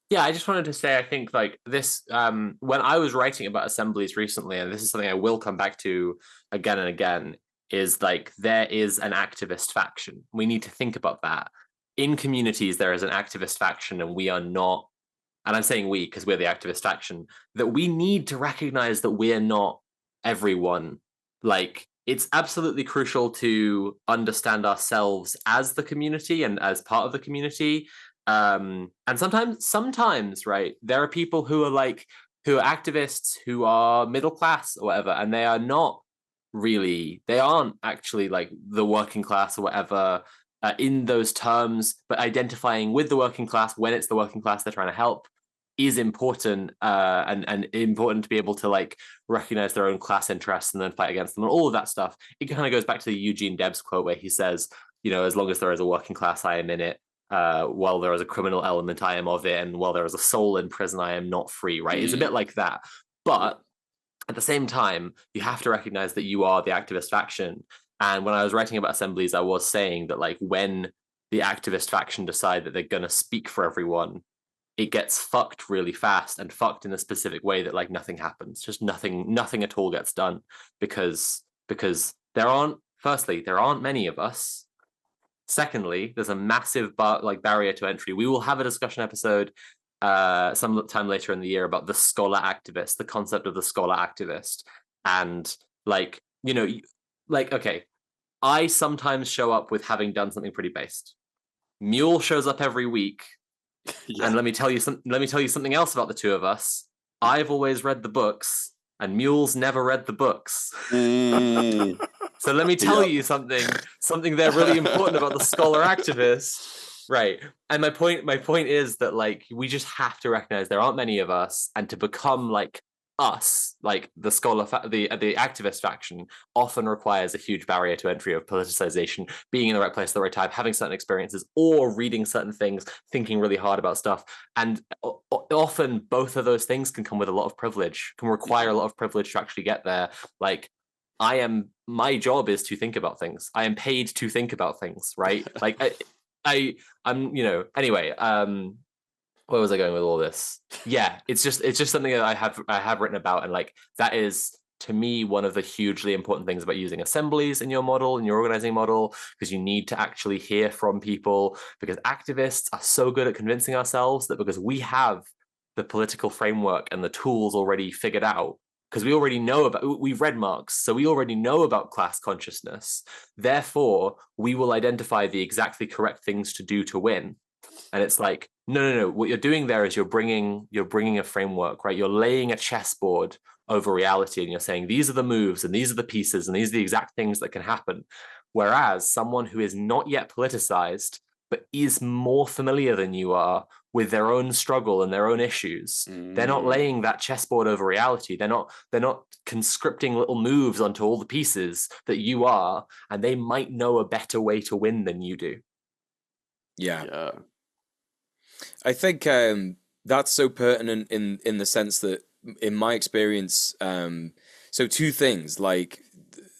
Yeah, I just wanted to say, I think like this, when I was writing about assemblies recently, and this is something I will come back to again and again, is like there is an activist faction. We need to think about that. In communities, there is an activist faction, and we are not and I'm saying we because we're the activist faction, that we need to recognize that we're not everyone. Like, it's absolutely crucial to understand ourselves as the community and as part of the community. And sometimes, right, there are people who are activists who are middle class or whatever, and they aren't actually like the working class or whatever in those terms, but identifying with the working class when it's the working class they're trying to help is important, and important to be able to like recognize their own class interests and then fight against them and all of that stuff. It kind of goes back to the Eugene Debs quote where he says, as long as there is a working class, I am in it. While there is a criminal element, I am of it, and while there is a soul in prison, I am not free. Right? It's a bit like that, but at the same time, you have to recognize that you are the activist faction. And when I was writing about assemblies, I was saying that like when the activist faction decide that they're going to speak for everyone, it gets fucked really fast, and fucked in a specific way that like nothing happens. Just nothing at all gets done because there aren't many of us. Secondly, there's a massive barrier to entry. We will have a discussion episode sometime later in the year about the scholar activist, the concept of the scholar activist. And okay, I sometimes show up with having done something pretty based. Mule shows up every week. Yeah. And let me tell you something else about the two of us. I've always read the books, and Mule's never read the books. So let me tell you something they're really important about the scholar activist, right? And my point is that like we just have to recognize there aren't many of us, and to become like us, like the scholar, the activist faction, often requires a huge barrier to entry of politicization, being in the right place at the right time, having certain experiences, or reading certain things, thinking really hard about stuff. And often both of those things can come with a lot of privilege, can require a lot of privilege to actually get there. Like, my job is to think about things. I am paid to think about things, right? Like I'm, anyway, where was I going with all this? Yeah, it's just something that I have written about, and like that is to me one of the hugely important things about using assemblies in your model, in your organizing model, because you need to actually hear from people, because activists are so good at convincing ourselves that because we have the political framework and the tools already figured out, because we've read Marx, so we already know about class consciousness. Therefore, we will identify the exactly correct things to do to win. And it's like, no. What you're doing there is you're bringing a framework, right? You're laying a chessboard over reality, and you're saying these are the moves, and these are the pieces, and these are the exact things that can happen. Whereas someone who is not yet politicized, but is more familiar than you are with their own struggle and their own issues, they're not laying that chessboard over reality. They're not conscripting little moves onto all the pieces that you are, and they might know a better way to win than you do. Yeah. I think that's so pertinent in the sense that, in my experience, so two things. Like,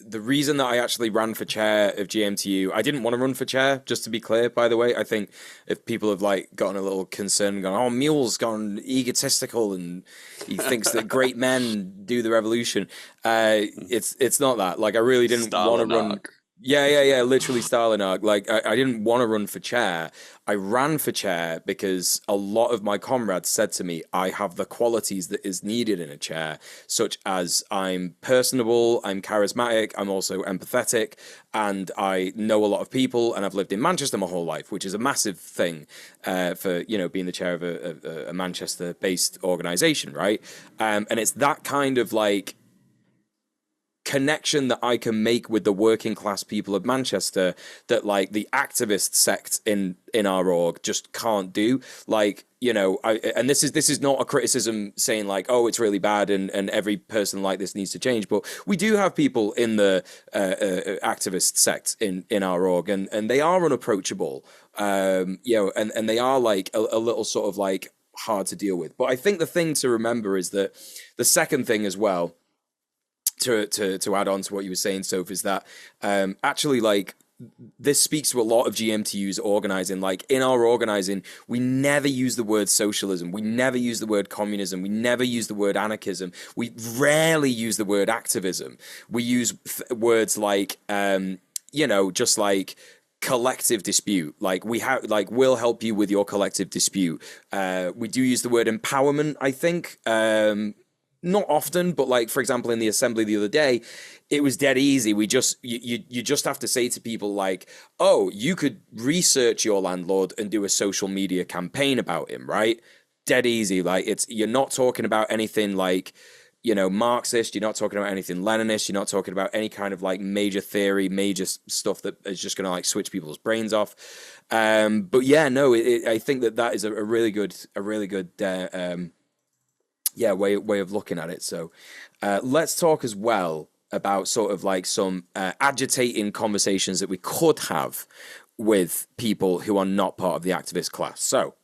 the reason that I actually ran for chair of GMTU, I didn't want to run for chair, just to be clear, by the way. I think if people have like gotten a little concerned and gone, oh, Mule's gone egotistical and he thinks that great men do the revolution, it's not that. Like, I really didn't want to run. Yeah, literally Stalin arc. Like, I didn't want to run for chair. I ran for chair because a lot of my comrades said to me, I have the qualities that is needed in a chair, such as I'm personable, I'm charismatic, I'm also empathetic, and I know a lot of people, and I've lived in Manchester my whole life, which is a massive thing for, being the chair of a Manchester-based organisation, right? And it's that kind of, like, connection that I can make with the working class people of Manchester that like the activist sect in our org just can't do. Like, and this is not a criticism saying like, oh, it's really bad and every person like this needs to change, but we do have people in the activist sect in our org, and they are unapproachable, and they are like a little sort of like hard to deal with. But I think the thing to remember is that the second thing as well, to add on to what you were saying, Soph, is that actually, like, this speaks to a lot of GMTU's organizing. Like, in our organizing, we never use the word socialism. We never use the word communism. We never use the word anarchism. We rarely use the word activism. We use words like, just like collective dispute. Like we'll help you with your collective dispute. We do use the word empowerment, I think. Not often, but like, for example, in the assembly the other day, it was dead easy. You just have to say to people like, oh, you could research your landlord and do a social media campaign about him, right? Dead easy. Like you're not talking about anything like, Marxist. You're not talking about anything Leninist. You're not talking about any kind of like major theory, major stuff that is just going to like switch people's brains off. But yeah, no, I think that is a really good way of looking at it. So let's talk as well about sort of like some agitating conversations that we could have with people who are not part of the activist class. So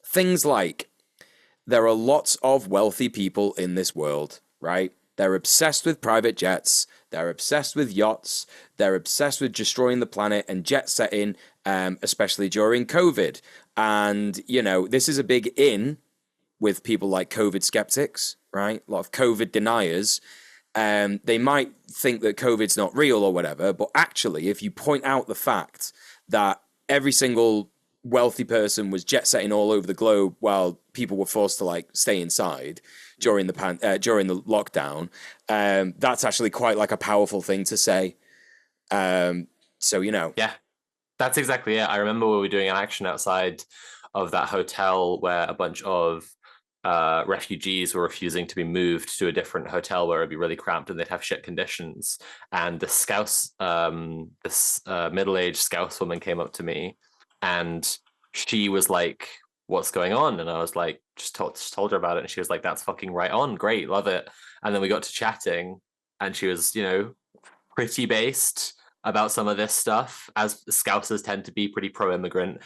things like, there are lots of wealthy people in this world, right? They're obsessed with private jets. They're obsessed with yachts. They're obsessed with destroying the planet and jet setting, especially during COVID. And, this is a big in with people like COVID skeptics, right? A lot of COVID deniers. They might think that COVID's not real or whatever, but actually, if you point out the fact that every single wealthy person was jet setting all over the globe while people were forced to like stay inside during the lockdown, that's actually quite like a powerful thing to say. Yeah, that's exactly it. I remember we were doing an action outside of that hotel where a bunch of refugees were refusing to be moved to a different hotel where it'd be really cramped and they'd have shit conditions. And the Scouse, this middle-aged Scouse woman came up to me, and she was like, "What's going on?" And I was like, just told her about it. And she was like, "That's fucking right on. Great. Love it." And then we got to chatting, and she was, pretty based about some of this stuff, as Scousers tend to be, pretty pro-immigrant,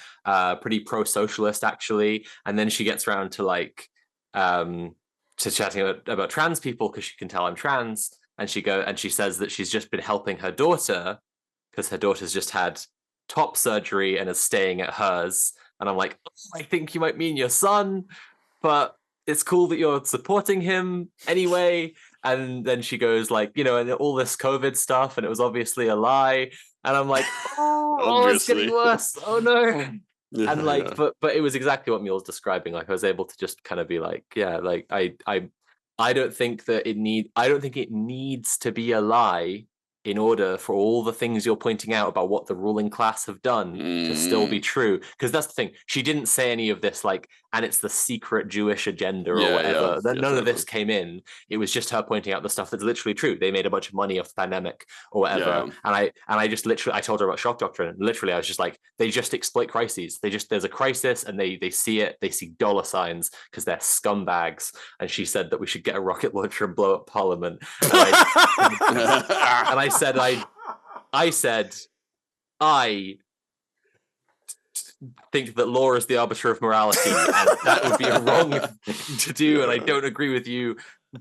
pretty pro-socialist, actually. And then she gets around to like, to chatting about trans people, because she can tell I'm trans. And she says that she's just been helping her daughter because her daughter's just had top surgery and is staying at hers. And I'm like, I think you might mean your son, but it's cool that you're supporting him anyway. And then she goes like, and all this COVID stuff, and it was obviously a lie. And I'm like, oh, it's getting worse. Oh no. Yeah, and like, yeah. but it was exactly what Mule's describing. Like, I was able to just kind of be like, yeah, like I don't think it needs to be a lie in order for all the things you're pointing out about what the ruling class have done to still be true. Because that's the thing. She didn't say any of this like, and it's the secret Jewish agenda or whatever. Yeah, None of this came in. It was just her pointing out the stuff that's literally true. They made a bunch of money off the pandemic or whatever. Yeah. And I just literally, I told her about shock doctrine. And literally, I was just like, they just exploit crises. There's a crisis and they see it. They see dollar signs because they're scumbags. And she said that we should get a rocket launcher and blow up Parliament. And I said, I think that law is the arbiter of morality, and that would be a wrong thing to do, and I don't agree with you.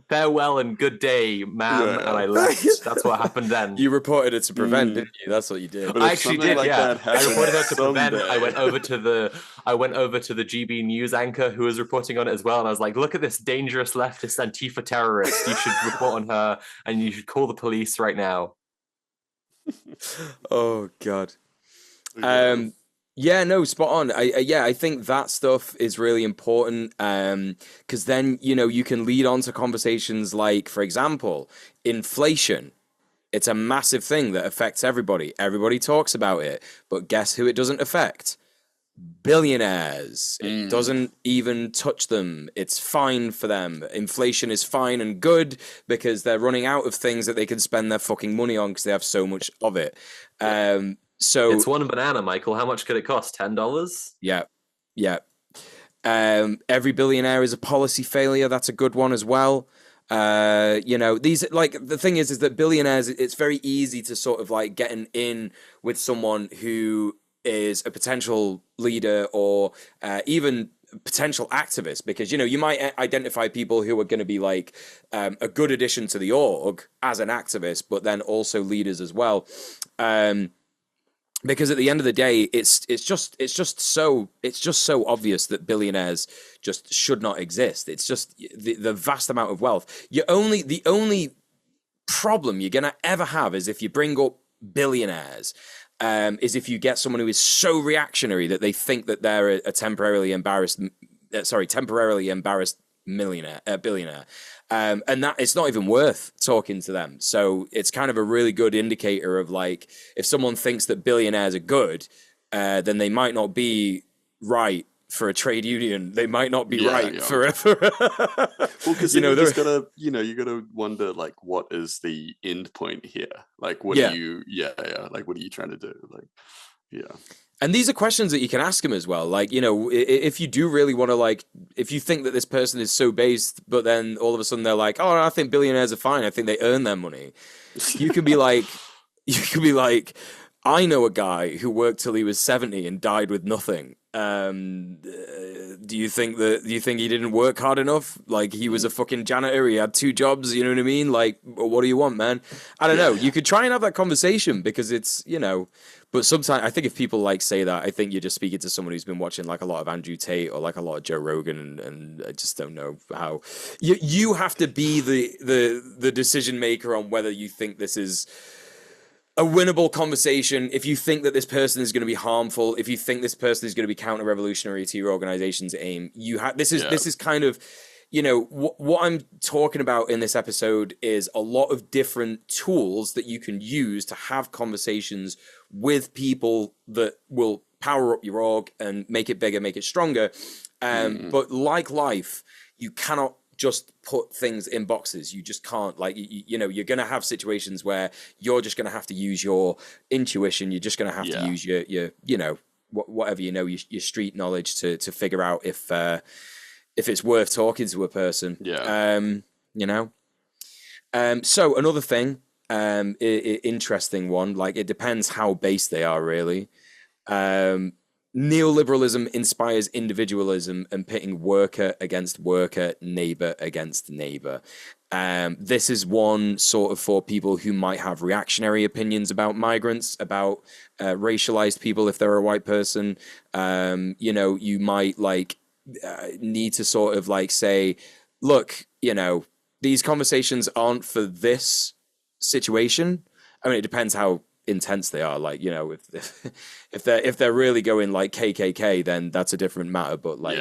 Farewell and good day, ma'am. Yeah. And I left. That's what happened then. You reported it to Prevent, didn't you? That's what you did. I actually did, like I reported it to Prevent. I went over to the GB News anchor who was reporting on it as well, and I was like, look at this dangerous leftist Antifa terrorist. You should report on her, and you should call the police right now. Oh God. Yeah, no, spot on. I think that stuff is really important, because then you can lead on to conversations like, for example, inflation. It's a massive thing that affects everybody. Everybody talks about it, but guess who it doesn't affect? Billionaires. It doesn't even touch them. It's fine for them. Inflation is fine and good because they're running out of things that they can spend their fucking money on because they have so much of it. So it's one banana, Michael. How much could it cost? $10? Yeah. Every billionaire is a policy failure. That's a good one as well. These, like, the thing is that billionaires, it's very easy to sort of like get in with someone who is a potential leader or even potential activist, because you might identify people who are going to be like a good addition to the org as an activist, but then also leaders as well. Because at the end of the day, it's just so obvious that billionaires just should not exist. It's just the vast amount of wealth. The only problem you're gonna ever have is if you bring up billionaires is if you get someone who is so reactionary that they think that they're a temporarily embarrassed billionaire. And that it's not even worth talking to them. So it's kind of a really good indicator of like, if someone thinks that billionaires are good, then they might not be right for a trade union. They might not be right for well, because you just gotta, you gotta wonder like, what is the end point here? Like, what are you? Like, what are you trying to do? Like, And these are questions that you can ask them as well. Like, if you do really want to, like, if you think that this person is so based, but then all of a sudden they're like, oh, I think billionaires are fine. I think they earn their money. You could be like, I know a guy who worked till he was 70 and died with nothing. Do you think he didn't work hard enough? Like, he was a fucking janitor. He had 2 jobs. You know what I mean? Like, what do you want, man? I don't know. You could try and have that conversation because it's, but sometimes I think if people like say that, I think you're just speaking to someone who's been watching like a lot of Andrew Tate or like a lot of Joe Rogan, and I just don't know how you have to be the decision maker on whether you think this is a winnable conversation. If you think that this person is going to be harmful, if you think this person is going to be counter-revolutionary to your organization's aim, this is kind of, what I'm talking about in this episode is a lot of different tools that you can use to have conversations with people that will power up your org and make it bigger, make it stronger. But like life, you cannot just put things in boxes. You just can't. Like, you're going to have situations where you're just going to have to use your intuition. You're just going to have to use your whatever your street knowledge to figure out if it's worth talking to a person. So another thing, interesting one. Like, it depends how based they are, really. Neoliberalism inspires individualism and pitting worker against worker, neighbor against neighbor. This is one sort of for people who might have reactionary opinions about migrants, about racialized people if they're a white person. You might need to sort of like say, look, these conversations aren't for this situation. I mean, it depends how intense they are. Like, if they're really going like KKK, then that's a different matter. But like,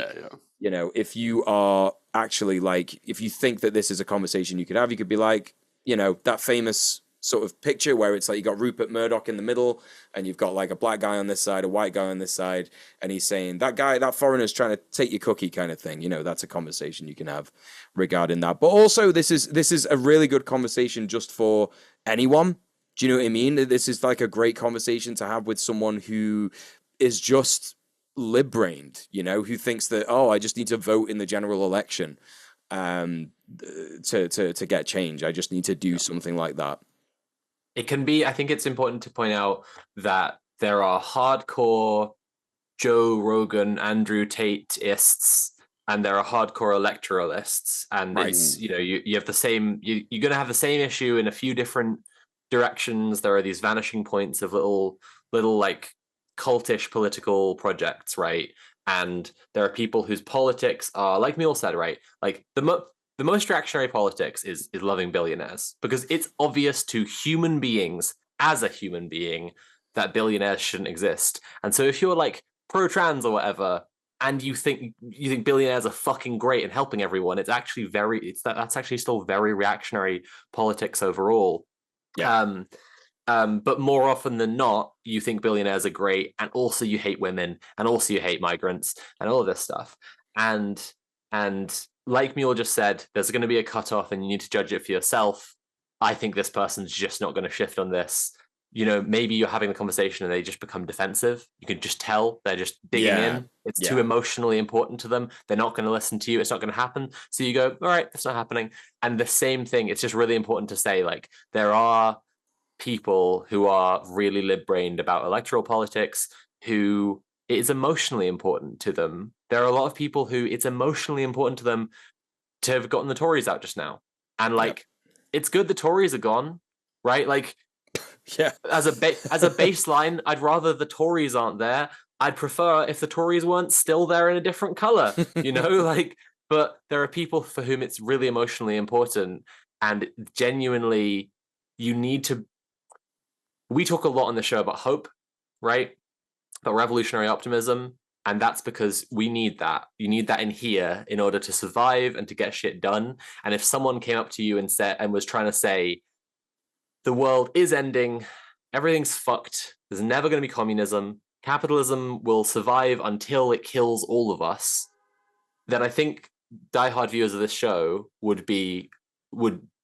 if you are actually like, if you think that this is a conversation you could have, you could be like, that famous sort of picture where it's like you got Rupert Murdoch in the middle and you've got like a black guy on this side, a white guy on this side, and he's saying that foreigner's trying to take your cookie kind of thing. That's a conversation you can have regarding that. But also this is a really good conversation just for anyone. Do you know what I mean? This is like a great conversation to have with someone who is just lib-brained, who thinks that, I just need to vote in the general election to get change. I just need to do something like that. It can be, I think it's important to point out that there are hardcore Joe Rogan, Andrew Tate-ists, and there are hardcore electoralists. And it's, you have the same, you're going to have the same issue in a few different directions. There are these vanishing points of little like cultish political projects, right? And there are people whose politics are, like Mule said, right? Like the most reactionary politics is loving billionaires, because it's obvious to human beings as a human being that billionaires shouldn't exist. And so if you're like pro-trans or whatever, and you think billionaires are fucking great and helping everyone, it's actually that's actually still very reactionary politics overall. But more often than not, you think billionaires are great, and also you hate women, and also you hate migrants, and all of this stuff. And like Mule just said, there's going to be a cutoff, and you need to judge it for yourself. I think this person's just not going to shift on this. Maybe you're having the conversation and they just become defensive. You can just tell they're just digging in. It's too emotionally important to them. They're not going to listen to you. It's not going to happen. So you go, all right, that's not happening. And the same thing, it's just really important to say, like, there are people who are really lib-brained about electoral politics who it is emotionally important to them. There are a lot of people who it's emotionally important to them to have gotten the Tories out just now. And it's good the Tories are gone, right? Like, as a baseline, I'd rather the Tories aren't there. I'd prefer if the Tories weren't still there in a different color, but there are people for whom it's really emotionally important, and genuinely you need to we talk a lot on the show about hope, right? About revolutionary optimism. And that's because we need that. You need that in here in order to survive and to get shit done. And if someone came up to you and was trying to say, the world is ending, everything's fucked, there's never going to be communism, capitalism will survive until it kills all of us, then I think diehard viewers of this show would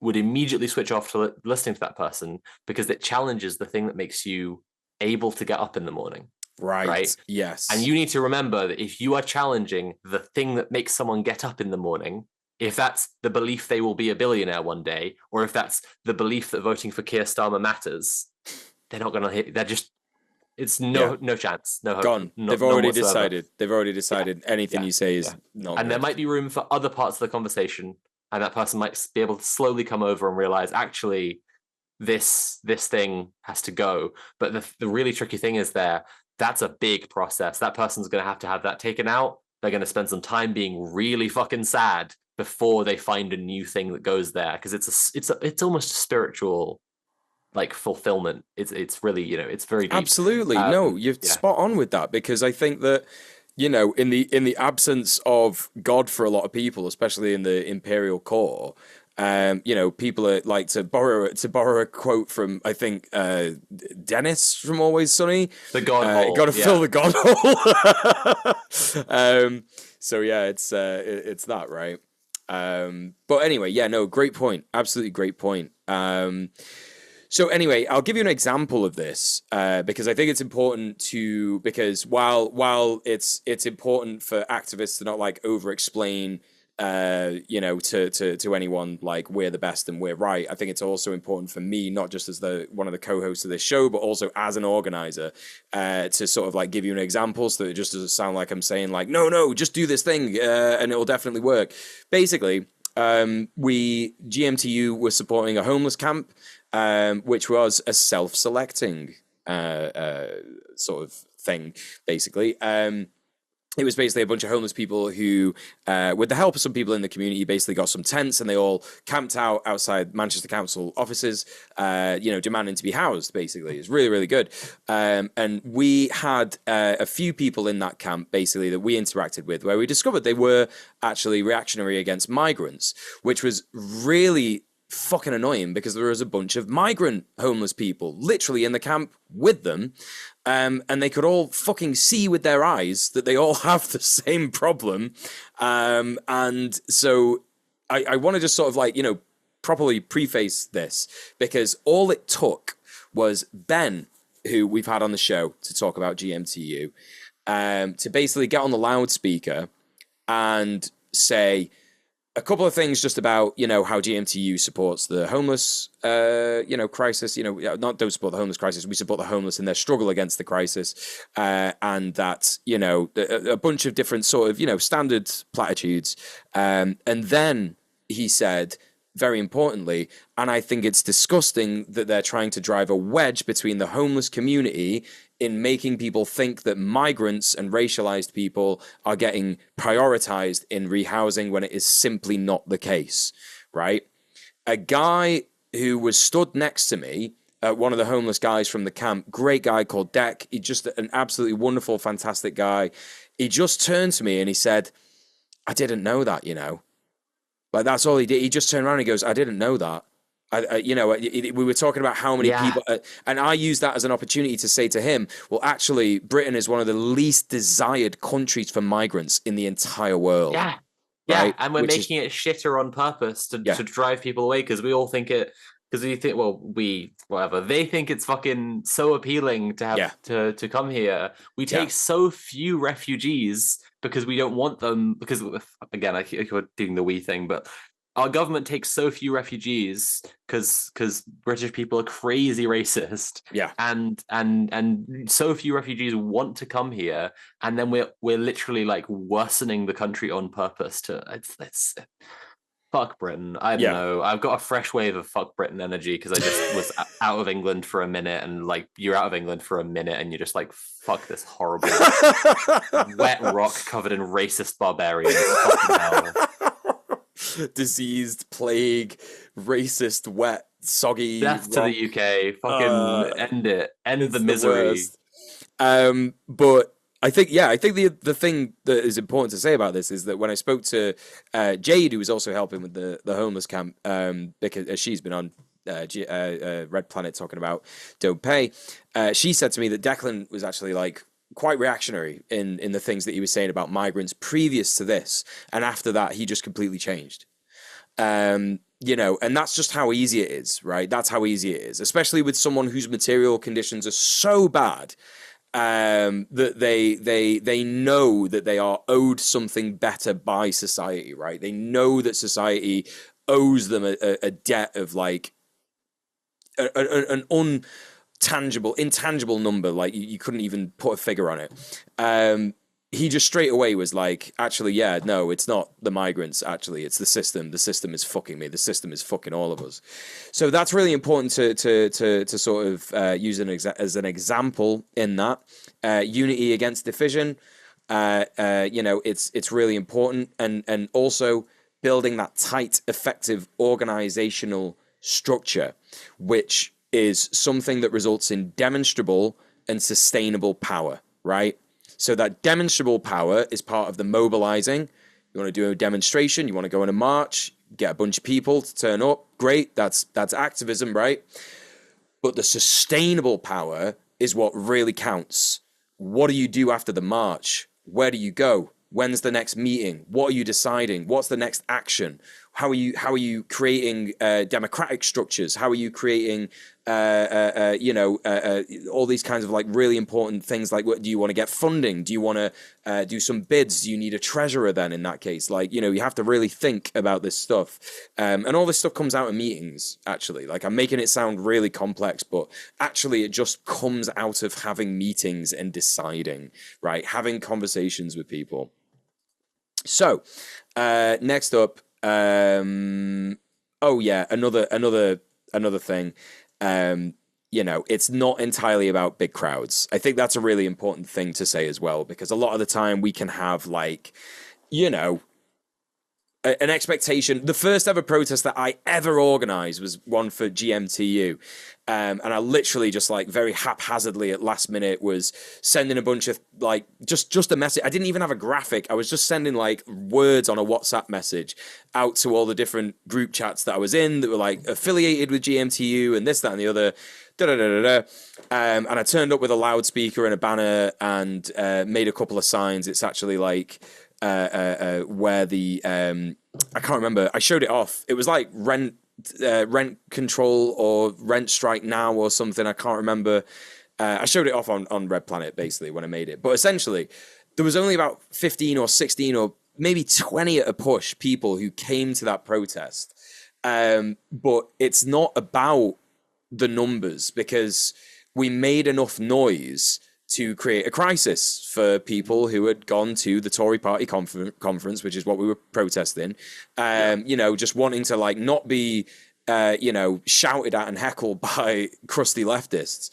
immediately switch off to listening to that person, because it challenges the thing that makes you able to get up in the morning. Right. Yes. And you need to remember that if you are challenging the thing that makes someone get up in the morning, if that's the belief they will be a billionaire one day, or if that's the belief that voting for Keir Starmer matters, they're not going to hit. They're just, it's no chance. No hope. Gone. They've already decided. They've already decided anything you say is not. And there might be room for other parts of the conversation, and that person might be able to slowly come over and realize, actually, this thing has to go. But the really tricky thing is that's a big process. That person's going to have that taken out. They're going to spend some time being really fucking sad before they find a new thing that goes there, because it's almost a spiritual like fulfillment. It's really, it's very deep. Absolutely. No, you're spot on with that, because I think that, in the absence of God for a lot of people, especially in the imperial core, people are like, to borrow a quote from, I think, Dennis from Always Sunny. The God hole. Got to fill the God hole. So yeah, it's that, right? But anyway, great point. Absolutely great point. So anyway, I'll give you an example of this, because I think it's important because while it's important for activists to not like over-explain, to anyone like we're the best and we're right. I think it's also important for me, not just as one of the co-hosts of this show, but also as an organizer, to sort of like give you an example so that it just doesn't sound like I'm saying like, no, just do this thing and it will definitely work. Basically, GMTU was supporting a homeless camp, which was a self-selecting sort of thing, basically. It was basically a bunch of homeless people who, with the help of some people in the community, basically got some tents, and they all camped out outside Manchester Council offices, demanding to be housed, basically. It's really, really good. And we had a few people in that camp, basically, that we interacted with, where we discovered they were actually reactionary against migrants, which was really fucking annoying, because there was a bunch of migrant homeless people literally in the camp with them. And they could all fucking see with their eyes that they all have the same problem. And so I want to just sort of like, properly preface this, because all it took was Ben, who we've had on the show to talk about GMTU, to basically get on the loudspeaker and say a couple of things just about, how GMTU supports the homeless, crisis. Don't support the homeless crisis. We support the homeless in their struggle against the crisis. And that, a bunch of different sort of, standard platitudes. And then he said, very importantly, and I think it's disgusting that they're trying to drive a wedge between the homeless community in making people think that migrants and racialized people are getting prioritized in rehousing when it is simply not the case, right? A guy who was stood next to me, one of the homeless guys from the camp, great guy called Deck, he's just an absolutely wonderful, fantastic guy. He just turned to me and he said, I didn't know that, Like, that's all he did. He just turned around and he goes, I didn't know that. We were talking about how many people, and I used that as an opportunity to say to him, well, actually, Britain is one of the least desired countries for migrants in the entire world. Yeah. Right? And we're making it shitter on purpose to drive people away, because we all think because we think, they think it's fucking so appealing to have to come here. We take so few refugees because we don't want them, because, again, I keep doing the we thing, but our government takes so few refugees because British people are crazy racist. Yeah. And so few refugees want to come here, and then we're literally like worsening the country on purpose to it's fuck Britain. I don't know. I've got a fresh wave of fuck Britain energy because I just was out of England for a minute, and like you're out of England for a minute and you're just like, fuck this horrible wet rock covered in racist barbarians. Fucking hell. Diseased, plague, racist, wet soggy. Death to the UK. Fucking end it. End the It's misery. worst. But I think the thing that is important to say about this is that when I spoke to Jade, who was also helping with the homeless camp, because she's been on Red Planet talking about Don't Pay, she said to me that Declan was actually like quite reactionary in the things that he was saying about migrants previous to this, and after that he just completely changed. You know, and that's just how easy it is, right? That's how easy it is, especially with someone whose material conditions are so bad that they know that they are owed something better by society, right? They know that society owes them a debt of like an intangible number, like you couldn't even put a figure on it. He just straight away was like, actually, yeah, no, it's not the migrants. Actually, it's the system. The system is fucking me. The system is fucking all of us. So that's really important to sort of use as an example in that unity against division. You know, it's really important, and also building that tight, effective organizational structure, which is something that results in demonstrable and sustainable power, right? So that demonstrable power is part of the mobilizing. You want to do a demonstration, you want to go on a march, get a bunch of people to turn up. Great, that's activism, right? But the sustainable power is what really counts. What do you do after the march? Where do you go? When's the next meeting? What are you deciding? What's the next action? How are you creating democratic structures? How are you creating all these kinds of like really important things? Like, what do you want to get funding? Do you want to do some bids? Do you need a treasurer then in that case? Like, you know, you have to really think about this stuff. And all this stuff comes out of meetings, actually. Like, I'm making it sound really complex, but actually it just comes out of having meetings and deciding, right? Having conversations with people. So, next up, oh yeah, another thing. You know, it's not entirely about big crowds. I think that's a really important thing to say as well, because a lot of the time we can have like, you know, an expectation. The first ever protest that I ever organized was one for GMTU. And I literally just like very haphazardly at last minute was sending a bunch of like, just a message. I didn't even have a graphic. I was just sending like words on a WhatsApp message out to all the different group chats that I was in that were like affiliated with GMTU and this, that, and the other. And I turned up with a loudspeaker and a banner and made a couple of signs. It's actually like, where the I can't remember. I showed it off. It was like rent control or rent strike now or something. I can't remember. I showed it off on Red Planet basically when I made it. But essentially, there was only about 15 or 16 or maybe 20 at a push people who came to that protest. But it's not about the numbers, because we made enough noise to create a crisis for people who had gone to the Tory party conference, which is what we were protesting, you know, just wanting to like not be, you know, shouted at and heckled by crusty leftists.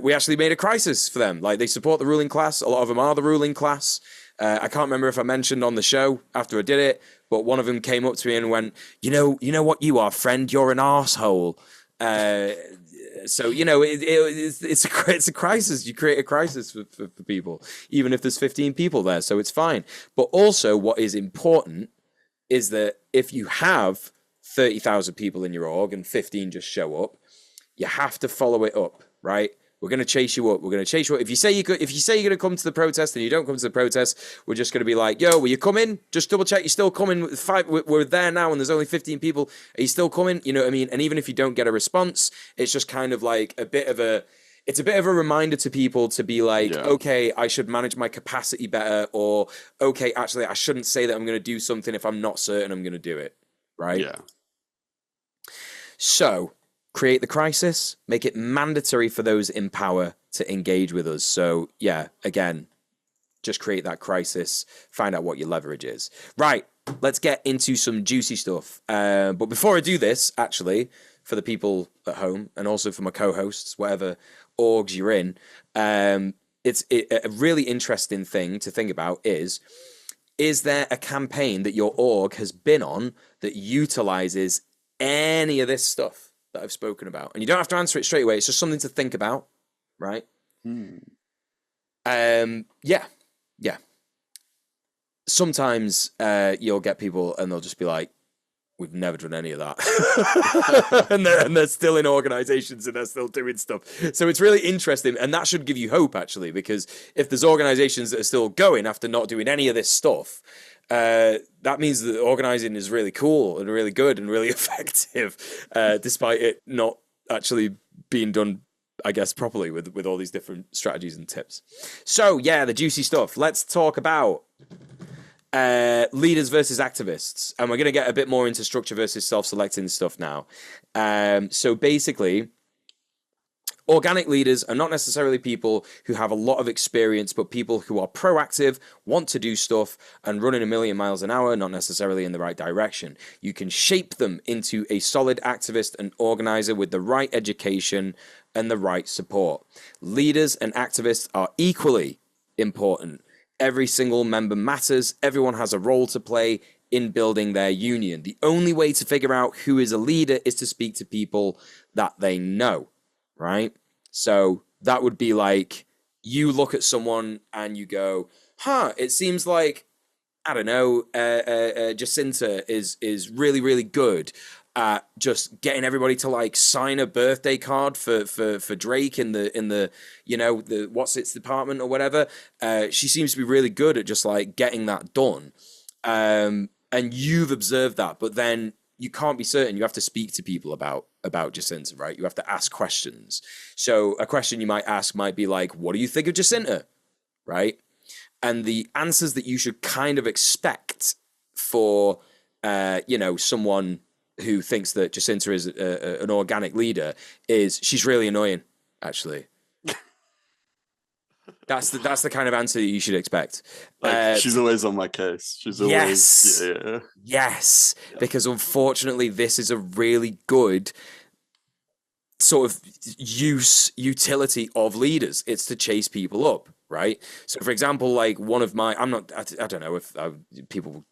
We actually made a crisis for them. Like, they support the ruling class. A lot of them are the ruling class. I can't remember if I mentioned on the show after I did it, but one of them came up to me and went, you know what you are, friend? You're an arsehole. So, you know, it's a crisis. You create a crisis for people, even if there's 15 people there. So it's fine. But also what is important is that if you have 30,000 people in your org and 15 just show up, you have to follow it up, right? We're going to chase you up. We're going to chase you up. If you say you're going to come to the protest and you don't come to the protest, we're just going to be like, yo, will you come in? Just double check you're still coming. We're there now and there's only 15 people. Are you still coming? You know what I mean? And even if you don't get a response, it's just kind of like it's a bit of a reminder to people to be like, okay, I should manage my capacity better, or okay, actually, I shouldn't say that I'm going to do something if I'm not certain I'm going to do it, right? Yeah. So, create the crisis, make it mandatory for those in power to engage with us. So, yeah, again, just create that crisis, find out what your leverage is. Right, let's get into some juicy stuff. But before I do this, actually, for the people at home and also for my co-hosts, whatever orgs you're in, it's a really interesting thing to think about is there a campaign that your org has been on that utilizes any of this stuff? that I've spoken about? And you don't have to answer it straight away. It's just something to think about, right? Yeah. Sometimes you'll get people and they'll just be like, we've never done any of that. and they're still in organizations and they're still doing stuff. So it's really interesting. And that should give you hope, actually, because if there's organizations that are still going after not doing any of this stuff, that means that organizing is really cool and really good and really effective, despite it not actually being done, I guess, properly with all these different strategies and tips. So yeah, the juicy stuff. Let's talk about leaders versus activists, and we're going to get a bit more into structure versus self-selecting stuff now. So basically, organic leaders are not necessarily people who have a lot of experience, but people who are proactive, want to do stuff, and running a million miles an hour, not necessarily in the right direction. You can shape them into a solid activist and organizer with the right education and the right support. Leaders and activists are equally important. Every single member matters. Everyone has a role to play in building their union. The only way to figure out who is a leader is to speak to people that they know, right? So that would be like, you look at someone and you go, it seems like, I don't know, Jacinta is really, really good at just getting everybody to like sign a birthday card for Drake in the the what's its department or whatever. She seems to be really good at just like getting that done. And you've observed that, but then you can't be certain. You have to speak to people about Jacinta, right? You have to ask questions. So a question you might ask might be like, what do you think of Jacinta? Right? And the answers that you should kind of expect for someone who thinks that Jacinta is an organic leader is, she's really annoying, actually. That's the kind of answer that you should expect. She's always on my case. She's always... Yes, because unfortunately this is a really good sort of utility of leaders. It's to chase people up, right? So for example, like one of my... I don't know if people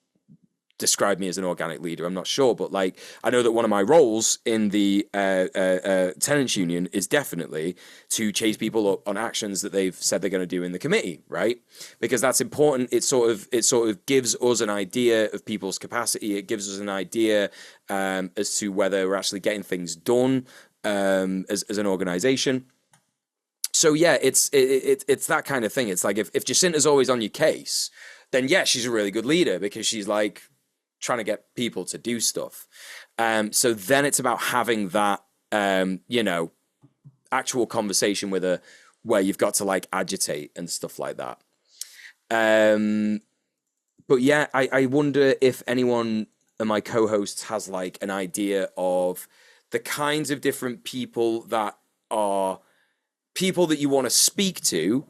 describe me as an organic leader, I'm not sure, but like I know that one of my roles in the tenants union is definitely to chase people up on actions that they've said they're going to do in the committee, right? Because that's important. It sort of gives us an idea of people's capacity. It gives us an idea as to whether we're actually getting things done as an organization. So yeah, it's that kind of thing. It's like if Jacinta's always on your case, then yeah, she's a really good leader because she's like trying to get people to do stuff. So then it's about having that, actual conversation with her where you've got to like agitate and stuff like that. But yeah, I wonder if anyone of my co-hosts has like an idea of the kinds of different people that are people that you want to speak to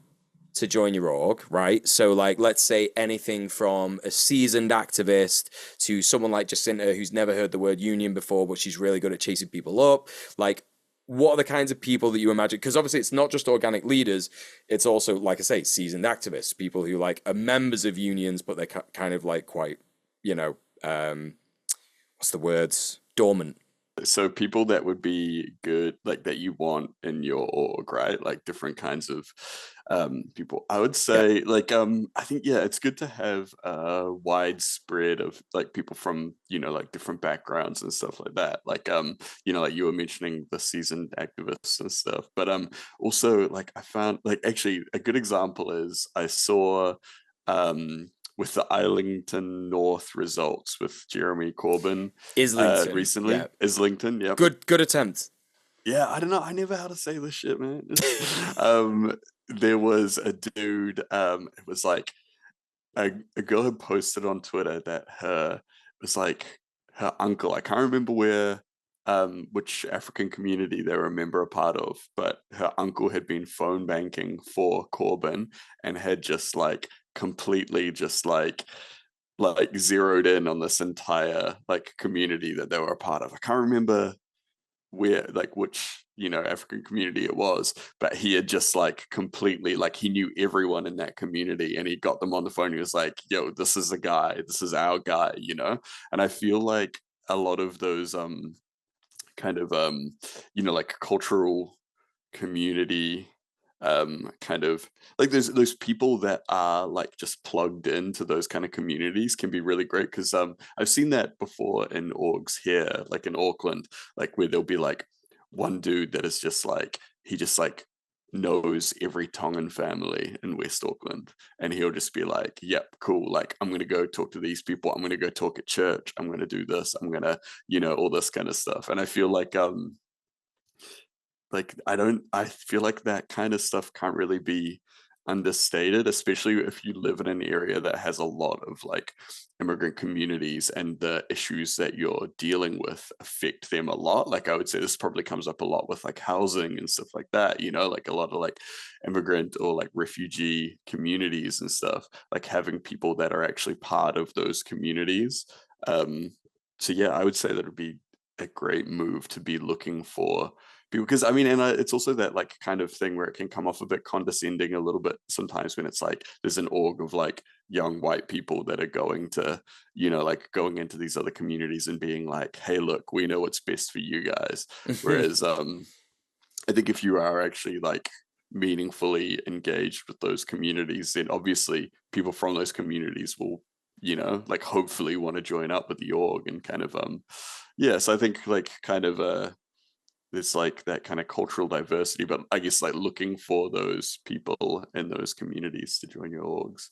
join your org, right? So like, let's say anything from a seasoned activist to someone like Jacinta, who's never heard the word union before, but she's really good at chasing people up. Like, what are the kinds of people that you imagine? Because obviously it's not just organic leaders. It's also, like I say, seasoned activists, people who like are members of unions, but they're kind of like quite, what's the words? Dormant. So people that would be good, like that you want in your org, right? Like different kinds of people. I would say, I think, it's good to have a wide spread of like people from, like different backgrounds and stuff like that. Like, like you were mentioning the seasoned activists and stuff. But also, like I found, like actually a good example is I saw with the Islington North results with Jeremy Corbyn recently. Yeah. Islington, yeah. Good attempt. Yeah, I don't know. I never know how to say this shit, man. There was a dude, it was like a girl had posted on Twitter that it was like her uncle, I can't remember which African community they were a member a part of, but her uncle had been phone banking for Corbyn and had just like completely just like zeroed in on this entire like community that they were a part of. I can't remember which African community it was, but he had just like completely like he knew everyone in that community and he got them on the phone. He was like, yo, this is the guy, this is our guy, and I feel like a lot of those kind of like cultural community, kind of like those people that are like just plugged into those kind of communities can be really great, because I've seen that before in orgs here, like in Auckland, like where there'll be like one dude that is just like, he just like knows every Tongan family in West Auckland, and he'll just be like, yep, cool, like I'm gonna go talk to these people, I'm gonna go talk at church, I'm gonna do this, I'm gonna, all this kind of stuff. And I feel like I feel like that kind of stuff can't really be understated, especially if you live in an area that has a lot of like immigrant communities, and the issues that you're dealing with affect them a lot. Like I would say this probably comes up a lot with like housing and stuff like that, like a lot of like immigrant or like refugee communities and stuff, like having people that are actually part of those communities. So yeah, I would say that it'd be a great move to be looking for people, because I mean, and it's also that like kind of thing where it can come off a bit condescending a little bit sometimes, when it's like there's an org of like young white people that are going to, like going into these other communities and being like, hey, look, we know what's best for you guys. Whereas I think if you are actually like meaningfully engaged with those communities, then obviously people from those communities will, like hopefully want to join up with the org, and kind of so I think like kind of there's like that kind of cultural diversity, but I guess like looking for those people in those communities to join your orgs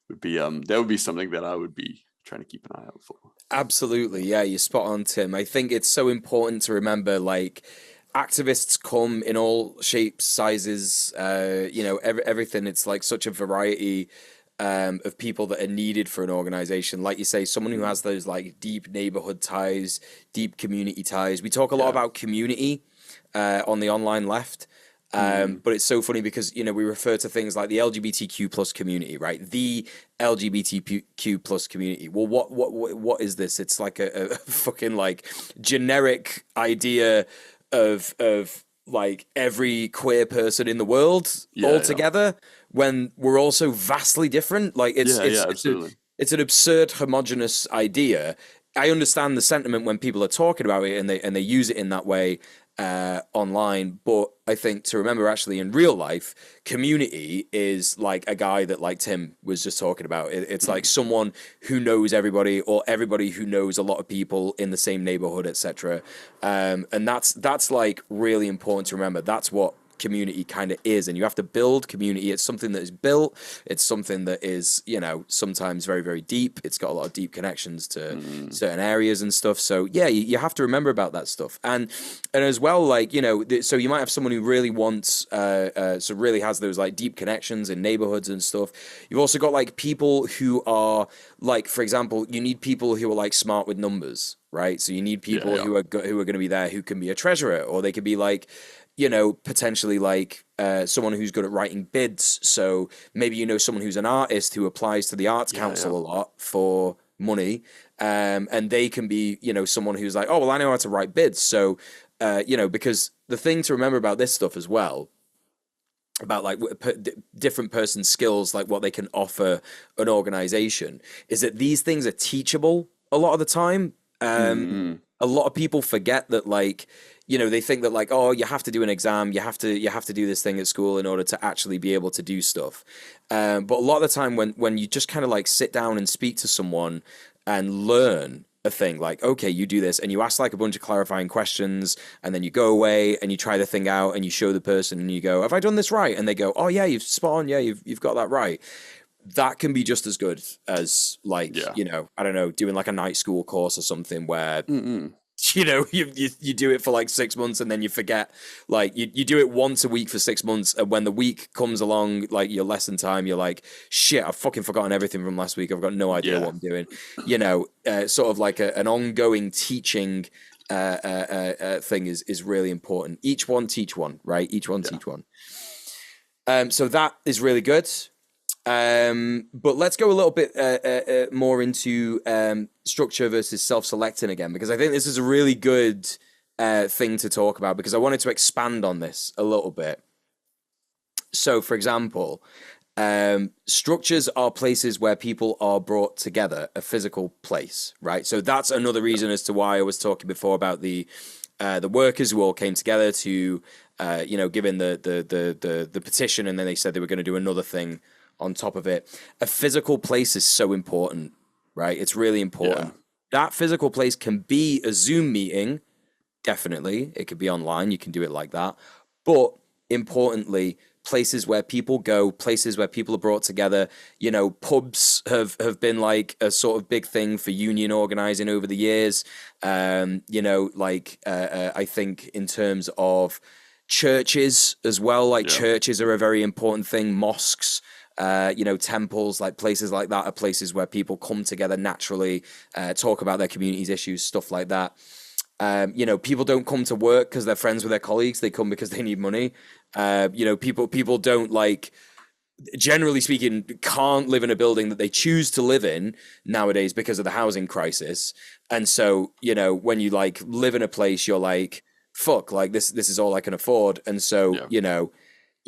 would be that would be something that I would be trying to keep an eye out for. Absolutely, yeah, you're spot on, Tim. I think it's so important to remember, like, activists come in all shapes, sizes, everything. It's like such a variety of people that are needed for an organization. Like you say, someone who has those like deep neighborhood ties, deep community ties. We talk a lot about community on the online left. But it's so funny because, we refer to things like the LGBTQ plus community, right? The LGBTQ plus community. Well, what is this? It's like a fucking like generic idea of like every queer person in the world all together, when we're all so vastly different. Like it's an absurd homogenous idea. I understand the sentiment when people are talking about it and they use it in that way online, but I think to remember actually in real life, community is like a guy that like Tim was just talking about. It's like someone who knows everybody, or everybody who knows a lot of people in the same neighborhood, etc. And that's like really important to remember. That's what community kind of is, and you have to build community. It's something that is built. It's something that is, sometimes very, very deep. It's got a lot of deep connections to certain areas and stuff. So yeah, you have to remember about that stuff. And as well, like, so you might have someone who really wants, so really has those like deep connections in neighborhoods and stuff. You've also got like people who are like, for example, you need people who are like smart with numbers, right? So you need people who are going to be there, who can be a treasurer, or they could be like, potentially like someone who's good at writing bids. So maybe someone who's an artist who applies to the Arts Council a lot for money, and they can be someone who's like, oh well, I know how to write bids. So because the thing to remember about this stuff as well, about like different person's skills, like what they can offer an organization, is that these things are teachable a lot of the time. A lot of people forget that, like, they think that like, oh, you have to do an exam, you have to do this thing at school in order to actually be able to do stuff. But a lot of the time when you just kind of like sit down and speak to someone and learn a thing, like, okay, you do this, and you ask like a bunch of clarifying questions, and then you go away and you try the thing out and you show the person and you go, have I done this right? And they go, oh yeah, you've spot on, yeah, you've got that right. That can be just as good as like, I don't know, doing like a night school course or something where, you do it for like 6 months and then you forget. Like you do it once a week for 6 months, and when the week comes along, like your lesson time, you're like, shit, I've fucking forgotten everything from last week. I've got no idea what I'm doing. Sort of like an ongoing teaching thing is really important. Each one teach one, right? Each one teach one. So that is really good. But let's go a little bit more into structure versus self-selecting again, because I think this is a really good thing to talk about, because I wanted to expand on this a little bit. So, for example, structures are places where people are brought together, a physical place, right? So that's another reason as to why I was talking before about the the workers who all came together to, give in the petition, and then they said they were going to do another thing on top of it. A physical place is so important, right? It's really important. Yeah. That physical place can be a Zoom meeting, definitely. It could be online. You can do it like that. But importantly, places where people go, places where people are brought together. Pubs have been like a sort of big thing for union organizing over the years. I think in terms of churches as well, like churches are a very important thing. Mosques, temples, like places like that are places where people come together naturally, talk about their community's issues, stuff like that. People don't come to work because they're friends with their colleagues. They come because they need money. People don't, like, generally speaking, can't live in a building that they choose to live in nowadays because of the housing crisis. And so, when you like live in a place, you're like, fuck, like this is all I can afford. And so,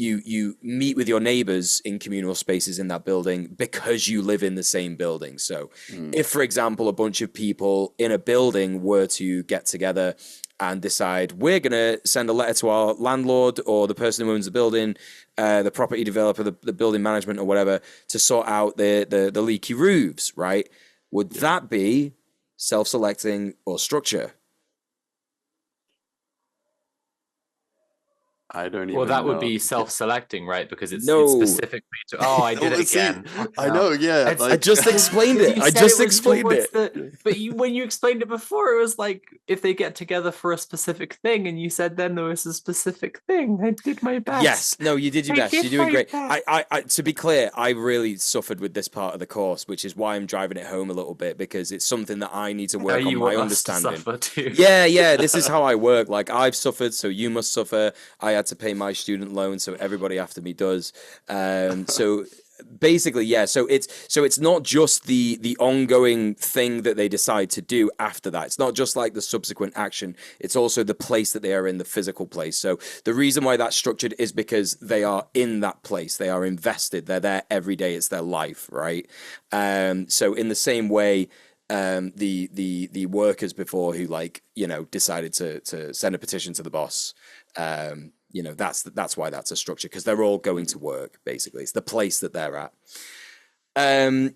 you meet with your neighbors in communal spaces in that building because you live in the same building. So if, for example, a bunch of people in a building were to get together and decide we're going to send a letter to our landlord or the person who owns the building, the property developer, the building management or whatever, to sort out the leaky roofs, right? Would that be self-selecting or structure? I don't even Well, that would know. be self-selecting, right? Because it's No. specifically to. Oh, I did No, it see, again. I know, yeah. It's- I just explained it. You I said just it was explained towards it. But when you explained it before, it was like if they get together for a specific thing, and you said then there was a specific thing. I did my best. Yes, no, you did your I best. did You're doing my great. best. I to be clear, I really suffered with this part of the course, which is why I'm driving it home a little bit, because it's something that I need to Now work on you my want us to understanding. suffer too. Yeah, this is how I work. Like, I've suffered, so you must suffer. I had to pay my student loan, so everybody after me does. So basically, yeah. So it's not just the ongoing thing that they decide to do after that. It's not just like the subsequent action. It's also the place that they are in, the physical place. So the reason why that's structured is because they are in that place. They are invested. They're there every day. It's their life, right? So in the same way, the workers before who, like, decided to send a petition to the boss, that's why that's a structure, because they're all going to work. Basically, it's the place that they're at. And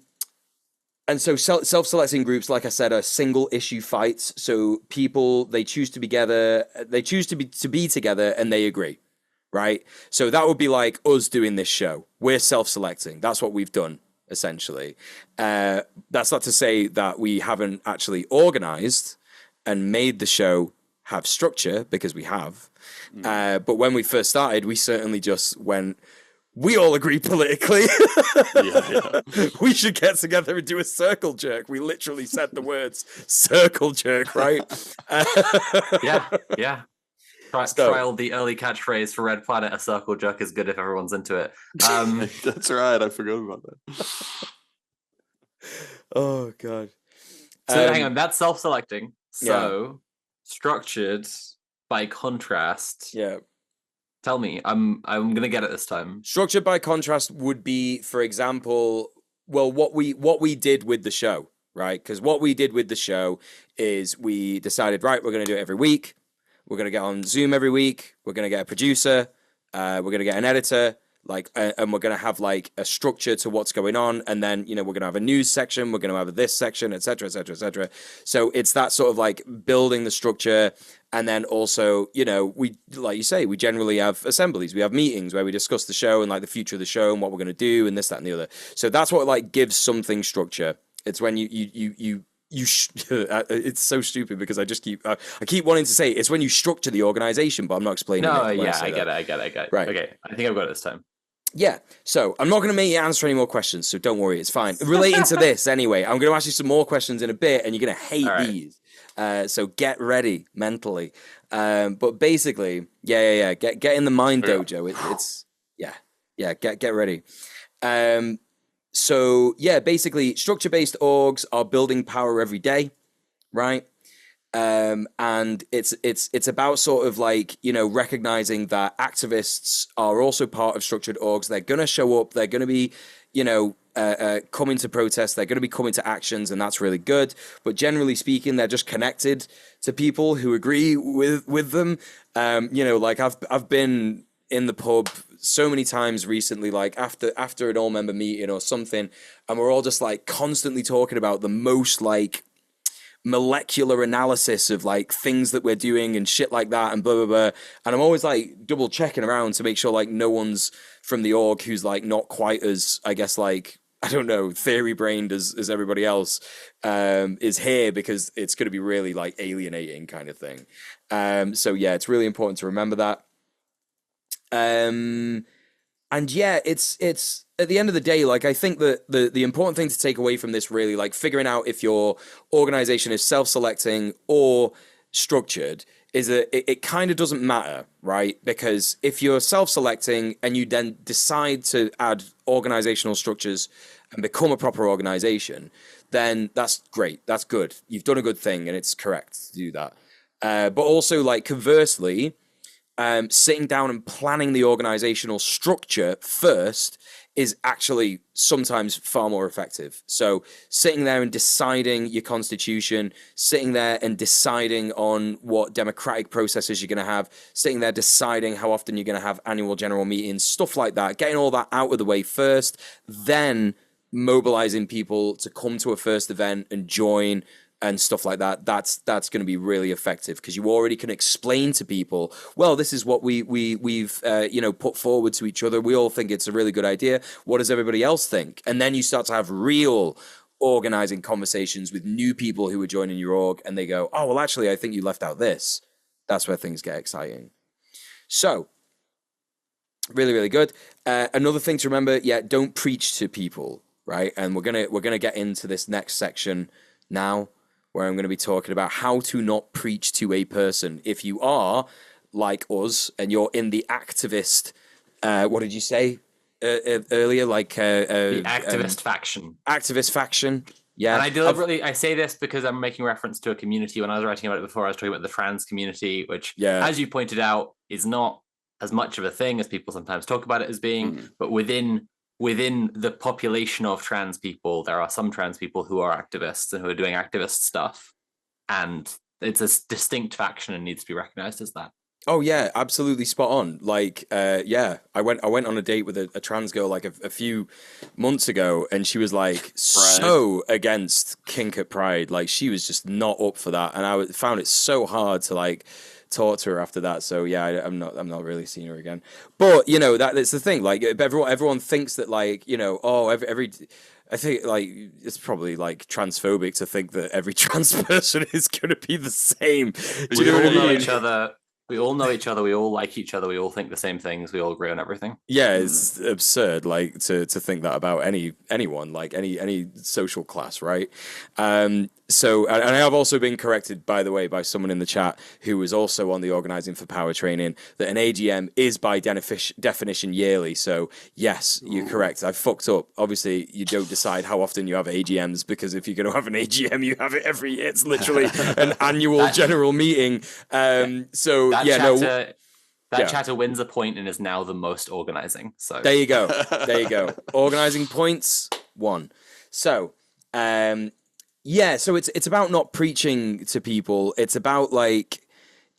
so self-selecting groups, like I said, are single issue fights. So people, they choose to be together, and they agree, right? So that would be like us doing this show. We're self-selecting. That's what we've done, essentially. That's not to say that we haven't actually organized and made the show have structure, because we have. But when we first started, we certainly just went, we all agree politically. We should get together and do a circle jerk. We literally said the words circle jerk, right? Yeah. Trialed the early catchphrase for Red Planet. A circle jerk is good if everyone's into it. That's right. I forgot about that. Oh God. So hang on, that's self-selecting. So structured by contrast. Yeah. Tell me, I'm gonna get it this time. Structured by contrast would be, for example, well, what we did with the show, right? Because what we did with the show is we decided, right, we're going to do it every week. We're going to get on Zoom every week. We're going to get a producer. We're going to get an editor. And we're going to have like a structure to what's going on. And then, we're going to have a news section. We're going to have this section, et cetera, et cetera, et cetera. So it's that sort of like building the structure. And then also, we, like you say, we generally have assemblies. We have meetings where we discuss the show and like the future of the show and what we're going to do and this, that, and the other. So that's what like gives something structure. It's when it's so stupid because I keep wanting to say it's when you structure the organization, but I'm not explaining it. I get it. Right. Okay, I think I've got it this time. Yeah, so I'm not going to make you answer any more questions, so don't worry, it's fine. Relating to this, anyway, I'm going to ask you some more questions in a bit, and you're going to hate these. So get ready mentally. But basically, get in the mind dojo. Get ready. So yeah, basically, structure-based orgs are building power every day, right? And it's about sort of like, recognizing that activists are also part of structured orgs. They're going to show up. They're going to be, coming to protest. They're going to be coming to actions, and that's really good. But generally speaking, they're just connected to people who agree with them. Like I've been in the pub so many times recently, like after an all-member meeting or something, and we're all just like constantly talking about the most like molecular analysis of like things that we're doing and shit like that and blah blah blah. And I'm always like double checking around to make sure like no one's from the org who's like not quite as, I guess, like, I don't know, theory brained as everybody else is here, because it's going to be really like alienating kind of thing. So yeah, it's really important to remember that. And yeah, it's at the end of the day, like, I think that the important thing to take away from this, really, like figuring out if your organization is self-selecting or structured, is that it kind of doesn't matter, right? Because if you're self-selecting and you then decide to add organizational structures and become a proper organization, then that's great. That's good. You've done a good thing, and it's correct to do that. But also, like, conversely, sitting down and planning the organizational structure first is actually sometimes far more effective. So sitting there and deciding your constitution, sitting there and deciding on what democratic processes you're going to have, sitting there deciding how often you're going to have annual general meetings, stuff like that, getting all that out of the way first, then mobilizing people to come to a first event and join and stuff like that, that's going to be really effective, because you already can explain to people, well, this is what we've put forward to each other. We all think it's a really good idea. What does everybody else think? And then you start to have real organizing conversations with new people who are joining your org, and they go, oh, well, actually, I think you left out this. That's where things get exciting. So, really, really good. Another thing to remember, don't preach to people, right? And we're gonna get into this next section now, where I'm going to be talking about how to not preach to a person. If you are like us and you're in the activist, what did you say earlier? Like the activist faction. Activist faction. Yeah. And I deliberately, I say this because I'm making reference to a community. When I was writing about it before, I was talking about the trans community, which, as you pointed out, is not as much of a thing as people sometimes talk about it as being, but within the population of trans people, there are some trans people who are activists and who are doing activist stuff, and it's a distinct faction and needs to be recognized as that. Oh yeah, absolutely spot on. Like, I went on a date with a trans girl like a few months ago, and she was like so against kink at Pride. Like, she was just not up for that, and I found it so hard to like talk to her after that. So yeah, I'm not really seeing her again. But that's the thing. Like, everyone thinks that, like, every I think, like, it's probably like transphobic to think that every trans person is going to be the same. Do you know what I mean? Each other. We all know each other. We all like each other. We all think the same things. We all agree on everything. Yeah, it's absurd, like, to think that about anyone, like any social class, right? So, and I have also been corrected, by the way, by someone in the chat who was also on the Organizing for Power training, that an AGM is by definition yearly. So yes, you're correct. I fucked up. Obviously, you don't decide how often you have AGMs, because if you're going to have an AGM, you have it every year. It's literally an annual general meeting. So that chatter wins a point and is now the most organizing. So there you go. Organizing points 1. So, so it's about not preaching to people. It's about, like,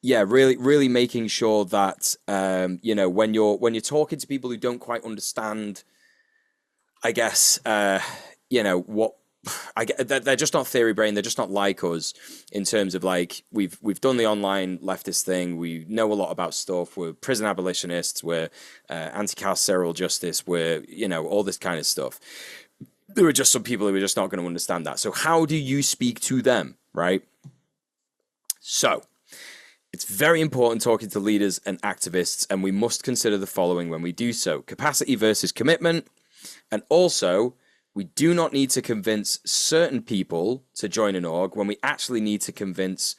really making sure that when you're talking to people who don't quite understand, I guess, what. They're just not theory brain. They're just not like us in terms of, like, we've done the online leftist thing. We know a lot about stuff. We're prison abolitionists. We're anti-carceral justice. We're all this kind of stuff. There are just some people who are just not going to understand that. So how do you speak to them, right? So it's very important talking to leaders and activists, and we must consider the following when we do so: capacity versus commitment, and also, we do not need to convince certain people to join an org when we actually need to convince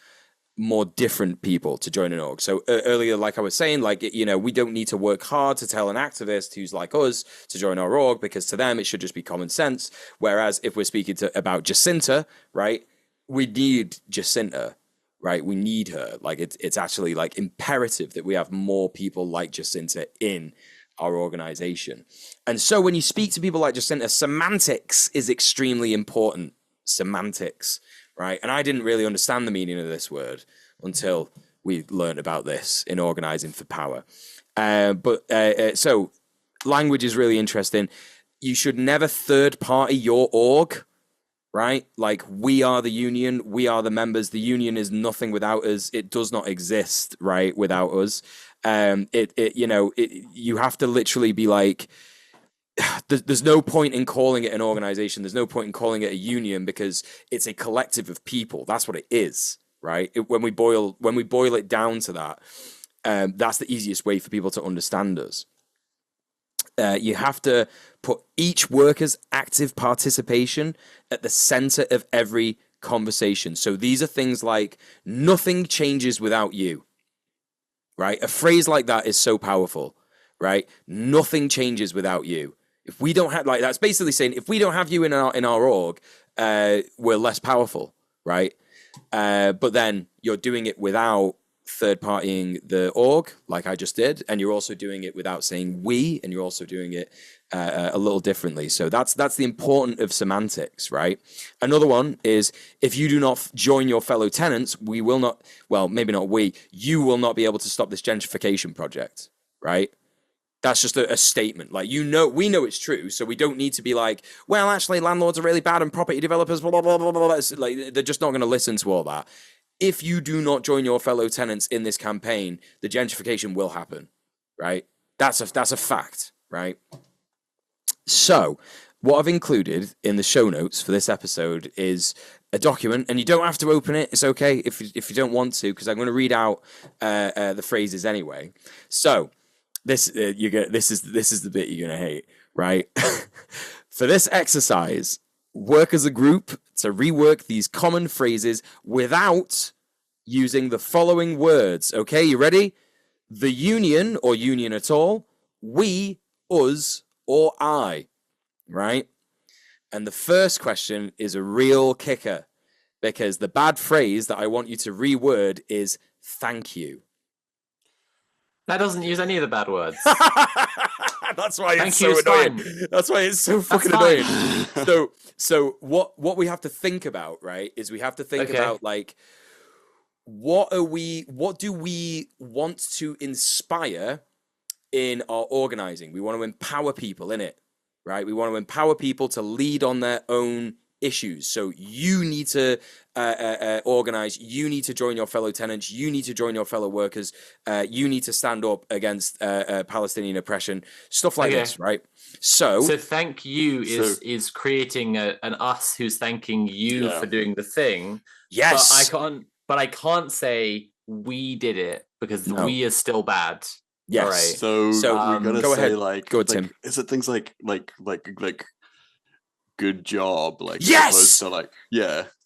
more different people to join an org. So earlier, like I was saying, like, we don't need to work hard to tell an activist who's like us to join our org, because to them it should just be common sense. Whereas if we're speaking about Jacinta, right, we need Jacinta, right? We need her. Like, it's actually, like, imperative that we have more people like Jacinta in our organization. And so when you speak to people like Jacinta, semantics is extremely important. Semantics, right? And I didn't really understand the meaning of this word until we learned about this in organizing for power. So language is really interesting. You should never third party your org, right? Like, we are the union, we are the members. The union is nothing without us. It does not exist, right, without us. You have to literally be like, there's no point in calling it an organization. There's no point in calling it a union, because it's a collective of people. That's what it is, right? When we boil it down to that, that's the easiest way for people to understand us. You have to put each worker's active participation at the center of every conversation. So these are things like, nothing changes without you, right? A phrase like that is so powerful, right? Nothing changes without you. If we don't have, like, that's basically saying, if we don't have you in our org, we're less powerful, right? But then you're doing it without third partying the org, like I just did, and you're also doing it without saying we, and you're also doing it a little differently. So that's the importance of semantics, right? Another one is, if you do not join your fellow tenants, we will not, well, maybe not we, you will not be able to stop this gentrification project, right? That's just a statement. Like, we know it's true, so we don't need to be like, well, actually, landlords are really bad and property developers, blah, blah, blah, blah, blah. Like, they're just not going to listen to all that. If you do not join your fellow tenants in this campaign, the gentrification will happen, right? That's a fact, right? So, what I've included in the show notes for this episode is a document, and you don't have to open it. It's okay if you don't want to, because I'm going to read out the phrases anyway. So, this is the bit you're going to hate, right? For this exercise, work as a group to rework these common phrases without using the following words. Okay, you ready? The union, or union at all, we, us, or I, right? And the first question is a real kicker, because the bad phrase that I want you to reword is thank you. That doesn't use any of the bad words. That's why Thank it's you, so it's annoying. fine. That's why it's so fucking fine. annoying. So what we have to think about, right, is we have to think about, like, what do we want to inspire in our organizing? We want to empower people in it, right? We want to empower people to lead on their own issues. So you need to organize. You need to join your fellow tenants. You need to join your fellow workers. You need to stand up against Palestinian oppression. Stuff like this, right? So thank you is creating an us who's thanking you for doing the thing. Yes, but I can't say we did it, because we is still bad. Yes. All right. So we gotta go say, ahead. like, go ahead, Tim. Is it things like good job, like, yes, as opposed to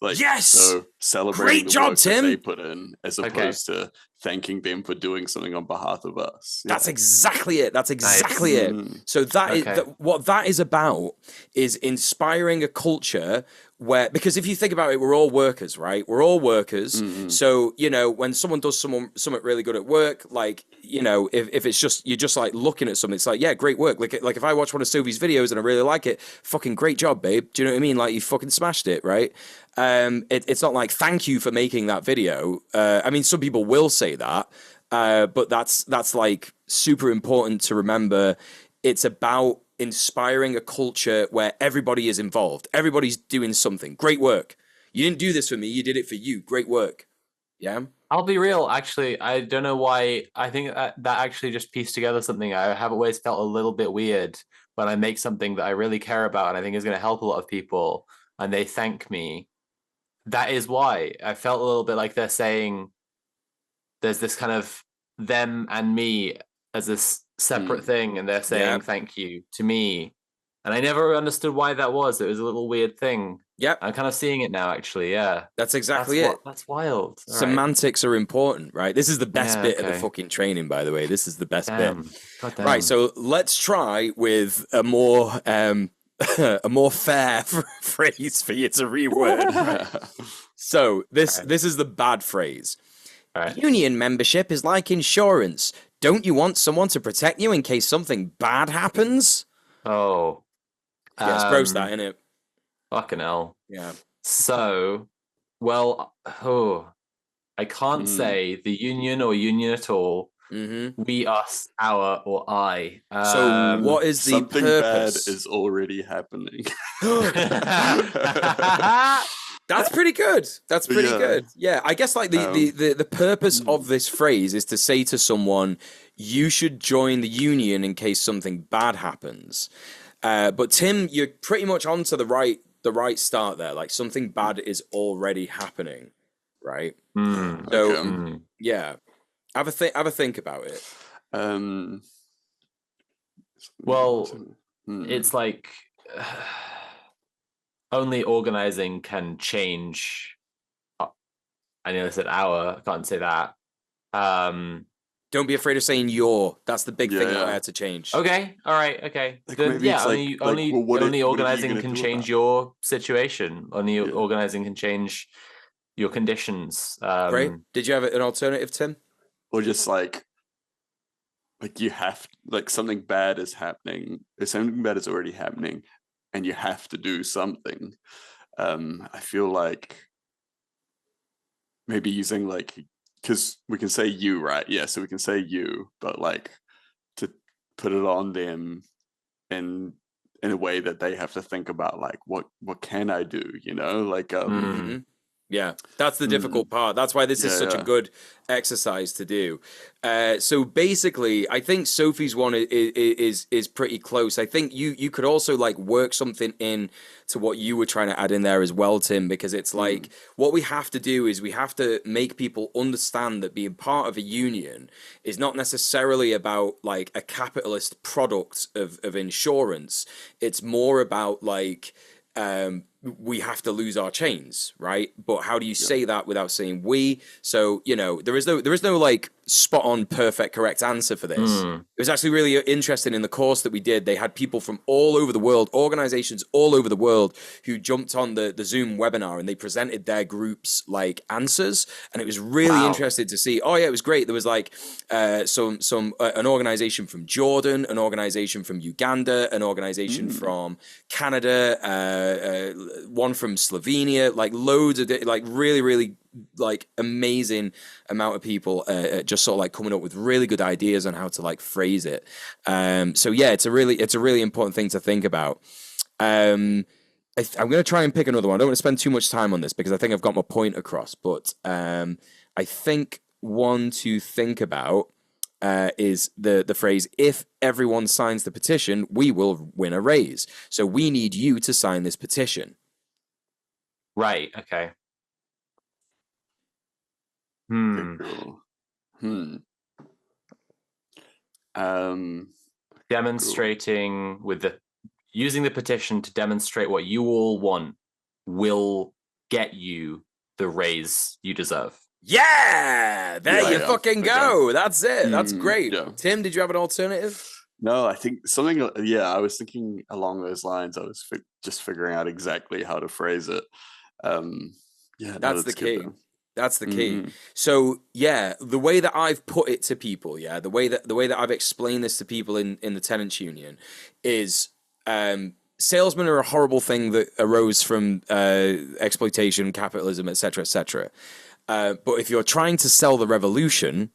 like, yes, so celebrating great job, work Tim, that they put in, as opposed to thanking them for doing something on behalf of us. That's exactly it. That's exactly it. So what that is about is inspiring a culture where, because if you think about it, we're all workers, right? We're all workers. So, when someone does something really good at work, like, if it's just, you're just like looking at something, it's like, yeah, great work. Like if I watch one of Sophie's videos and I really like it, fucking great job, babe. Do you know what I mean? Like, you fucking smashed it, right? It's not like, thank you for making that video. I mean, some people will say that, but that's like super important to remember. It's about inspiring a culture where everybody is involved. Everybody's doing something. Great work. You didn't do this for me. You did it for you. Great work. Yeah. I'll be real. Actually, I don't know why. I think that actually just pieced together something. I have always felt a little bit weird when I make something that I really care about and I think is going to help a lot of people, and they thank me. That is why I felt a little bit like they're saying there's this kind of them and me as this separate thing, and they're saying thank you to me. And I never understood why that was. It was a little weird thing. Yep. I'm kind of seeing it now, actually. Yeah. That's exactly it. That's wild. All Semantics are important, right? This is the best bit of the fucking training, by the way. This is the best bit. Goddamn. Right, so let's try with a more fair phrase for you to reword. So this is the bad phrase. All right. Union membership is like insurance. Don't you want someone to protect you in case something bad happens? Oh. Yeah, it's gross, that, isn't it? Fucking hell. Yeah. So, well, I can't say the union or union at all. Mm-hmm. We, us, our, or I. So what is the Something purpose? bad is already happening. That's pretty good. That's pretty Yeah. good. Yeah, I guess like the purpose of this phrase is to say to someone, you should join the union in case something bad happens. But Tim, you're pretty much onto the right start there. Like something bad is already happening, right? So Okay. yeah, have a think about it. Well, it's like only organizing can change. I nearly said our. I can't say that. Don't be afraid of saying your. That's the big thing that I yeah. had to change. Okay, all right, okay. Like, Then maybe yeah, it's only well, what are you organizing gonna can do change about it? your situation. Only Yeah. organizing can change your conditions. Great. Did you have an alternative, Tim? Or just like you have, like, something bad is happening, or something bad is already happening, and you have to do something. I feel like maybe using like, because we can say you, right? Yeah, so we can say you, but like to put it on them in a way that they have to think about, like, what can I do, like Mm-hmm. Yeah, that's the difficult part. That's why this is such a good exercise to do. So basically, I think Sophie's one is pretty close. I think you could also like work something in to what you were trying to add in there as well, Tim, because it's like what we have to do is we have to make people understand that being part of a union is not necessarily about like a capitalist product of insurance. It's more about like we have to lose our chains, right? But how do you say that without saying we? So, there is no like spot on perfect correct answer for this. It was actually really interesting in the course that we did. They had people from all over the world, organizations all over the world, who jumped on the Zoom webinar and they presented their groups like answers, and it was really interesting to see. Oh yeah, it was great. There was like an organization from Jordan, an organization from Uganda, an organization from Canada, one from Slovenia, like loads of like really like amazing amount of people just sort of like coming up with really good ideas on how to like phrase it. So yeah, it's a really important thing to think about. I'm going to try and pick another one. I don't want to spend too much time on this because I think I've got my point across, but I think one to think about is the phrase, if everyone signs the petition, we will win a raise. So we need you to sign this petition. Right, okay. Demonstrating using the petition to demonstrate what you all want will get you the raise you deserve. Yeah, there you fucking go. Okay. That's it. That's great. Yeah. Tim, did you have an alternative? No, I think something. I was thinking along those lines. I was just figuring out exactly how to phrase it. That's the key. That's the key. So yeah, the way that I've put it to people, the way that I've explained this to people in the tenants union is salesmen are a horrible thing that arose from exploitation, capitalism, etc., etc. But if you're trying to sell the revolution,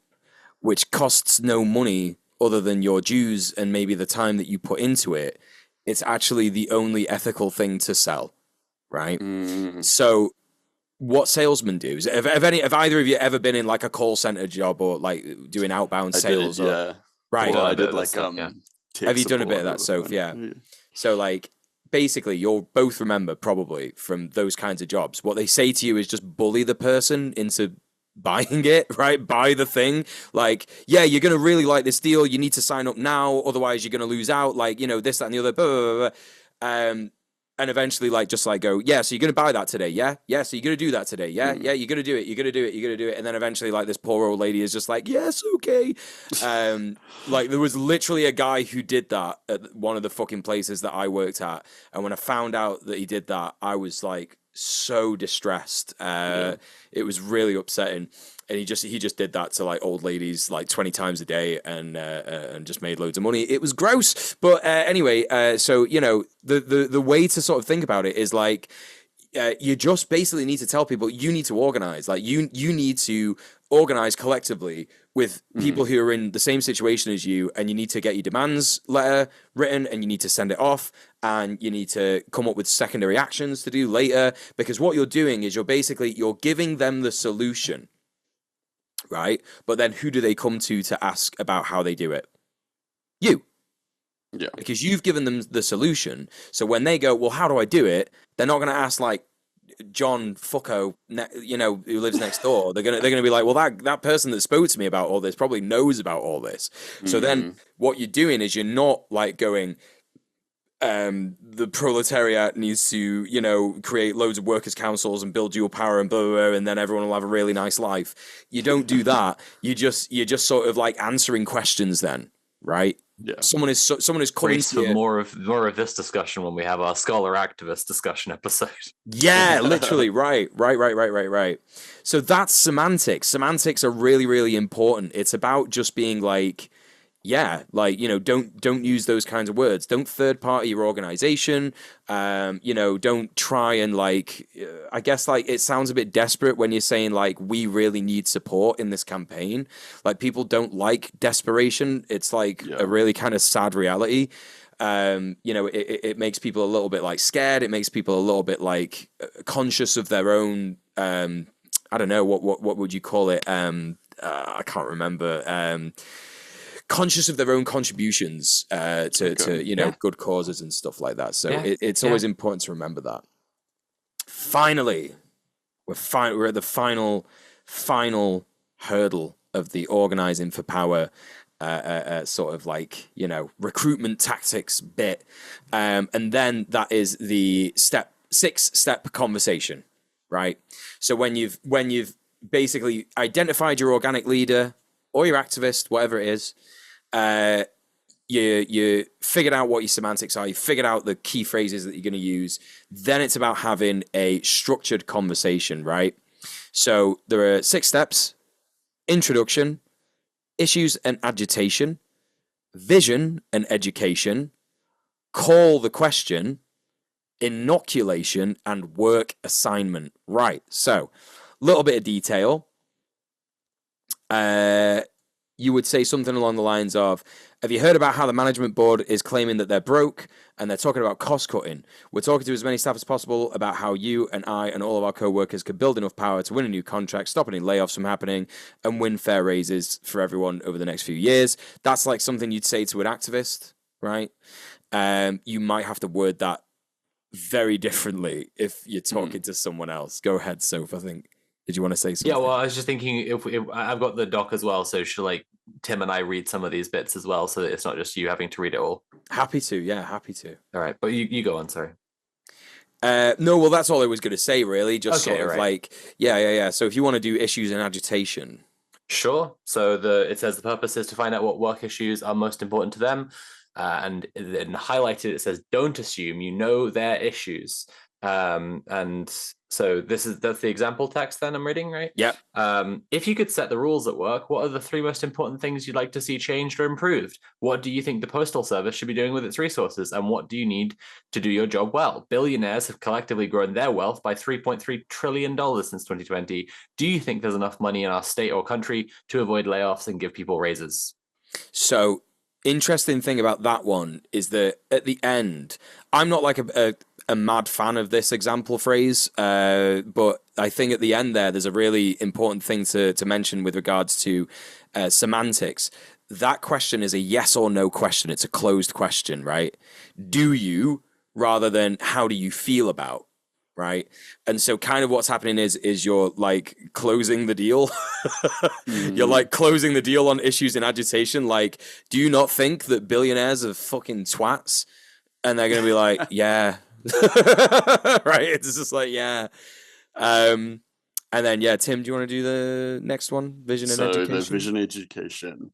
which costs no money other than your dues and maybe the time that you put into it, it's actually the only ethical thing to sell, right? So what salesmen do is, have either of you ever been in like a call center job or like doing outbound sales? Right. Well, I did like have you done a bit of that, Soph? Yeah. So like basically you'll both remember probably from those kinds of jobs, what they say to you is just bully the person into buying it, right? Buy the thing. Like, yeah, you're going to really like this deal. You need to sign up now. Otherwise you're going to lose out. Like, this, that, and the other. Blah, blah, blah. And eventually, like, just like go, yeah, so you're going to buy that today, yeah? Yeah, so you're going to do that today, yeah? Yeah, you're going to do it, you're going to do it, you're going to do it. And then eventually, like, this poor old lady is just like, yes, okay. Like, there was literally a guy who did that at one of the fucking places that I worked at. And when I found out that he did that, I was like, so distressed. It was really upsetting. And he just did that to like old ladies like 20 times a day and just made loads of money. It was gross. But anyway, so you know, the way to sort of think about it is like you just basically need to tell people you need to organize. Like you need to organize collectively with people who are in the same situation as you, and you need to get your demands letter written and you need to send it off, and you need to come up with secondary actions to do later, because what you're doing is you're giving them the solution, right? But then who do they come to ask about how they do it? You. Yeah. Because you've given them the solution. So when they go, well, how do I do it? They're not going to ask like John Fucko, you know, who lives next door. They're gonna be like, well, that person that spoke to me about all this probably knows about all this. So then what you're doing is you're not like going, the proletariat needs to, you know, create loads of workers' councils and build dual power and blah, blah, blah, and then everyone will have a really nice life. You don't do that. You're just sort of like answering questions then, right? Yeah. Someone is coming Brace to for you. more of this discussion when we have our scholar activist discussion episode. Yeah, literally, right. So that's semantics. Semantics are really, really important. It's about just being like, yeah, like, you know, don't use those kinds of words. Don't third party your organization. You know, don't try and like, I guess like it sounds a bit desperate when you're saying like, we really need support in this campaign. Like people don't like desperation. It's like a really kind of sad reality. You know, it makes people a little bit like scared. It makes people a little bit like conscious of their own, I don't know, what would you call it? I can't remember. Conscious of their own contributions to you know, good causes and stuff like that. So it's always important to remember that. Finally, we're at the final hurdle of the organizing for power sort of like, you know, recruitment tactics bit, and then that is the 6-step conversation, right? So when you've basically identified your organic leader or your activist, whatever it is, you figured out what your semantics are, you figured out the key phrases that you're going to use, then it's about having a structured conversation, right? So there are 6 steps: introduction, issues and agitation, vision and education, call the question, inoculation, and work assignment. Right, so a little bit of detail. You would say something along the lines of, have you heard about how the management board is claiming that they're broke and they're talking about cost cutting? We're talking to as many staff as possible about how you and I and all of our co-workers could build enough power to win a new contract, stop any layoffs from happening, and win fair raises for everyone over the next few years. That's like something you'd say to an activist, right? You might have to word that very differently if you're talking to someone else. Go ahead, Soph, I think. Did you want to say something? Yeah, well, I was just thinking if I've got the doc as well, so should like Tim and I read some of these bits as well, so that it's not just you having to read it all. Happy to. All right, but you go on. Sorry. No, well, that's all I was going to say, really. Just Okay, sort of right. like, yeah. So if you want to do issues and agitation. Sure. So it says the purpose is to find out what work issues are most important to them, and then highlighted it says don't assume you know their issues. And so that's the example text then I'm reading, right? Yep. If you could set the rules at work, what are the 3 most important things you'd like to see changed or improved? What do you think the postal service should be doing with its resources? And what do you need to do your job well? Billionaires have collectively grown their wealth by $3.3 trillion since 2020. Do you think there's enough money in our state or country to avoid layoffs and give people raises? So interesting thing about that one is that at the end, I'm not like a mad fan of this example phrase, but I think at the end there's a really important thing to mention with regards to semantics. That question is a yes or no question. It's a closed question, right? Do you, rather than how do you feel about, right? And so kind of what's happening is you're like closing the deal. You're like closing the deal on issues in agitation. Like, do you not think that billionaires are fucking twats? And they're going to be like, yeah. Right? It's just like, yeah. And then, yeah, Tim, do you want to do the next one? Vision and education? The vision education.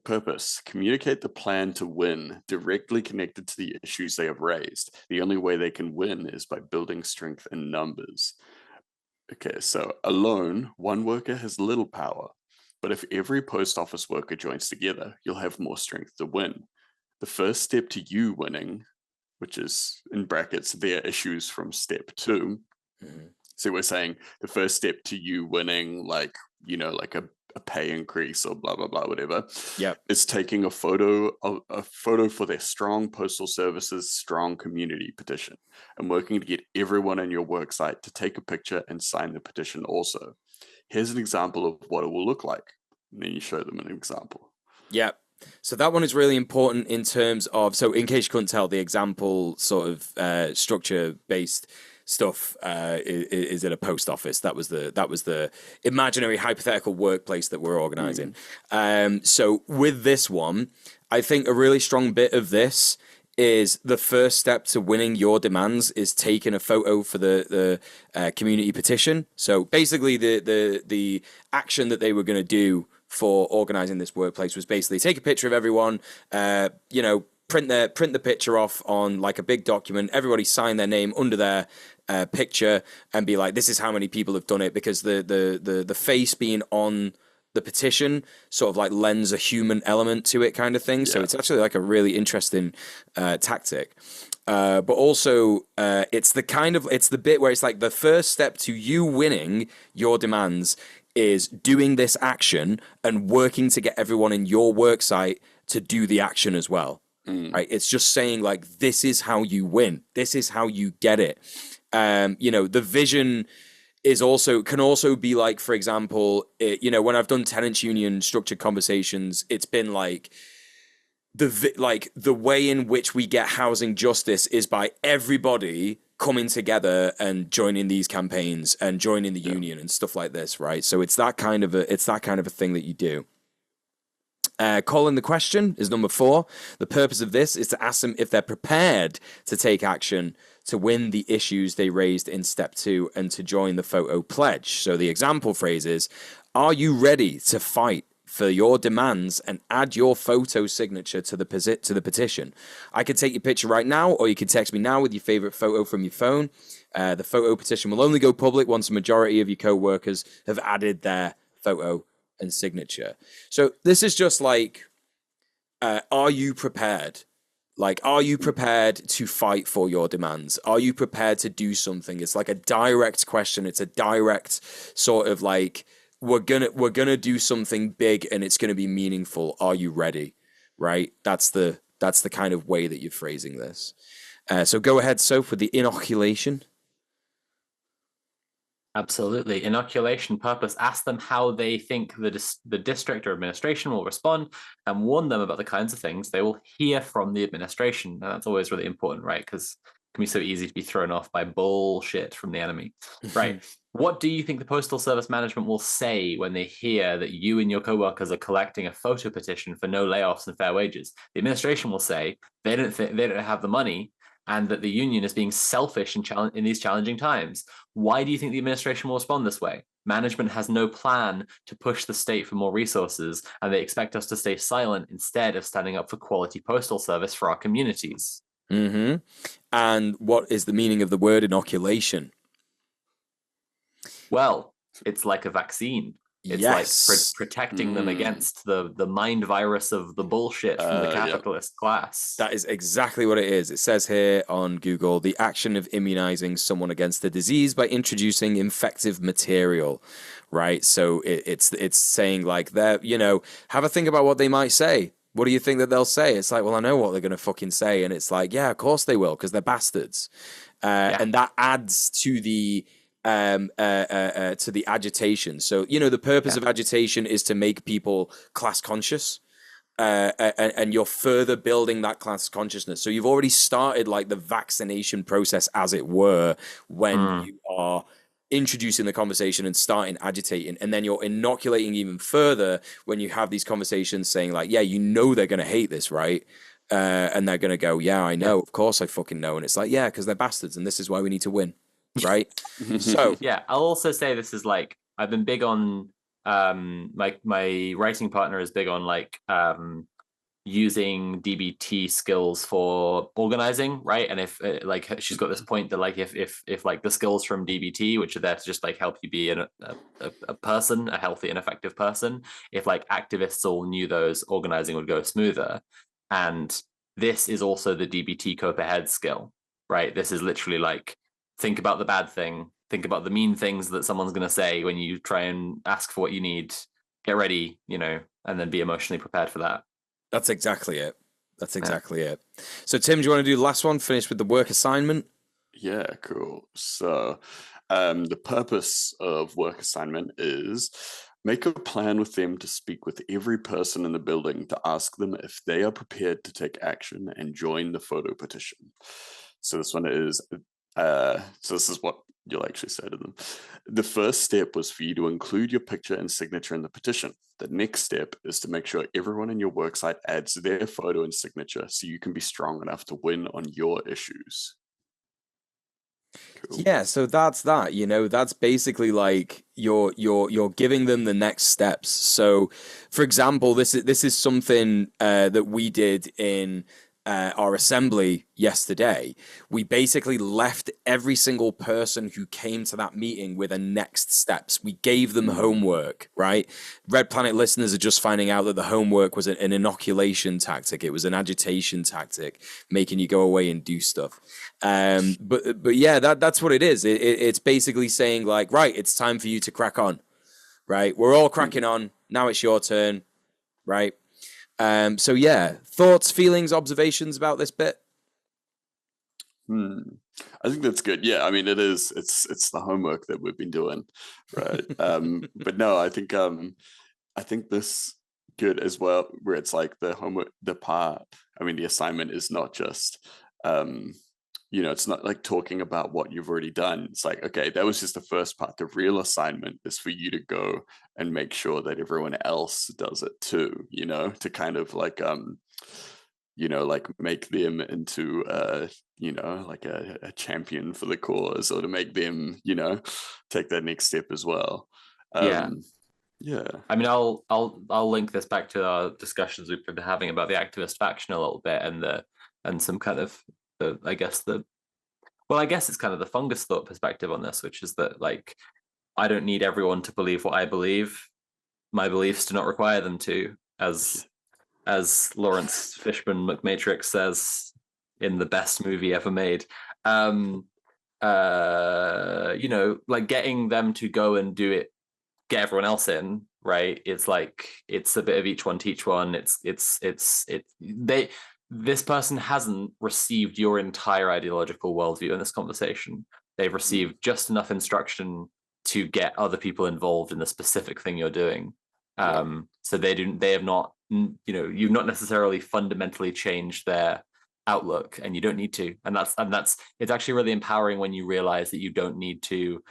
Purpose: communicate the plan to win, directly connected to the issues they have raised. The only way they can win is by building strength in numbers. Okay, so alone, one worker has little power, but if every post office worker joins together, you'll have more strength to win. The first step to you winning, which is in brackets, their issues from step 2. So we're saying the first step to you winning, like, you know, like a pay increase or blah, blah, blah, whatever, is taking a photo for their strong postal services, strong community petition, and working to get everyone in your work site to take a picture and sign the petition also. Here's an example of what it will look like. And then you show them an example. Yeah. So that one is really important in terms of, so in case you couldn't tell, the example sort of structure-based stuff is at a post office. That was the imaginary hypothetical workplace that we're organizing. So with this one, I think a really strong bit of this is the first step to winning your demands is taking a photo for the community petition. So basically the action that they were going to do for organizing this workplace was basically take a picture of everyone, print the picture off on like a big document, everybody sign their name under their picture and be like, this is how many people have done it, because the face being on the petition sort of like lends a human element to it, kind of thing. So it's actually like a really interesting tactic. But also it's the bit where it's like the first step to you winning your demands is doing this action and working to get everyone in your work site to do the action as well. Right? It's just saying like, this is how you win. This is how you get it. The vision can also be like, for example, when I've done tenants union structured conversations, it's been like the way in which we get housing justice is by everybody coming together and joining these campaigns and joining the union and stuff like this, right? So it's that kind of a thing that you do. Calling the question is number 4. The purpose of this is to ask them if they're prepared to take action to win the issues they raised in step 2 and to join the photo pledge. So the example phrase is, are you ready to fight for your demands and add your photo signature to the petition? I could take your picture right now, or you could text me now with your favorite photo from your phone. The photo petition will only go public once a majority of your co-workers have added their photo and signature. So this is just like, are you prepared? Like, are you prepared to fight for your demands? Are you prepared to do something? It's like a direct question. It's a direct sort of like, we're gonna do something big and it's gonna be meaningful. Are you ready? Right? That's the kind of way that you're phrasing this. So go ahead, Soph, with the inoculation. Absolutely. Inoculation purpose. Ask them how they think the district or administration will respond and warn them about the kinds of things they will hear from the administration. And that's always really important, right? Because it can be so easy to be thrown off by bullshit from the enemy, right? What do you think the Postal Service management will say when they hear that you and your coworkers are collecting a photo petition for no layoffs and fair wages? The administration will say they don't have the money, and that the union is being selfish in these challenging times. Why do you think the administration will respond this way? Management has no plan to push the state for more resources, and they expect us to stay silent instead of standing up for quality postal service for our communities. And what is the meaning of the word inoculation? Well, it's like a vaccine. It's like protecting them against the mind virus of the bullshit from the capitalist class. That is exactly what it is. It says here on Google, the action of immunizing someone against a disease by introducing infective material, right? So it's saying like, have a think about what they might say. What do you think that they'll say? It's like, well, I know what they're going to fucking say. And it's like, yeah, of course they will, because they're bastards. And that adds to the agitation. So, the purpose of agitation is to make people class conscious, and you're further building that class consciousness. So you've already started like the vaccination process, as it were, when you are introducing the conversation and starting agitating, and then you're inoculating even further when you have these conversations saying like, yeah, they're going to hate this, right? And they're going to go, yeah, I know, of course I fucking know. And it's like, yeah, because they're bastards and this is why we need to win. Right. So yeah, I'll also say this is like, I've been big on my writing partner is big on like using DBT skills for organizing, right? And if like she's got this point that like if like the skills from DBT, which are there to just like help you be a person, a healthy and effective person, if like activists all knew those, organizing would go smoother. And this is also the DBT cope ahead skill, right? This is literally like, think about the bad thing, think about the mean things that someone's going to say when you try and ask for what you need, get ready, you know, and then be emotionally prepared for that. That's exactly it. That's exactly it. So, Tim, do you want to do the last one? Finish with the work assignment? Yeah, cool. So, the purpose of work assignment is make a plan with them to speak with every person in the building to ask them if they are prepared to take action and join the photo petition. So this one is, so this is what you'll actually say to them. The first step was for you to include your picture and signature in the petition. The next step is to make sure everyone in your worksite adds their photo and signature so you can be strong enough to win on your issues. Cool. Yeah, so that's that. You know, that's basically like you're giving them the next steps. So, for example, this is something that we did in our assembly yesterday. We basically left every single person who came to that meeting with a next steps. We gave them homework, right? Red Planet listeners are just finding out that the homework was an inoculation tactic. It was an agitation tactic, making you go away and do stuff. But yeah, that's what it is. It's basically saying like, right, it's time for you to crack on, right? We're all cracking on. Now it's your turn, right? So yeah, thoughts, feelings, observations about this bit? I think that's good. Yeah, I mean, it's the homework that we've been doing, right? But no, I think this good as well, where it's like the homework, the assignment is not just, it's not like talking about what you've already done. It's like, okay, that was just the first part. The real assignment is for you to go and make sure that everyone else does it too, to kind of like, like make them into, like a champion for the cause, or to make them, take that next step as well. Yeah. I mean, I'll link this back to our discussions we've been having about the activist faction a little bit, and some kind of I guess it's kind of the fungus thought perspective on this, which is that like, I don't need everyone to believe what I believe. My beliefs do not require them to, as Lawrence Fishburne McMatrix says in the best movie ever made. Like getting them to go and do it, get everyone else in, right? It's like, it's a bit of each one teach one. This person hasn't received your entire ideological worldview in this conversation. They've received just enough instruction to get other people involved in the specific thing you're doing. So they have not, you've not necessarily fundamentally changed their outlook, and you don't need to. And it's actually really empowering when you realize that you don't need to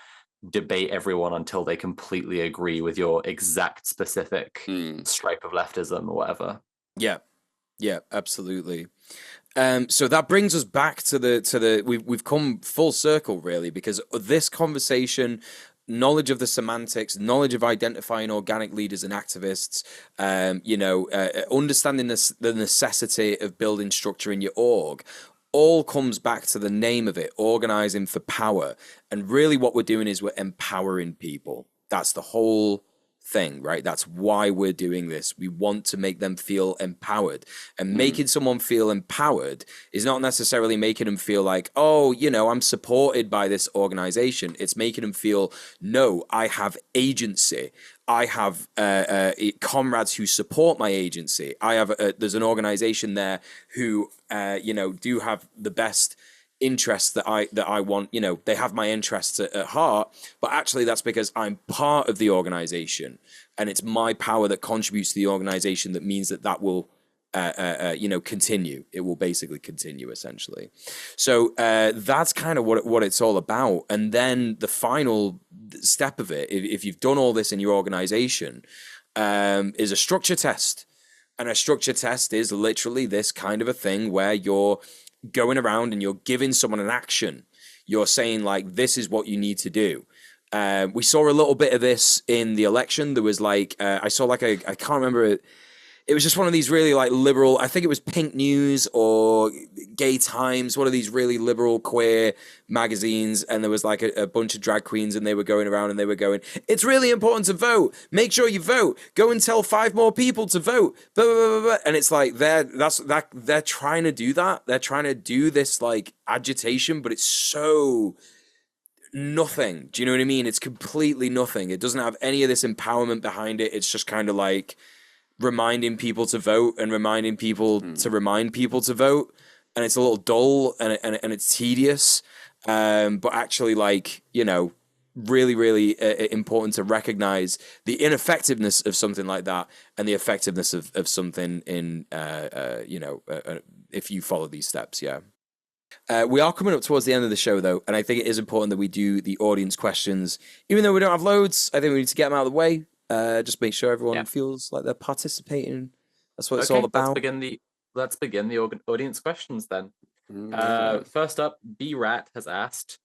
debate everyone until they completely agree with your exact specific stripe of leftism or whatever. Yeah, absolutely. So that brings us back to we've come full circle really, because this conversation, knowledge of the semantics, knowledge of identifying organic leaders and activists, understanding the necessity of building structure in your org, all comes back to the name of it, organizing for power. And really what we're doing is we're empowering people. That's the whole thing, right? That's why we're doing this. We want to make them feel empowered, and making someone feel empowered is not necessarily making them feel like, oh, I'm supported by this organization. It's making them feel, no, I have agency. I have comrades who support my agency. I have there's an organization there who do have the best interests that I want. They have my interests at heart, but actually that's because I'm part of the organization, and it's my power that contributes to the organization that means that will continue. It will basically continue, essentially. So that's kind of what it's all about. And then the final step of it, if you've done all this in your organization, is a structure test. And a structure test is literally this kind of a thing where you're going around and you're giving someone an action. You're saying like, this is what you need to do. We saw a little bit of this in the election. There was like, I saw like I can't remember it. It was just one of these really like liberal, I think it was Pink News or Gay Times, one of these really liberal queer magazines. And there was like a bunch of drag queens and they were going around and they were going, it's really important to vote. Make sure you vote. Go and tell 5 more people to vote. Blah, blah, blah, blah. And it's like, they're trying to do that. They're trying to do this like agitation, but it's so nothing. Do you know what I mean? It's completely nothing. It doesn't have any of this empowerment behind it. It's just kind of like reminding people to vote and reminding people to remind people to vote, and it's a little dull and it's tedious, but actually, like, you know, really, really important to recognize the ineffectiveness of something like that and the effectiveness of something in, if you follow these steps. Yeah. We are coming up towards the end of the show, though, and I think it is important that we do the audience questions. Even though we don't have loads, I think we need to get them out of the way. Just make sure everyone feels like they're participating. That's what it's all about. Let's begin the audience questions then. First up, B-Rat has asked,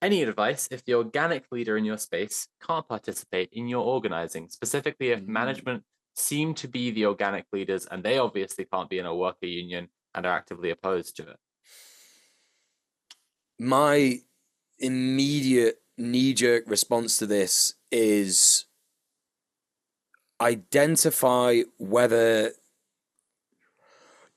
any advice if the organic leader in your space can't participate in your organizing, specifically if management seem to be the organic leaders and they obviously can't be in a worker union and are actively opposed to it? My immediate knee-jerk response to this is identify whether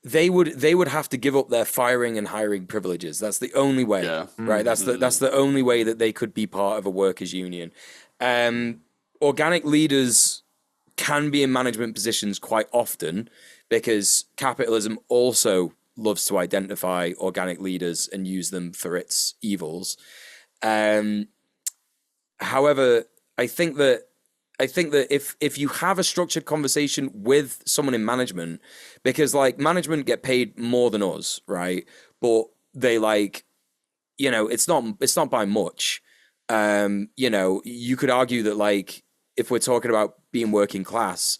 they would have to give up their firing and hiring privileges. That's the only way, right? That's the only way that they could be part of a workers' union. Organic leaders can be in management positions quite often because capitalism also loves to identify organic leaders and use them for its evils. However, I think that if you have a structured conversation with someone in management, because like management get paid more than us, right? But they like, you know, it's not by much. You know, you could argue that like if we're talking about being working class,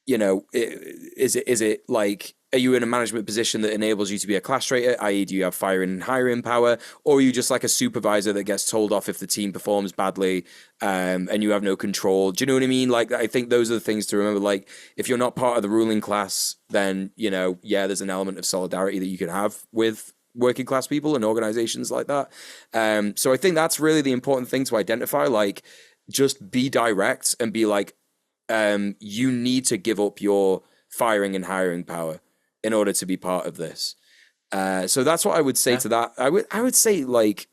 you know, is it like, are you in a management position that enables you to be a class traitor, i.e. do you have firing and hiring power, or are you just like a supervisor that gets told off if the team performs badly and you have no control? Do you know what I mean? Like, I think those are the things to remember. Like, if you're not part of the ruling class, then, you know, yeah, there's an element of solidarity that you can have with working class people and organizations like that. So I think that's really the important thing to identify. Like, just be direct and be like, you need to give up your firing and hiring power in order to be part of this. So that's what I would say to that. I would say, like,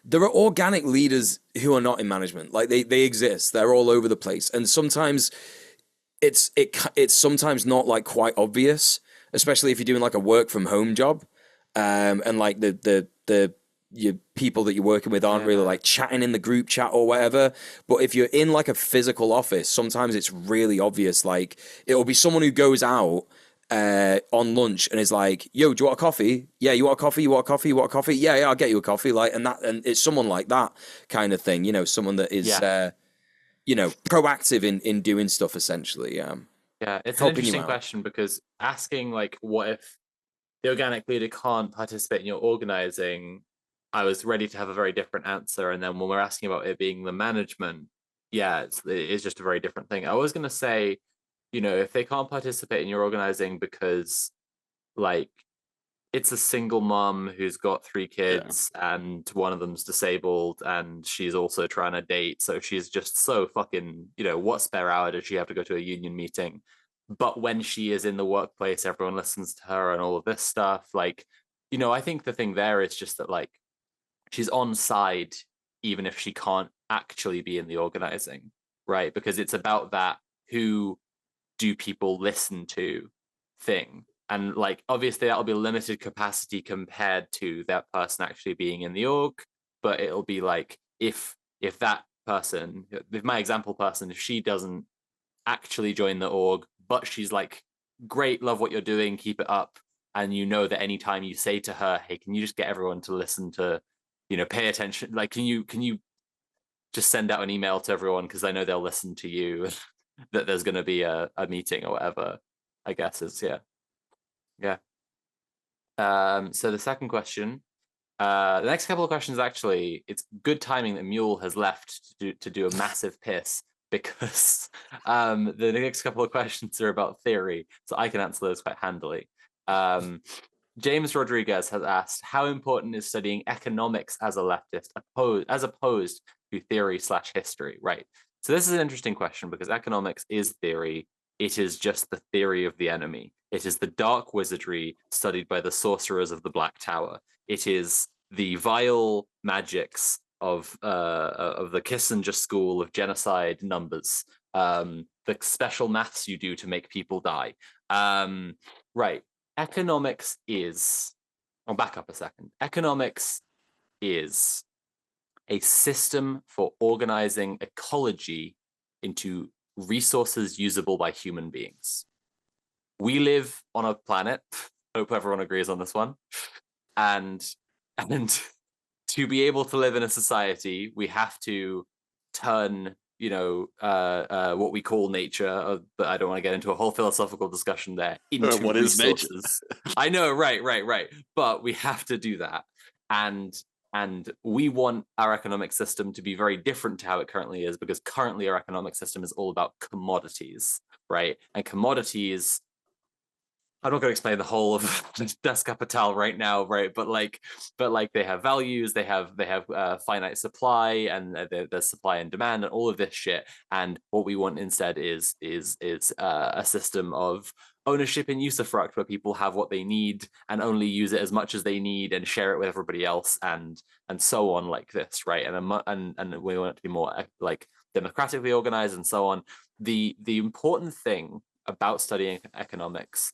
there are organic leaders who are not in management. Like, they exist. They're all over the place. And sometimes it's sometimes not like quite obvious, especially if you're doing like a work from home job. And like your people that you're working with aren't really like chatting in the group chat or whatever. But if you're in like a physical office, sometimes it's really obvious. Like, it'll be someone who goes out on lunch and is like, yo, do you want a coffee? Yeah, you want a coffee? You want a coffee? You want a coffee? Yeah, I'll get you a coffee. Like, and it's someone like that kind of thing, you know, someone that is, you know, proactive in doing stuff essentially. Yeah, it's an interesting question because asking like, what if the organic leader can't participate in your organizing? I was ready to have a very different answer. And then when we're asking about it being the management, it's just a very different thing. I was going to say, you know, if they can't participate in your organizing because like it's a single mom who's got 3 kids and one of them's disabled and she's also trying to date. So she's just so fucking, you know, what spare hour does she have to go to a union meeting? But when she is in the workplace, everyone listens to her and all of this stuff. Like, you know, I think the thing there is just that like she's on side, even if she can't actually be in the organizing, right? Because it's about that who do people listen to thing. And like, obviously that'll be limited capacity compared to that person actually being in the org, but it'll be like, if that person, if my example person, if she doesn't actually join the org, but she's like, great, love what you're doing, keep it up. And you know that anytime you say to her, hey, can you just get everyone to listen to, you know, pay attention? Like, can you just send out an email to everyone? Because I know they'll listen to you. That there's going to be a meeting or whatever, I guess is, yeah. So the second question, The next couple of questions, actually, it's good timing that Mule has left to do a massive piss, because the next couple of questions are about theory, so I can answer those quite handily. James Rodriguez has asked, how important is studying economics as a leftist as opposed to theory/history? Right. So this is an interesting question, because economics is theory. It is just the theory of the enemy. It is the dark wizardry studied by the sorcerers of the Black Tower. It is the vile magics of the Kissinger school of genocide numbers, the special maths you do to make people die. Right. Economics is, I'll back up a second. Economics is a system for organizing ecology into resources usable by human beings. We live on a planet, hope everyone agrees on this one, and to be able to live in a society, we have to turn, what we call nature, but I don't want to get into a whole philosophical discussion there, into What is nature? resources. I know, right. But we have to do that. And we want our economic system to be very different to how it currently is, because currently our economic system is all about commodities, right? And commodities, I'm not going to explain the whole of Das Kapital right now, right? But they have values, they have finite supply, and there's supply and demand, and all of this shit. And what we want instead is a system of ownership and usufruct, where people have what they need and only use it as much as they need and share it with everybody else, and so on, like this, right? And we want it to be more like democratically organized and so on. The important thing about studying economics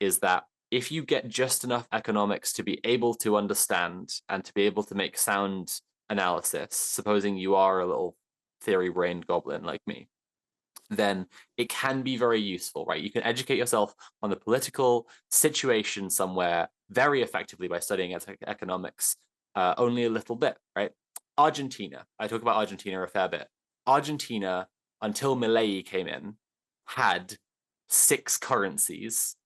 is that if you get just enough economics to be able to understand and to be able to make sound analysis, supposing you are a little theory-brained goblin like me, then it can be very useful, right? You can educate yourself on the political situation somewhere very effectively by studying economics only a little bit, right? Argentina, I talk about Argentina a fair bit. Argentina, until Milei came in, had 6 currencies,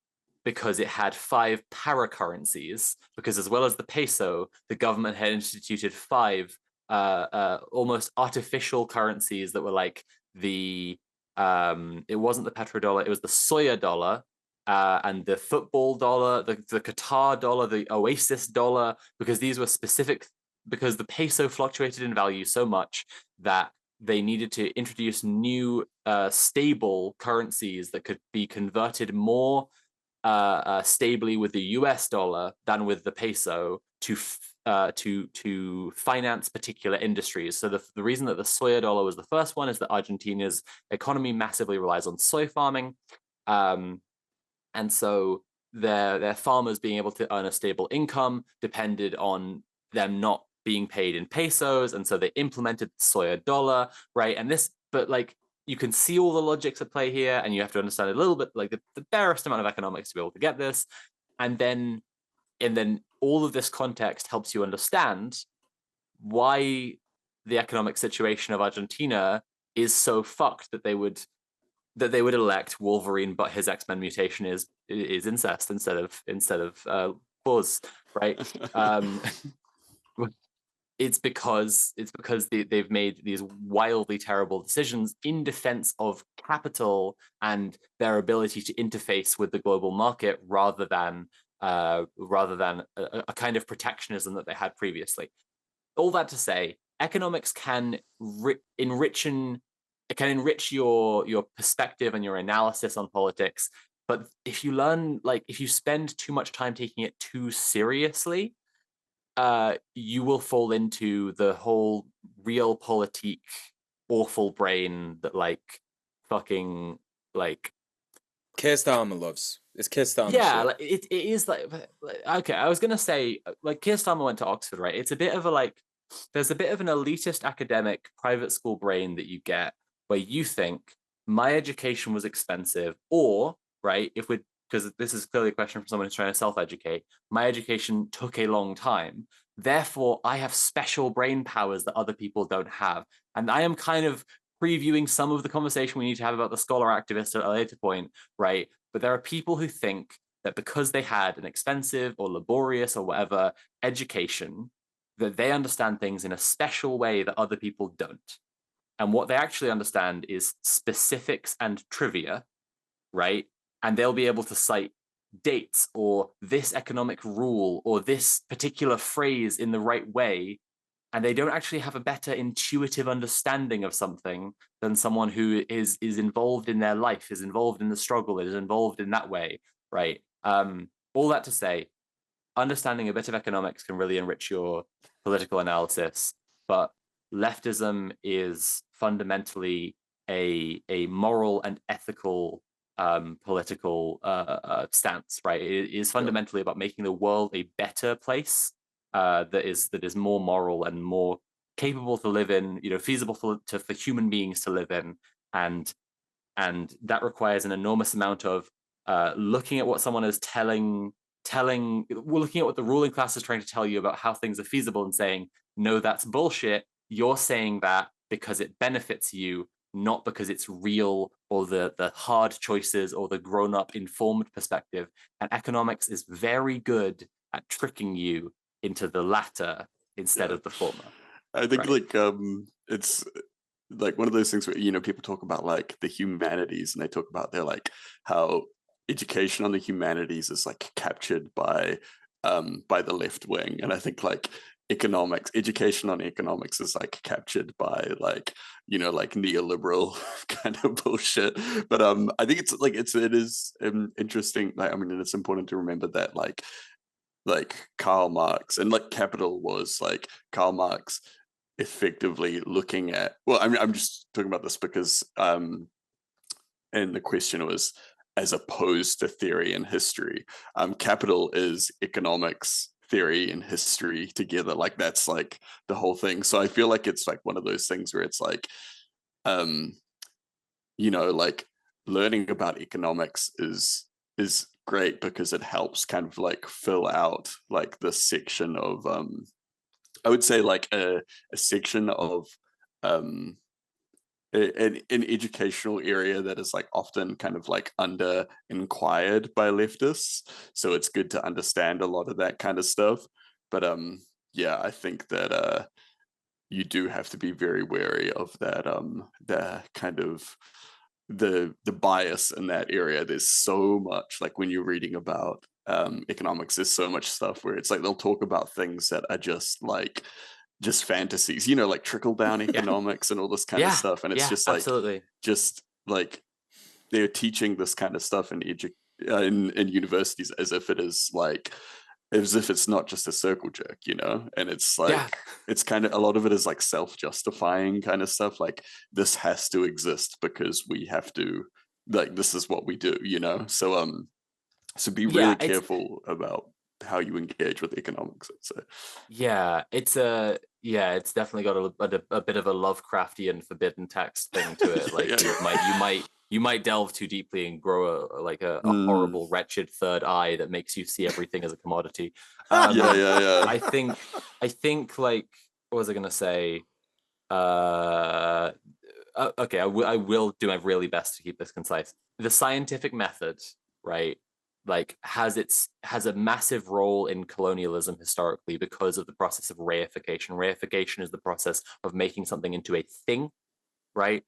because it had 5 paracurrencies, because as well as the peso, the government had instituted 5 almost artificial currencies that were like it wasn't the petrodollar, it was the soya dollar, and the football dollar, the Qatar dollar, the Oasis dollar, because these were specific, because the peso fluctuated in value so much that they needed to introduce new stable currencies that could be converted more stably with the US dollar than with the peso to finance particular industries. So the reason that the soya dollar was the first one is that Argentina's economy massively relies on soy farming, and so their farmers being able to earn a stable income depended on them not being paid in pesos, and so they implemented the soya dollar, right? And this, but like, you can see all the logics at play here, and you have to understand a little bit, like the barest amount of economics to be able to get this. And then all of this context helps you understand why the economic situation of Argentina is so fucked that they would elect Wolverine, but his X-Men mutation is incest instead of claws, right? It's because they've made these wildly terrible decisions in defense of capital and their ability to interface with the global market, rather than a kind of protectionism that they had previously. All that to say, economics can enrich your perspective and your analysis on politics. But if you spend too much time taking it too seriously, you will fall into the whole realpolitik awful brain that fucking Keir Starmer loves. It's Keir Starmer. Yeah, it is okay. I was gonna say, Keir Starmer went to Oxford, right? It's a bit of there's a bit of an elitist academic private school brain that you get, where you think my education was expensive, or right, because this is clearly a question from someone who's trying to self-educate. My education took a long time. Therefore, I have special brain powers that other people don't have. And I am kind of previewing some of the conversation we need to have about the scholar activist at a later point, right? But there are people who think that because they had an expensive or laborious or whatever education, that they understand things in a special way that other people don't. And what they actually understand is specifics and trivia, right? And they'll be able to cite dates or this economic rule or this particular phrase in the right way. And they don't actually have a better intuitive understanding of something than someone who is involved in their life, is involved in the struggle, is involved in that way, right? All that to say, understanding a bit of economics can really enrich your political analysis, but leftism is fundamentally a moral and ethical political stance, right? It is fundamentally about making the world a better place that is more moral and more capable to live in, feasible for human beings to live in, and that requires an enormous amount of looking at what someone is looking at what the ruling class is trying to tell you about how things are feasible and saying, no, that's bullshit. You're saying that because it benefits you, not because it's real or the hard choices or the grown-up informed perspective. And economics is very good at tricking you into the latter instead of the former. I think it's like one of those things where people talk about like the humanities, and they talk about how education on the humanities is like captured by the left wing, and I think like education on economics is like captured by like neoliberal kind of bullshit. But I think it is interesting. Like, I mean, it's important to remember that like Karl Marx and like Capital was like Karl Marx effectively looking at, well, I mean, I'm just talking about this because and the question was as opposed to theory and history. Capital is economics, theory, and history together. Like that's like the whole thing. So I feel like it's like one of those things where it's like like learning about economics is great because it helps kind of like fill out like this section of I would say like a section of an educational area that is like often kind of like under inquired by leftists. So it's good to understand a lot of that kind of stuff. But yeah, I think that you do have to be very wary of that the kind of the bias in that area. There's so much, like when you're reading about economics, there's so much stuff where it's like they'll talk about things that are just fantasies, like trickle down economics and all this kind of stuff, and it's just like absolutely. Just like they're teaching this kind of stuff in universities as if it's not just a circle jerk, and it's like it's kind of, a lot of it is like self-justifying kind of stuff, like this has to exist because we have to, like this is what we do, so be really careful about how you engage with economics, I'd say. It's definitely got a bit of a Lovecraftian forbidden text thing to it. Like you might delve too deeply and grow a horrible, wretched third eye that makes you see everything as a commodity. I think like, what was I gonna say? Okay, I will do my really best to keep this concise. The scientific method, right? Like has a massive role in colonialism historically because of the process of reification. Reification is the process of making something into a thing, right?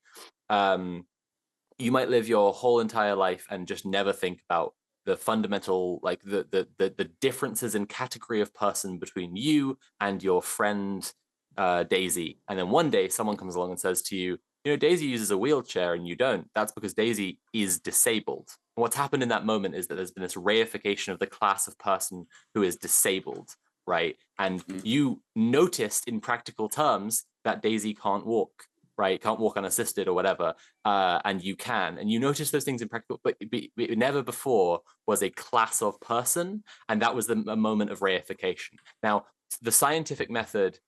You might live your whole entire life and just never think about the fundamental, like the differences in category of person between you and your friend Daisy. And then one day someone comes along and says to you, Daisy uses a wheelchair and you don't. That's because Daisy is disabled. And what's happened in that moment is that there's been this reification of the class of person who is disabled, right? And you noticed in practical terms that Daisy can't walk, right? Can't walk unassisted or whatever, and you can. And you notice those things in practical, but never before was a class of person, and that was a moment of reification. Now, the scientific method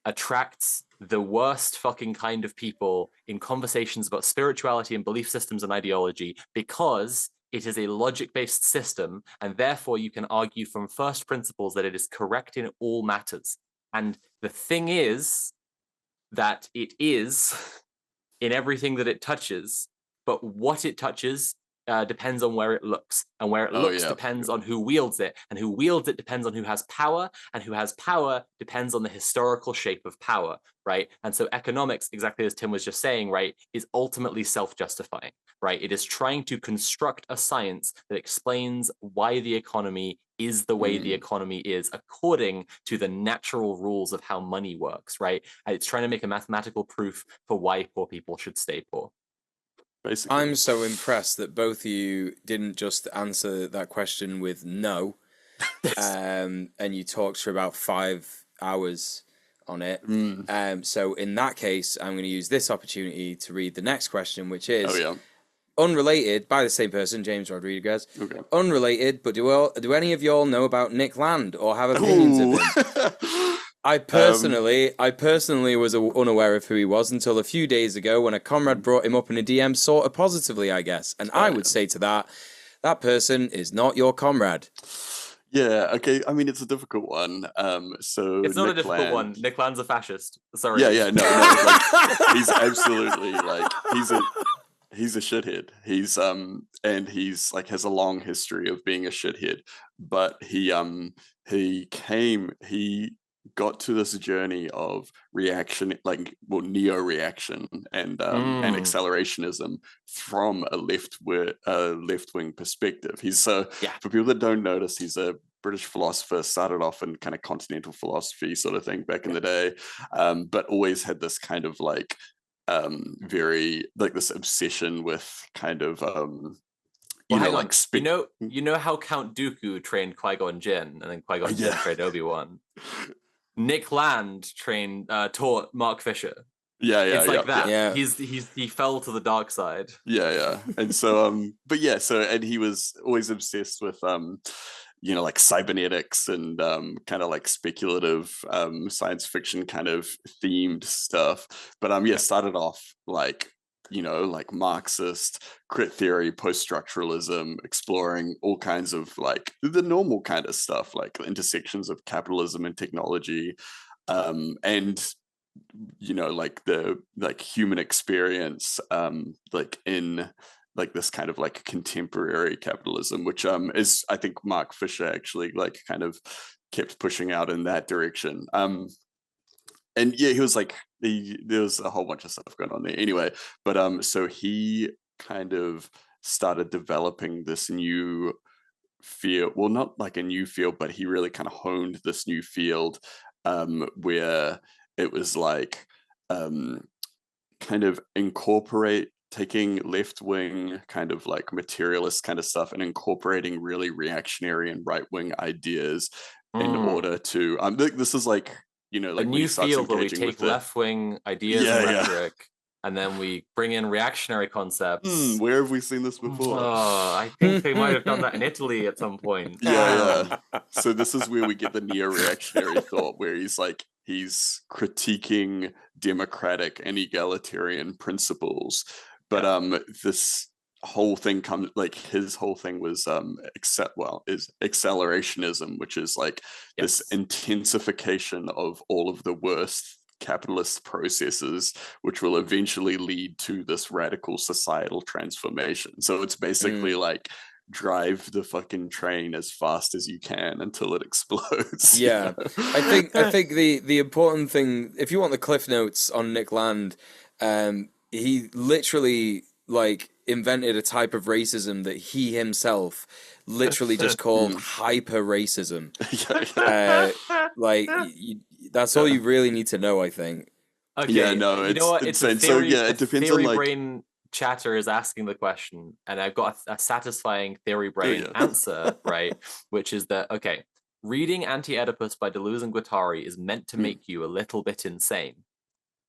attracts the worst fucking kind of people in conversations about spirituality and belief systems and ideology because it is a logic-based system, and therefore you can argue from first principles that it is correct in all matters. And the thing is that it is in everything that it touches, but what it touches depends on where it looks, and where it looks depends on who wields it, and who wields it depends on who has power, and who has power depends on the historical shape of power, right? And so economics, exactly as Tim was just saying, right, is ultimately self-justifying, right? It is trying to construct a science that explains why the economy is the way the economy is according to the natural rules of how money works, right? And it's trying to make a mathematical proof for why poor people should stay poor. Basically. I'm so impressed that both of you didn't just answer that question with no, and you talked for about 5 hours on it. So in that case, I'm going to use this opportunity to read the next question, which is unrelated, by the same person, James Rodriguez. Okay. Unrelated, but do any of y'all know about Nick Land or have opinions of him? I personally was unaware of who he was until a few days ago when a comrade brought him up in a DM, sort of positively, I guess. And I would say to that person is not your comrade. Yeah, okay. I mean, it's a difficult one. So it's not Nick a difficult Land, one. Nick Land's a fascist. Sorry. Yeah, no. Like, he's absolutely like he's a shithead. He's and he's like has a long history of being a shithead. But he got to this journey of reaction, like neo-reaction and accelerationism from a left-wing perspective. He's for people that don't notice, he's a British philosopher, started off in kind of continental philosophy sort of thing back in the day, but always had this kind of like very like this obsession with kind of you know how Count Dooku trained Qui-Gon Jinn, and then Qui-Gon Jinn trained Obi-Wan. Nick Land taught Mark Fisher. It's like that. Yeah. He fell to the dark side. Yeah. And so and he was always obsessed with like cybernetics and kind of like speculative science fiction kind of themed stuff. But started off like like Marxist, crit theory, post-structuralism, exploring all kinds of like the normal kind of stuff, like the intersections of capitalism and technology, and like the human experience, like in like this kind of like contemporary capitalism, which is I think Mark Fisher actually like kind of kept pushing out in that direction. And he was like, there was a whole bunch of stuff going on there anyway. But so he kind of started developing this new field. Well, not like a new field, but he really kind of honed this new field where it was like kind of taking left-wing kind of like materialist kind of stuff and incorporating really reactionary and right-wing ideas in order to this is like like a new field where we take left-wing ideas and rhetoric, and then we bring in reactionary concepts. Where have we seen this before? I think they might have done that in Italy at some point. Yeah. So this is where we get the neo-reactionary thought, where he's critiquing democratic and egalitarian principles. But this whole thing comes like his whole thing was is accelerationism, which is like this intensification of all of the worst capitalist processes, which will eventually lead to this radical societal transformation. So it's basically like drive the fucking train as fast as you can until it explodes. Yeah. I think the important thing, if you want the cliff notes on Nick Land, he literally like invented a type of racism that he himself literally just called hyper racism. That's all you really need to know, I think. Okay. Yeah, no, you know what? It's a theory, so it depends theory on like brain chatter is asking the question, and I've got a satisfying theory brain answer, right? Which is that reading Anti-Oedipus by Deleuze and Guattari is meant to make you a little bit insane,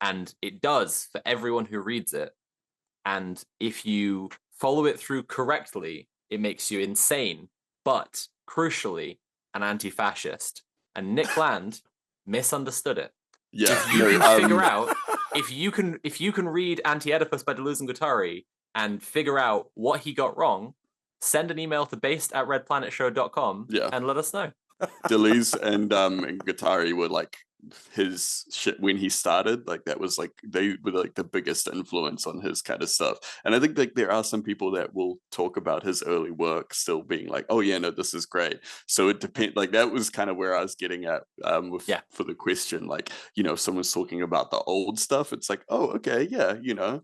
and it does for everyone who reads it. And if you follow it through correctly, it makes you insane, but crucially, an anti-fascist. And Nick Land misunderstood it. Yeah, if you can figure out, if you can read Anti-Oedipus by Deleuze and Guattari and figure out what he got wrong, send an email to based@redplanetshow.com and let us know. Deleuze and Guattari were like his shit when he started, like that was like they were like the biggest influence on his kind of stuff. And I think like there are some people that will talk about his early work still being like, oh yeah, no, this is great. So it depends, like that was kind of where I was getting at with for the question, like, you know, if someone's talking about the old stuff, it's like, oh okay, yeah, you know,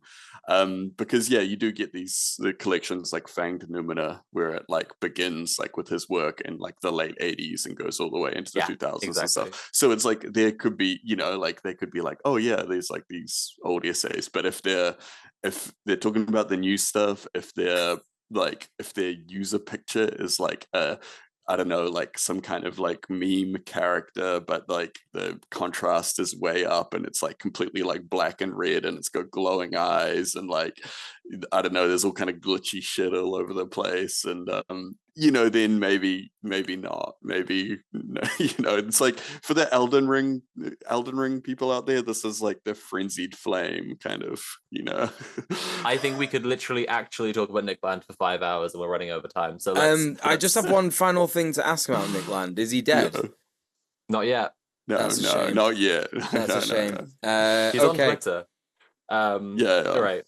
because yeah, you do get the collections like Fanged Numina where it like begins like with his work in like the late 80s and goes all the way into the 2000s and stuff. So it's like there could be, you know, like they could be like, oh yeah, there's like these old essays, but if they're talking about the new stuff, if their user picture is like I don't know, like some kind of like meme character, but like the contrast is way up and it's like completely like black and red and it's got glowing eyes and like, I don't know, there's all kind of glitchy shit all over the place. And, you know, then maybe not, maybe, you know, it's like for the Elden Ring people out there, this is like the frenzied flame kind of, you know. I think we could literally actually talk about Nick Land for 5 hours and we're running over time. So I just have one final thing to ask about Nick Land. Is he dead? No. Not yet. That's a shame. Not yet. That's a shame. He's on Twitter. Yeah. All right.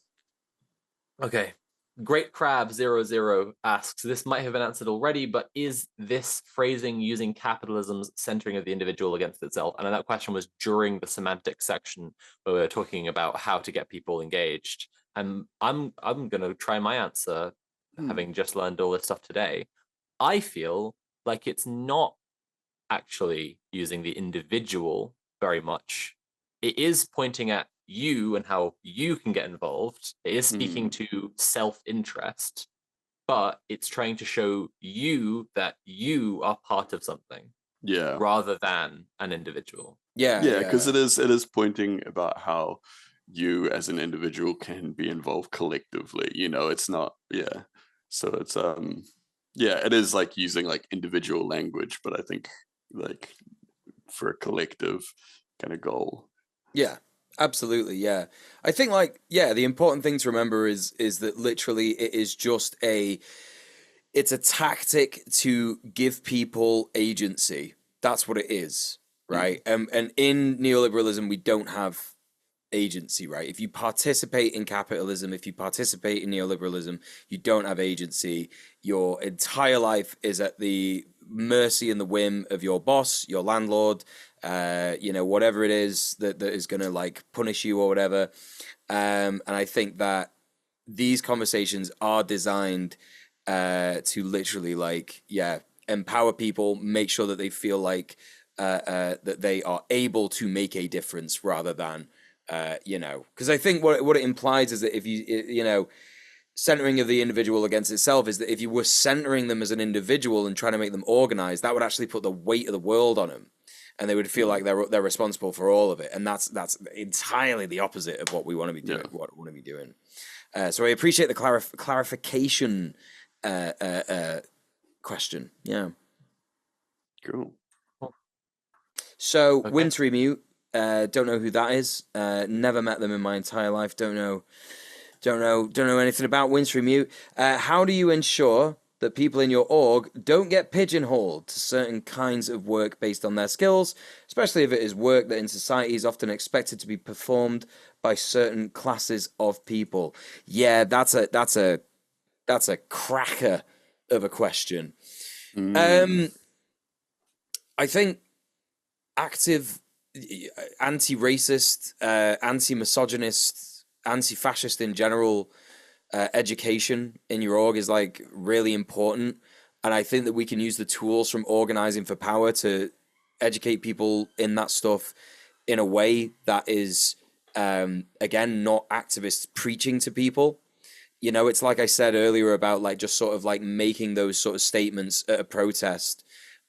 Okay. Great Crab 00 asks, this might have been answered already, but is this phrasing using capitalism's centering of the individual against itself? And that question was during the semantic section where we were talking about how to get people engaged. And I'm going to try my answer, having just learned all this stuff today. I feel like it's not actually using the individual very much. It is pointing at you and how you can get involved. It is speaking to self-interest, but it's trying to show you that you are part of something, rather than an individual. Because it is pointing about how you as an individual can be involved collectively, you know. It's not so it's it is like using like individual language, but I think like for a collective kind of goal. Absolutely, yeah. I think like, the important thing to remember is that literally it is just it's a tactic to give people agency. That's what it is, right? And in neoliberalism, we don't have agency, right? If you participate in capitalism, if you participate in neoliberalism, you don't have agency. Your entire life is at the mercy and the whim of your boss, your landlord, you know, whatever it is that is going to like punish you or whatever. And I think that these conversations are designed to literally like, empower people, make sure that they feel like that they are able to make a difference rather than, you know, because I think what it implies is that if you know, centering of the individual against itself is that if you were centering them as an individual and trying to make them organized, that would actually put the weight of the world on them, and they would feel like they're responsible for all of it. And that's entirely the opposite of what we want to be doing. So I appreciate the clarification question. Yeah. Cool. So Wintry Mute, don't know who that is. Never met them in my entire life. Don't know anything about Wintry Mute. How do you ensure that people in your org don't get pigeonholed to certain kinds of work based on their skills, especially if it is work that in society is often expected to be performed by certain classes of people? Yeah, that's a cracker of a question. I think active anti-racist, anti-misogynist, anti-fascist in general education in your org is like really important, and I think that we can use the tools from organizing for power to educate people in that stuff in a way that is again not activists preaching to people. You know, it's like I said earlier about like just sort of like making those sort of statements at a protest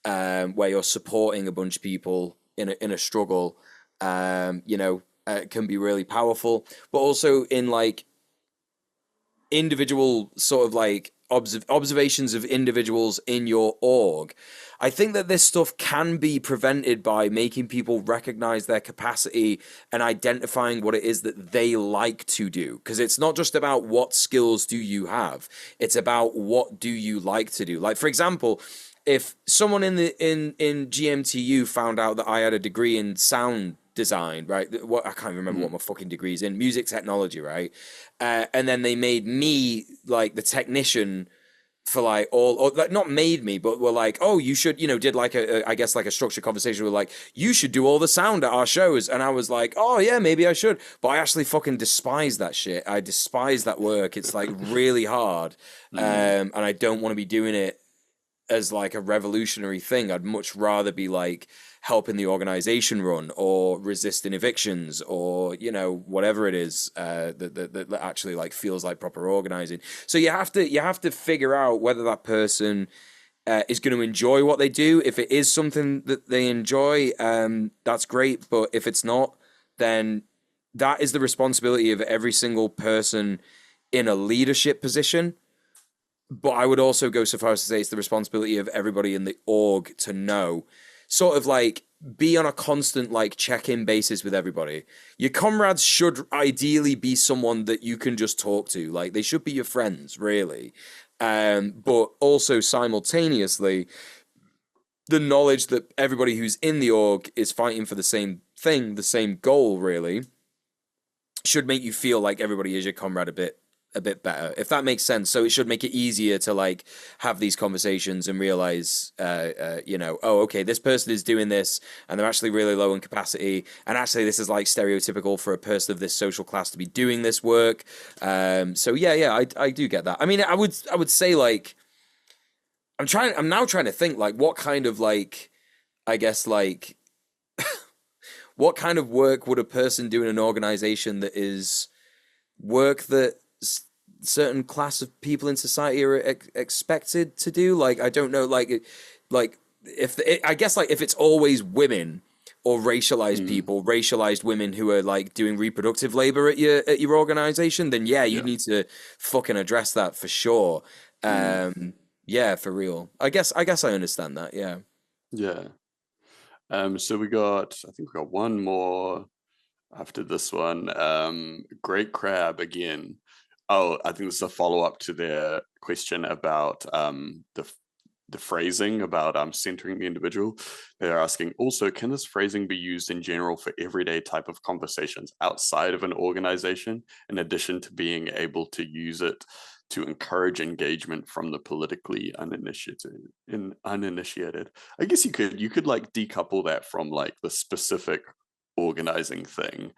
where you're supporting a bunch of people in a struggle, you know, can be really powerful, but also in like individual sort of like observations of individuals in your org. I think that this stuff can be prevented by making people recognize their capacity and identifying what it is that they like to do. Because it's not just about what skills do you have, it's about what do you like to do. Like, for example, if someone in GMTU found out that I had a degree in sound design, right? I can't remember what my fucking degree is in, music technology, right? And then they made me like the technician for like or like not made me, but were like, oh, you should, did like I guess like a structured conversation with like, you should do all the sound at our shows. And I was like, oh yeah, maybe I should. But I actually fucking despise that shit. I despise that work. It's like really hard. And I don't want to be doing it as like a revolutionary thing. I'd much rather be like helping the organization run or resisting evictions or whatever it is that actually like feels like proper organizing. So you have to figure out whether that person is going to enjoy what they do. If it is something that they enjoy, that's great. But if it's not, then that is the responsibility of every single person in a leadership position. But I would also go so far as to say it's the responsibility of everybody in the org to know, sort of like be on a constant like check-in basis with everybody. Your comrades should ideally be someone that you can just talk to. Like they should be your friends, really. But also simultaneously, the knowledge that everybody who's in the org is fighting for the same thing, the same goal, really, should make you feel like everybody is your comrade a bit better, if that makes sense. So it should make it easier to like have these conversations and realize, oh, okay, this person is doing this and they're actually really low in capacity. And actually this is like stereotypical for a person of this social class to be doing this work. So yeah, I do get that. I mean, I would say like, I'm now trying to think like what kind of like, I guess like, what kind of work would a person do in an organization that is work that certain class of people in society are expected to do? Like, I don't know, like if I guess like if it's always women or racialized people, racialized women who are like doing reproductive labor at your organization, then you need to fucking address that for sure. Yeah, for real. I guess I understand that. Yeah. So I think we got one more after this one. Great Crab again. Oh, I think this is a follow-up to their question about the phrasing about centering the individual. They're asking, also, can this phrasing be used in general for everyday type of conversations outside of an organization, in addition to being able to use it to encourage engagement from the politically uninitiated? I guess you could like decouple that from like the specific organizing thing,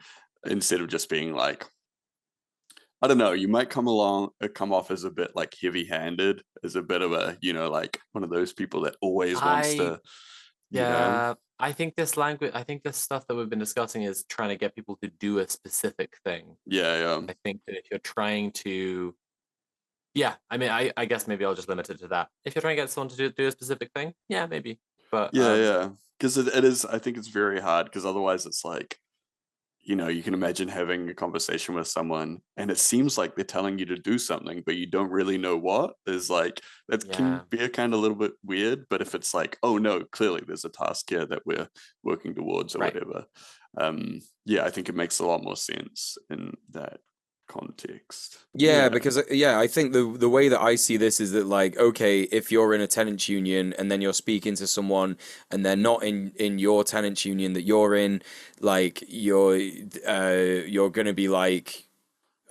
instead of just being like, I don't know, you might come off as a bit like heavy-handed, as a bit of a, like one of those people that always wants to, I think this stuff that we've been discussing is trying to get people to do a specific thing. I think that if you're trying to, I mean, I guess maybe I'll just limit it to that. If you're trying to get someone to do a specific thing, maybe. But because it is, I think it's very hard, because otherwise it's like, you can imagine having a conversation with someone and it seems like they're telling you to do something, but you don't really know what. Is like, that can be a kind of little bit weird. But if it's like, oh no, clearly there's a task here that we're working towards or whatever. I think it makes a lot more sense in that context. Because I think the way that I see this is that like, okay, if you're in a tenants union and then you're speaking to someone and they're not in your tenants union that you're in, like you're gonna be like,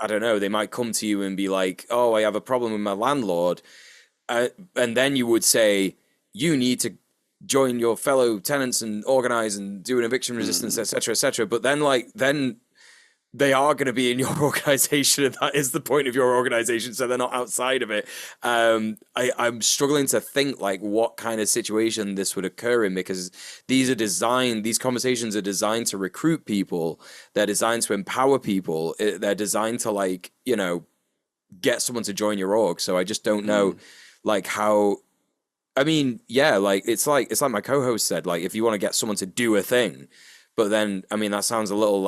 I don't know, they might come to you and be like, oh, I have a problem with my landlord, and then you would say you need to join your fellow tenants and organize and do an eviction resistance, etc. But then they are going to be in your organization, and that is the point of your organization, so they're not outside of it. I'm struggling to think like what kind of situation this would occur in, because these conversations are designed to recruit people, they're designed to empower people, they're designed to like, get someone to join your org. So I just don't know like how, I mean, like it's like my co-host said, like if you want to get someone to do a thing, but then, I mean, that sounds a little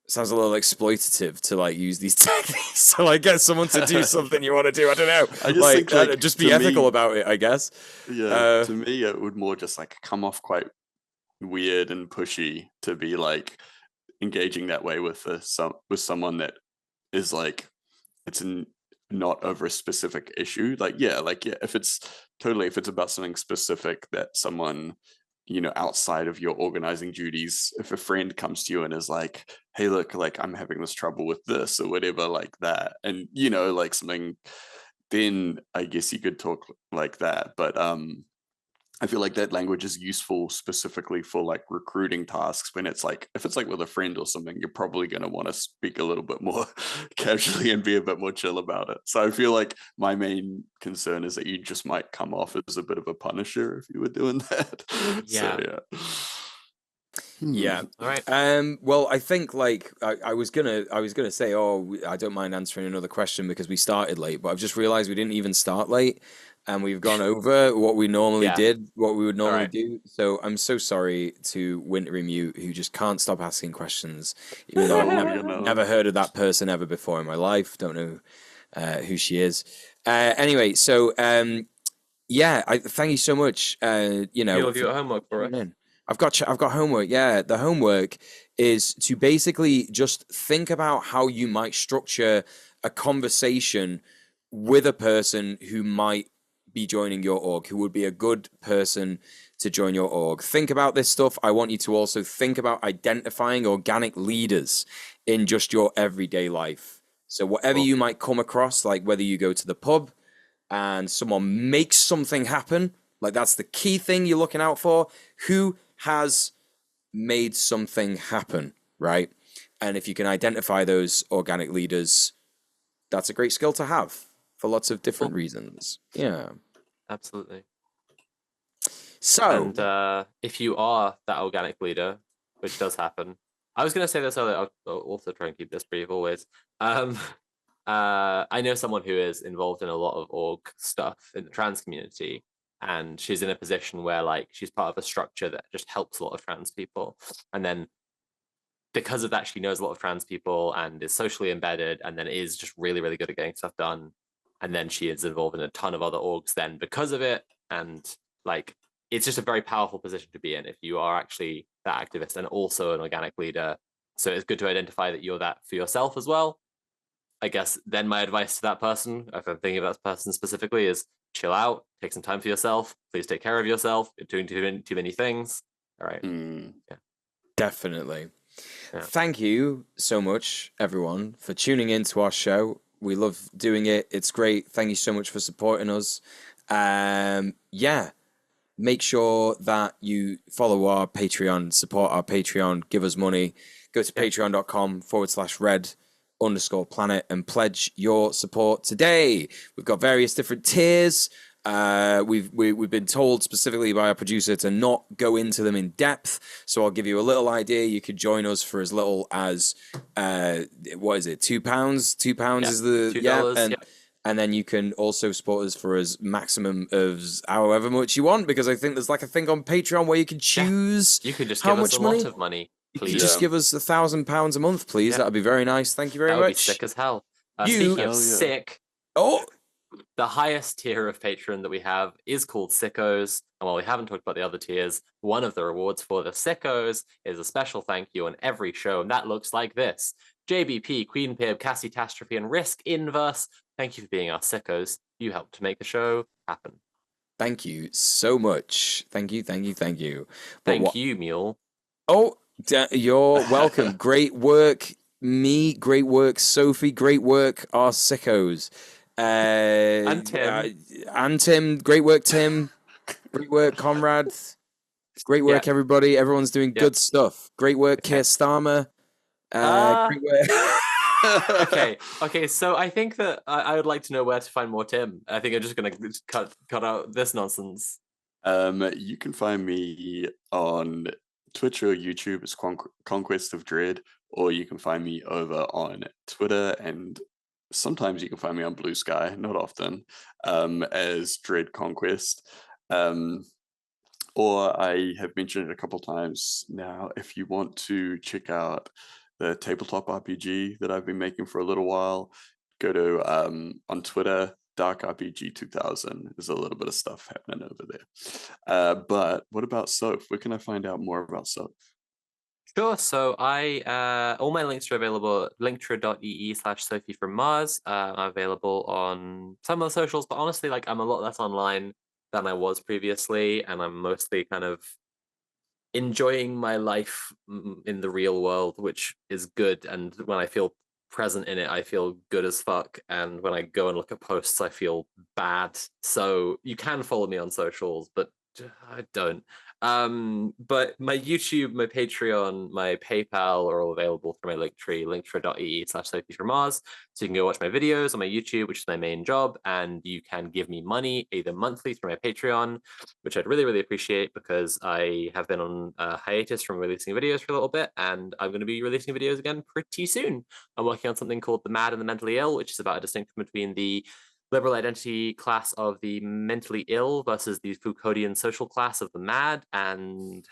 exploitative to like use these techniques to like get someone to do something you want to do. I don't know. I just think like, just be ethical about it, I guess. To me, it would more just like come off quite weird and pushy to be like engaging that way with someone that is like, not over a specific issue. If it's about something specific that someone, outside of your organizing duties, if a friend comes to you and is like, hey, look, like I'm having this trouble with this or whatever like that, and like something, then I guess you could talk like that. But I feel like that language is useful specifically for like recruiting tasks. When it's like, if it's like with a friend or something, you're probably going to want to speak a little bit more casually and be a bit more chill about it. So I feel like my main concern is that you just might come off as a bit of a punisher if you were doing that. Yeah. So, yeah. Yeah. All right. Well, I think like I was gonna say, I don't mind answering another question because we started late, but I've just realized we didn't even start late, and we've gone over what we normally did, what we would normally do. So I'm so sorry to Wintry Mute, who just can't stop asking questions, even though I've never heard of that person ever before in my life. Don't know who she is. Anyway, so I thank you so much. You'll have your homework for us. I've got homework. Yeah, the homework is to basically just think about how you might structure a conversation with a person who might be joining your org, who would be a good person to join your org. Think about this stuff. I want you to also think about identifying organic leaders in just your everyday life. So whatever you might come across, like whether you go to the pub and someone makes something happen, like that's the key thing you're looking out for. Who has made something happen, right? And if you can identify those organic leaders, that's a great skill to have for lots of different reasons. Yeah. Absolutely. So, and if you are that organic leader, which does happen, I was going to say this earlier. I'll also try and keep this brief always. I know someone who is involved in a lot of org stuff in the trans community, and she's in a position where like she's part of a structure that just helps a lot of trans people, and then because of that she knows a lot of trans people and is socially embedded, and then is just really, really good at getting stuff done, and then she is involved in a ton of other orgs then because of it, and like it's just a very powerful position to be in if you are actually that activist and also an organic leader. So it's good to identify that you're that for yourself as well. I guess then my advice to that person, if I'm thinking about this person specifically, is chill out, take some time for yourself. Please take care of yourself. You're doing too many things. All right. Yeah. Definitely. Yeah. Thank you so much, everyone, for tuning in to our show. We love doing it. It's great. Thank you so much for supporting us. Make sure that you follow our Patreon, support our Patreon, give us money. Go to patreon.com/red_planet and pledge your support today. We've got various different tiers. We've been told specifically by our producer to not go into them in depth, so I'll give you a little idea. You could join us for as little as what is it, £2? £2 is the $2, and then you can also support us for as maximum of however much you want, because I think there's like a thing on Patreon where you can choose. You could just how give much us a money. lot of money. Please. You just give us £1,000 a month, please. That'd be very nice. Thank you very much. That would be sick as hell. Speaking of sick, the highest tier of Patreon that we have is called Sickos. And while we haven't talked about the other tiers, one of the rewards for the Sickos is a special thank you on every show, and that looks like this: JBP, Queen Pib, Cassitastrophe, and Risk Inverse. Thank you for being our Sickos. You helped to make the show happen. Thank you so much. Thank you. Thank you, Mule. Oh, you're welcome. Great work, me. Great work, Sophie. Great work, our Sickos. And Tim. Great work, Tim. Great work, Conrad. Great work, everybody. Everyone's doing good stuff. Great work, Keir Starmer. Great work. Okay. So I think that I would like to know where to find more Tim. I think I'm just gonna cut out this nonsense. You can find me on Twitch or YouTube as Conquest of Dread, or you can find me over on Twitter, and sometimes you can find me on Blue Sky, not often, as Dread Conquest. Or I have mentioned it a couple times now, if you want to check out the tabletop RPG that I've been making for a little while, go to on Twitter, Dark RPG 2000. There's a little bit of stuff happening over there. But what about Soph? Where can I find out more about Soph? Sure. So all my links are available at linktree.ee/Sophie from Mars. I'm available on some of the socials, but honestly, like I'm a lot less online than I was previously, and I'm mostly kind of enjoying my life in the real world, which is good. And when I feel present in it, I feel good as fuck. And when I go and look at posts, I feel bad. So you can follow me on socials, but I don't. But my YouTube, my Patreon, my PayPal are all available through my linktree.ee/Sophie from Mars. So you can go watch my videos on my YouTube, which is my main job, and you can give me money either monthly through my Patreon, which I'd really, really appreciate because I have been on a hiatus from releasing videos for a little bit, and I'm going to be releasing videos again pretty soon. I'm working on something called The Mad and the Mentally Ill, which is about a distinction between the liberal identity class of the mentally ill versus the Foucauldian social class of the mad, and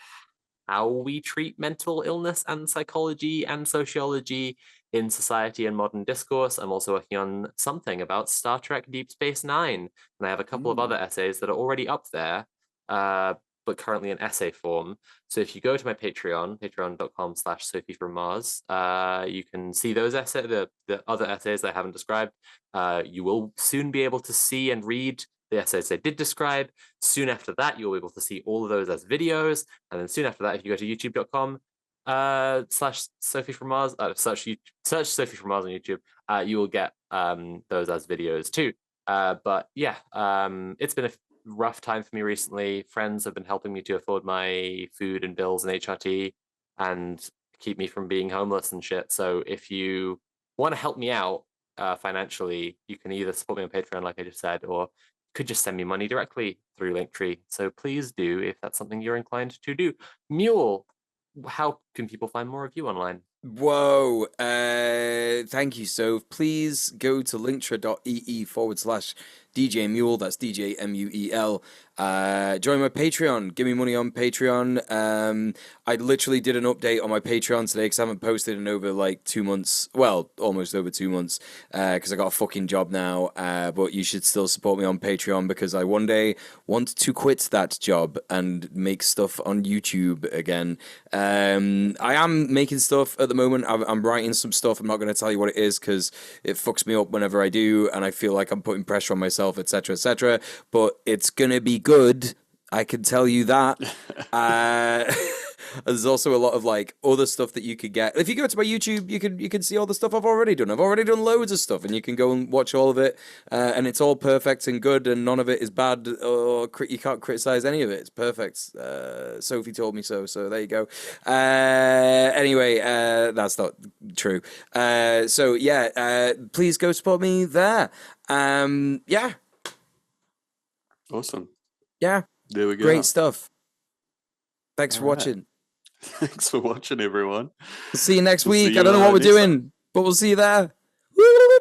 how we treat mental illness and psychology and sociology in society and modern discourse. I'm also working on something about Star Trek Deep Space Nine, and I have a couple of other essays that are already up there, but currently in essay form. So if you go to my Patreon, patreon.com/Sophie from Mars, you can see those essays, the other essays that I haven't described. You will soon be able to see and read the essays I did describe. Soon after that, you'll be able to see all of those as videos. And then soon after that, if you go to youtube.com /Sophie from Mars, search Sophie from Mars on YouTube, you will get those as videos too. But yeah, it's been a rough time for me recently. Friends have been helping me to afford my food and bills and HRT and keep me from being homeless and shit. So if you want to help me out financially, you can either support me on Patreon, like I just said, or could just send me money directly through Linktree. So please do if that's something you're inclined to do. Mule, how can people find more of you online? Whoa, thank you. So please go to linktree.ee/DJ Mule. That's DJ MUEL. Join my Patreon. Give me money on Patreon. I literally did an update on my Patreon today because I haven't posted in over like 2 months. Well, almost over 2 months because I got a fucking job now. But you should still support me on Patreon because I one day want to quit that job and make stuff on YouTube again. I am making stuff at the moment. I'm writing some stuff. I'm not going to tell you what it is because it fucks me up whenever I do, and I feel like I'm putting pressure on myself, etc., etc. But it's gonna be good. I can tell you that. There's also a lot of like other stuff that you could get. If you go to my YouTube, you can see all the stuff I've already done. I've already done loads of stuff, and you can go and watch all of it. And it's all perfect and good, and none of it is bad, or you can't criticize any of it. It's perfect. Sophie told me so, so there you go. Anyway, that's not true. So yeah, please go support me there. Yeah. Awesome. Yeah. There we go. Great stuff. Thanks All for right. watching. Thanks for watching, everyone. We'll see you next We'll see week. you, I don't know what we're next time. doing, but we'll see you there. Woo!